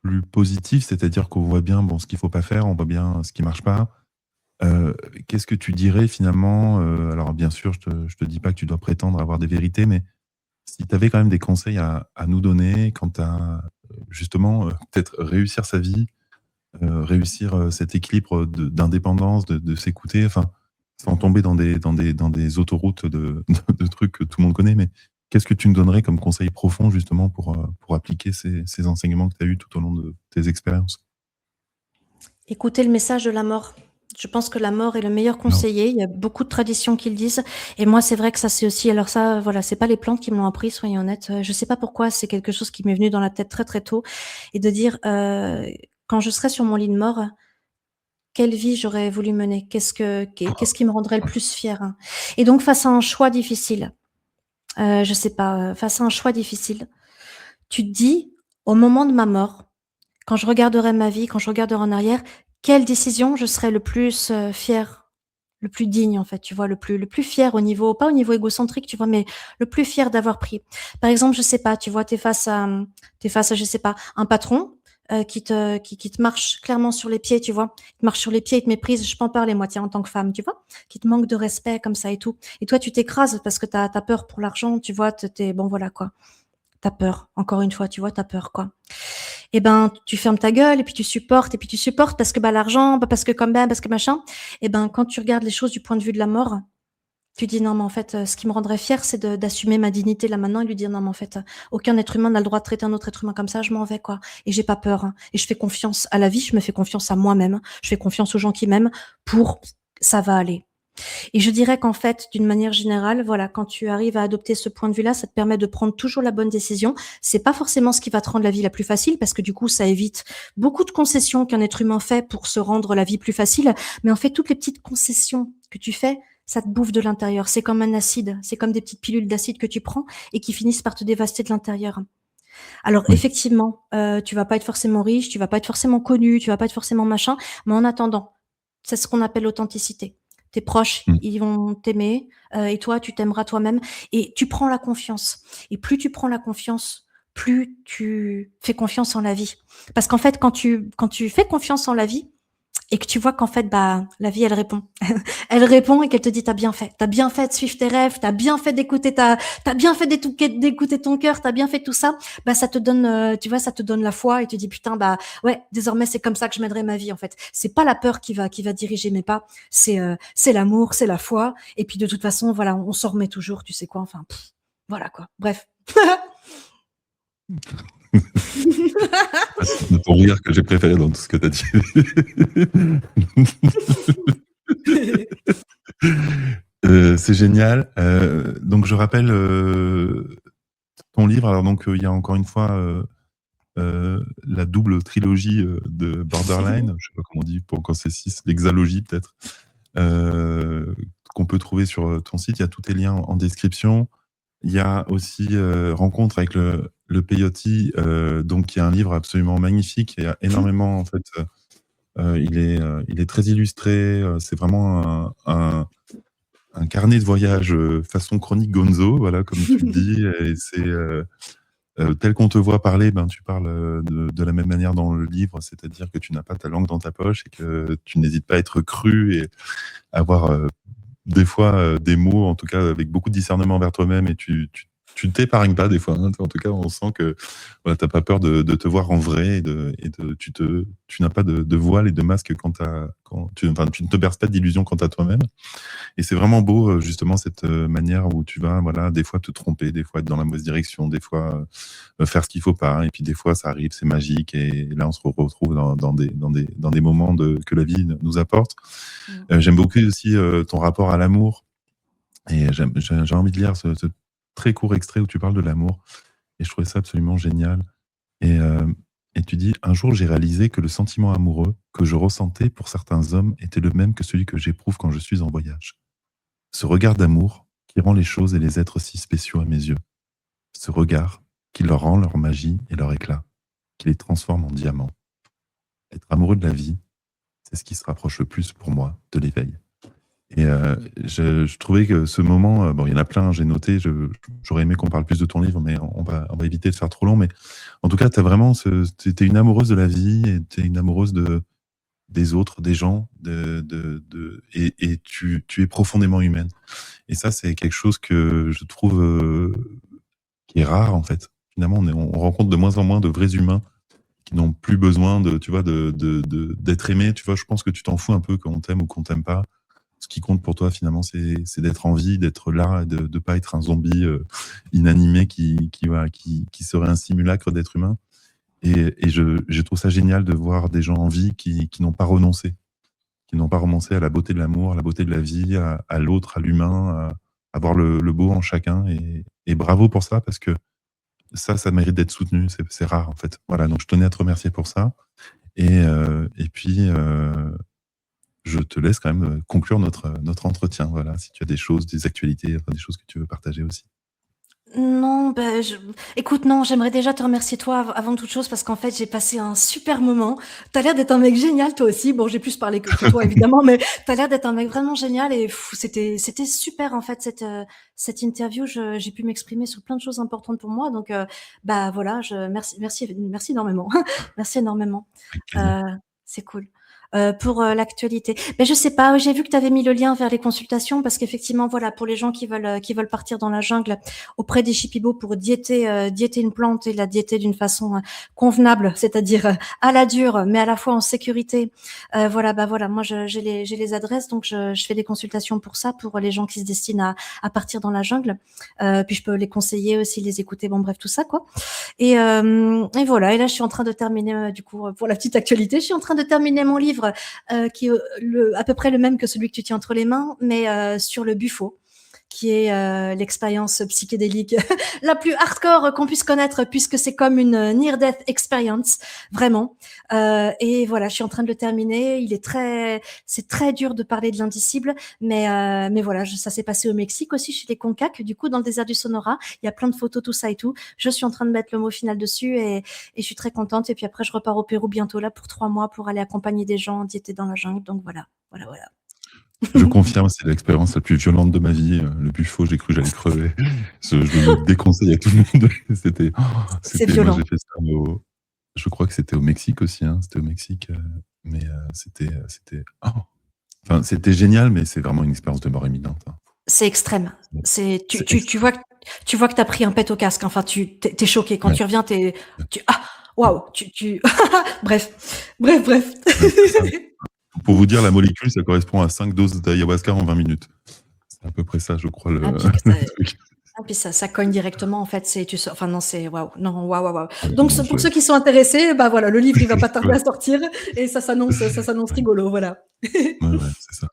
plus positif, c'est-à-dire qu'on voit bien, bon, ce qu'il faut pas faire, on voit bien ce qui marche pas. Heu, Qu'est-ce que tu dirais finalement, alors bien sûr, je te dis pas que tu dois prétendre avoir des vérités, mais si tu avais quand même des conseils à nous donner quant à, justement, peut-être réussir sa vie, réussir, cet équilibre d'indépendance, de s'écouter, enfin, sans tomber dans des autoroutes de trucs que tout le monde connaît, mais qu'est-ce que tu me donnerais comme conseil profond justement pour appliquer ces enseignements que tu as eus tout au long de tes expériences? Écouter le message de la mort. Je pense que la mort est le meilleur Non. conseiller. Il y a beaucoup de traditions qui le disent. Et moi, c'est vrai que ça, c'est aussi, alors ça, voilà, c'est pas les plantes qui me l'ont appris, soyons honnêtes. Je sais pas pourquoi, c'est quelque chose qui m'est venu dans la tête très, très tôt. Et de dire, quand je serai sur mon lit de mort, quelle vie j'aurais voulu mener? Qu'est-ce qui me rendrait le plus fière, hein? Et donc, face à un choix difficile, je sais pas, face à un choix difficile, tu te dis: «Au moment de ma mort, quand je regarderai ma vie, quand je regarderai en arrière, quelle décision je serai le plus, fière, le plus digne, en fait», tu vois? Le plus fier au niveau, pas au niveau égocentrique, tu vois? Mais le plus fier d'avoir pris. Par exemple, je sais pas, tu vois, tu face à, je sais pas, un patron, qui te marche clairement sur les pieds, tu vois? Il te marche sur les pieds, il te méprise, je peux en parler moi, tiens, en tant que femme, tu vois? Qui te manque de respect comme ça et tout. Et toi, tu t'écrases parce que tu as peur pour l'argent, tu vois? Tu bon, voilà, quoi. Tu as peur, encore une fois, tu vois? Tu as peur, quoi. Et ben, tu fermes ta gueule et puis tu supportes parce que, bah, l'argent, bah, parce que quand même, parce que machin. Et ben, quand tu regardes les choses du point de vue de la mort, tu dis: «Non, mais en fait, ce qui me rendrait fière, c'est d'assumer ma dignité là maintenant et lui dire: "Non, mais en fait, aucun être humain n'a le droit de traiter un autre être humain comme ça, je m'en vais, quoi"». Et j'ai pas peur, hein, et je fais confiance à la vie, je me fais confiance à moi-même, je fais confiance aux gens qui m'aiment pour ça va aller. Et je dirais qu'en fait, d'une manière générale, voilà, quand tu arrives à adopter ce point de vue-là, ça te permet de prendre toujours la bonne décision. C'est pas forcément ce qui va te rendre la vie la plus facile parce que du coup, ça évite beaucoup de concessions qu'un être humain fait pour se rendre la vie plus facile. Mais en fait, toutes les petites concessions que tu fais, ça te bouffe de l'intérieur. C'est comme un acide. C'est comme des petites pilules d'acide que tu prends et qui finissent par te dévaster de l'intérieur. Alors Oui. effectivement, tu vas pas être forcément riche, tu vas pas être forcément connu, tu vas pas être forcément machin, mais en attendant, c'est ce qu'on appelle l'authenticité. Tes proches, Mmh. ils vont t'aimer, et toi, tu t'aimeras toi-même et tu prends la confiance et plus tu prends la confiance, plus tu fais confiance en la vie. Parce qu'en fait, quand tu fais confiance en la vie et que tu vois qu'en fait, bah, la vie, elle répond. Elle répond et qu'elle te dit: «Tu as bien fait de suivre tes rêves, tu as bien fait d'écouter tu bien fait d'écouter ton cœur, tu as bien fait tout ça». Bah, ça te donne, tu vois, ça te donne la foi et tu dis: «Putain, bah, ouais, désormais, c'est comme ça que je mènerai ma vie, en fait». C'est pas la peur qui va diriger mes pas, c'est l'amour, c'est la foi et puis de toute façon, voilà, on s'en remet toujours, tu sais quoi? Enfin, voilà quoi. Bref. Ah, c'est ton rire que j'ai préféré dans tout ce que tu as dit. C'est génial. Donc je rappelle, ton livre. Alors donc, il y a encore une fois, la double trilogie, de Borderline. Je sais pas comment on dit pour quand c'est 6, l'hexalogie peut-être, heu, qu'on peut trouver sur, ton site. Il y a tous tes liens en description. Il y a aussi, Rencontre avec le peyote, donc qui est un livre absolument magnifique. Il y a énormément en fait, il est très illustré, c'est vraiment un carnet de voyage, façon chronique Gonzo, voilà, comme tu le dis, et c'est, tel qu'on te voit parler, ben, tu parles, de la même manière dans le livre, c'est-à-dire que tu n'as pas ta langue dans ta poche et que tu n'hésites pas à être cru et avoir, des fois, des mots, en tout cas avec beaucoup de discernement vers toi-même, et tu tu t'épargnes pas des fois, hein. En tout cas, on sent que voilà, tu pas peur de te voir en vrai tu n'as pas de voile et de masque enfin, tu ne te berces pas d'illusions quant à toi-même. Et c'est vraiment beau, justement, cette manière où tu vas, voilà, des fois te tromper, des fois être dans la mauvaise direction, des fois faire ce qu'il faut pas. Et puis des fois, ça arrive, c'est magique. Et là, on se retrouve dans des moments que la vie nous apporte. Mmh. J'aime beaucoup aussi ton rapport à l'amour. Et j'ai envie de lire ce très court extrait où tu parles de l'amour. Et je trouvais ça absolument génial. Et, euh, et tu dis, un jour, j'ai réalisé que le sentiment amoureux que je ressentais pour certains hommes était le même que celui que j'éprouve quand je suis en voyage. Ce regard d'amour qui rend les choses et les êtres si spéciaux à mes yeux. Ce regard qui leur rend leur magie et leur éclat, qui les transforme en diamants. Être amoureux de la vie, c'est ce qui se rapproche le plus pour moi de l'éveil. Et je trouvais que ce moment, bon, il y en a plein, j'ai noté, j'aurais aimé qu'on parle plus de ton livre, mais on va éviter de faire trop long. Mais en tout cas, tu as vraiment t'es une amoureuse de la vie et tu es une amoureuse des autres, des gens, et tu es profondément humaine. Et ça, c'est quelque chose que je trouve qui est rare, en fait. Finalement, on rencontre de moins en moins de vrais humains qui n'ont plus besoin tu vois, d'être aimés. Tu vois, je pense que tu t'en fous un peu qu'on t'aime ou qu'on t'aime pas. Ce qui compte pour toi, finalement, c'est d'être en vie, d'être là, et de ne pas être un zombie inanimé qui serait un simulacre d'être humain. Et je trouve ça génial de voir des gens en vie qui n'ont pas renoncé, qui n'ont pas renoncé à la beauté de l'amour, à la beauté de la vie, à l'autre, à l'humain, à voir le beau en chacun. Et bravo pour ça, parce que ça mérite d'être soutenu. C'est rare, en fait. Voilà, donc je tenais à te remercier pour ça. Et puis, je te laisse quand même conclure notre entretien. Voilà, si tu as des choses, des actualités, enfin, des choses que tu veux partager aussi. Non, bah, écoute, non, j'aimerais déjà te remercier toi avant toute chose parce qu'en fait, j'ai passé un super moment. T'as l'air d'être un mec génial, toi aussi. Bon, j'ai plus parlé que toi, évidemment, mais t'as l'air d'être un mec vraiment génial et c'était super, en fait, cette interview. J'ai pu m'exprimer sur plein de choses importantes pour moi. Donc, bah, voilà, merci énormément. Merci énormément. Avec plaisir. Euh, c'est cool. Pour l'actualité. Mais je sais pas, j'ai vu que tu avais mis le lien vers les consultations parce qu'effectivement, voilà, pour les gens qui veulent partir dans la jungle auprès des chipibos pour diéter une plante et la diéter d'une façon convenable, c'est-à-dire à la dure, mais à la fois en sécurité. Voilà, bah voilà, moi j'ai les adresses, donc je fais des consultations pour ça, pour les gens qui se destinent à partir dans la jungle. Puis je peux les conseiller aussi, les écouter, bon bref, tout ça quoi. Et voilà, et là je suis en train de terminer, du coup, pour la petite actualité, je suis en train de terminer mon livre qui est à peu près le même que celui que tu tiens entre les mains, mais sur le buffo, qui est l'expérience psychédélique la plus hardcore qu'on puisse connaître, puisque c'est comme une near-death experience, vraiment. Et voilà, je suis en train de le terminer. C'est très dur de parler de l'indicible, mais voilà, ça s'est passé au Mexique aussi, chez les Concacs, du coup, dans le désert du Sonora. Il y a plein de photos, tout ça et tout. Je suis en train de mettre le mot final dessus et je suis très contente. Et puis après, je repars au Pérou bientôt là pour 3 mois pour aller accompagner des gens diétés dans la jungle. Donc voilà, voilà, voilà. Je confirme, c'est l'expérience la plus violente de ma vie. Le buffo, j'ai cru que j'allais crever. Je le déconseille à tout le monde. C'est Moi, violent. j'ai fait ça je crois que c'était au Mexique aussi, hein. C'était au Mexique, mais enfin, c'était génial, mais c'est vraiment une expérience de mort imminente, hein. C'est extrême. C'est C'est tu extrême. vois que t'as pris un pet au casque. Enfin, t'es choqué quand Ouais, tu reviens. ouais, Waouh. Bref. ouais, c'est ça. Pour vous dire, la molécule, ça correspond à 5 doses d'ayahuasca en 20 minutes. C'est à peu près ça, je crois, Ah puis que ça, le truc. ça cogne directement en fait. Enfin non, c'est waouh. Non, waouh. Ouais, Donc non, pour ceux qui sont intéressés, bah voilà, le livre il va pas tarder ouais, à sortir et ça s'annonce ouais, rigolo, voilà. ouais, c'est ça.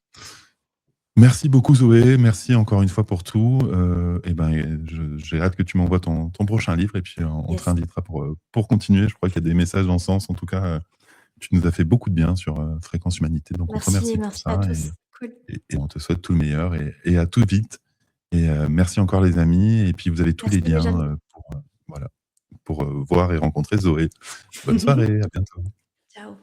Merci beaucoup Zoé, merci encore une fois pour tout. Et ben, j'ai hâte que tu m'envoies ton prochain livre et puis on te Yes. réinvitera pour continuer. Je crois qu'il y a des messages dans ce sens. En tout cas, tu nous as fait beaucoup de bien sur Fréquence Humanité. Donc on te remercie pour Merci à ça tous. Cool. et on te souhaite tout le meilleur et à tout vite. Et merci encore les amis. Et puis vous avez tous les Merci liens Déjani. voilà, pour voir et rencontrer Zoé. Bonne soirée, à bientôt. Ciao.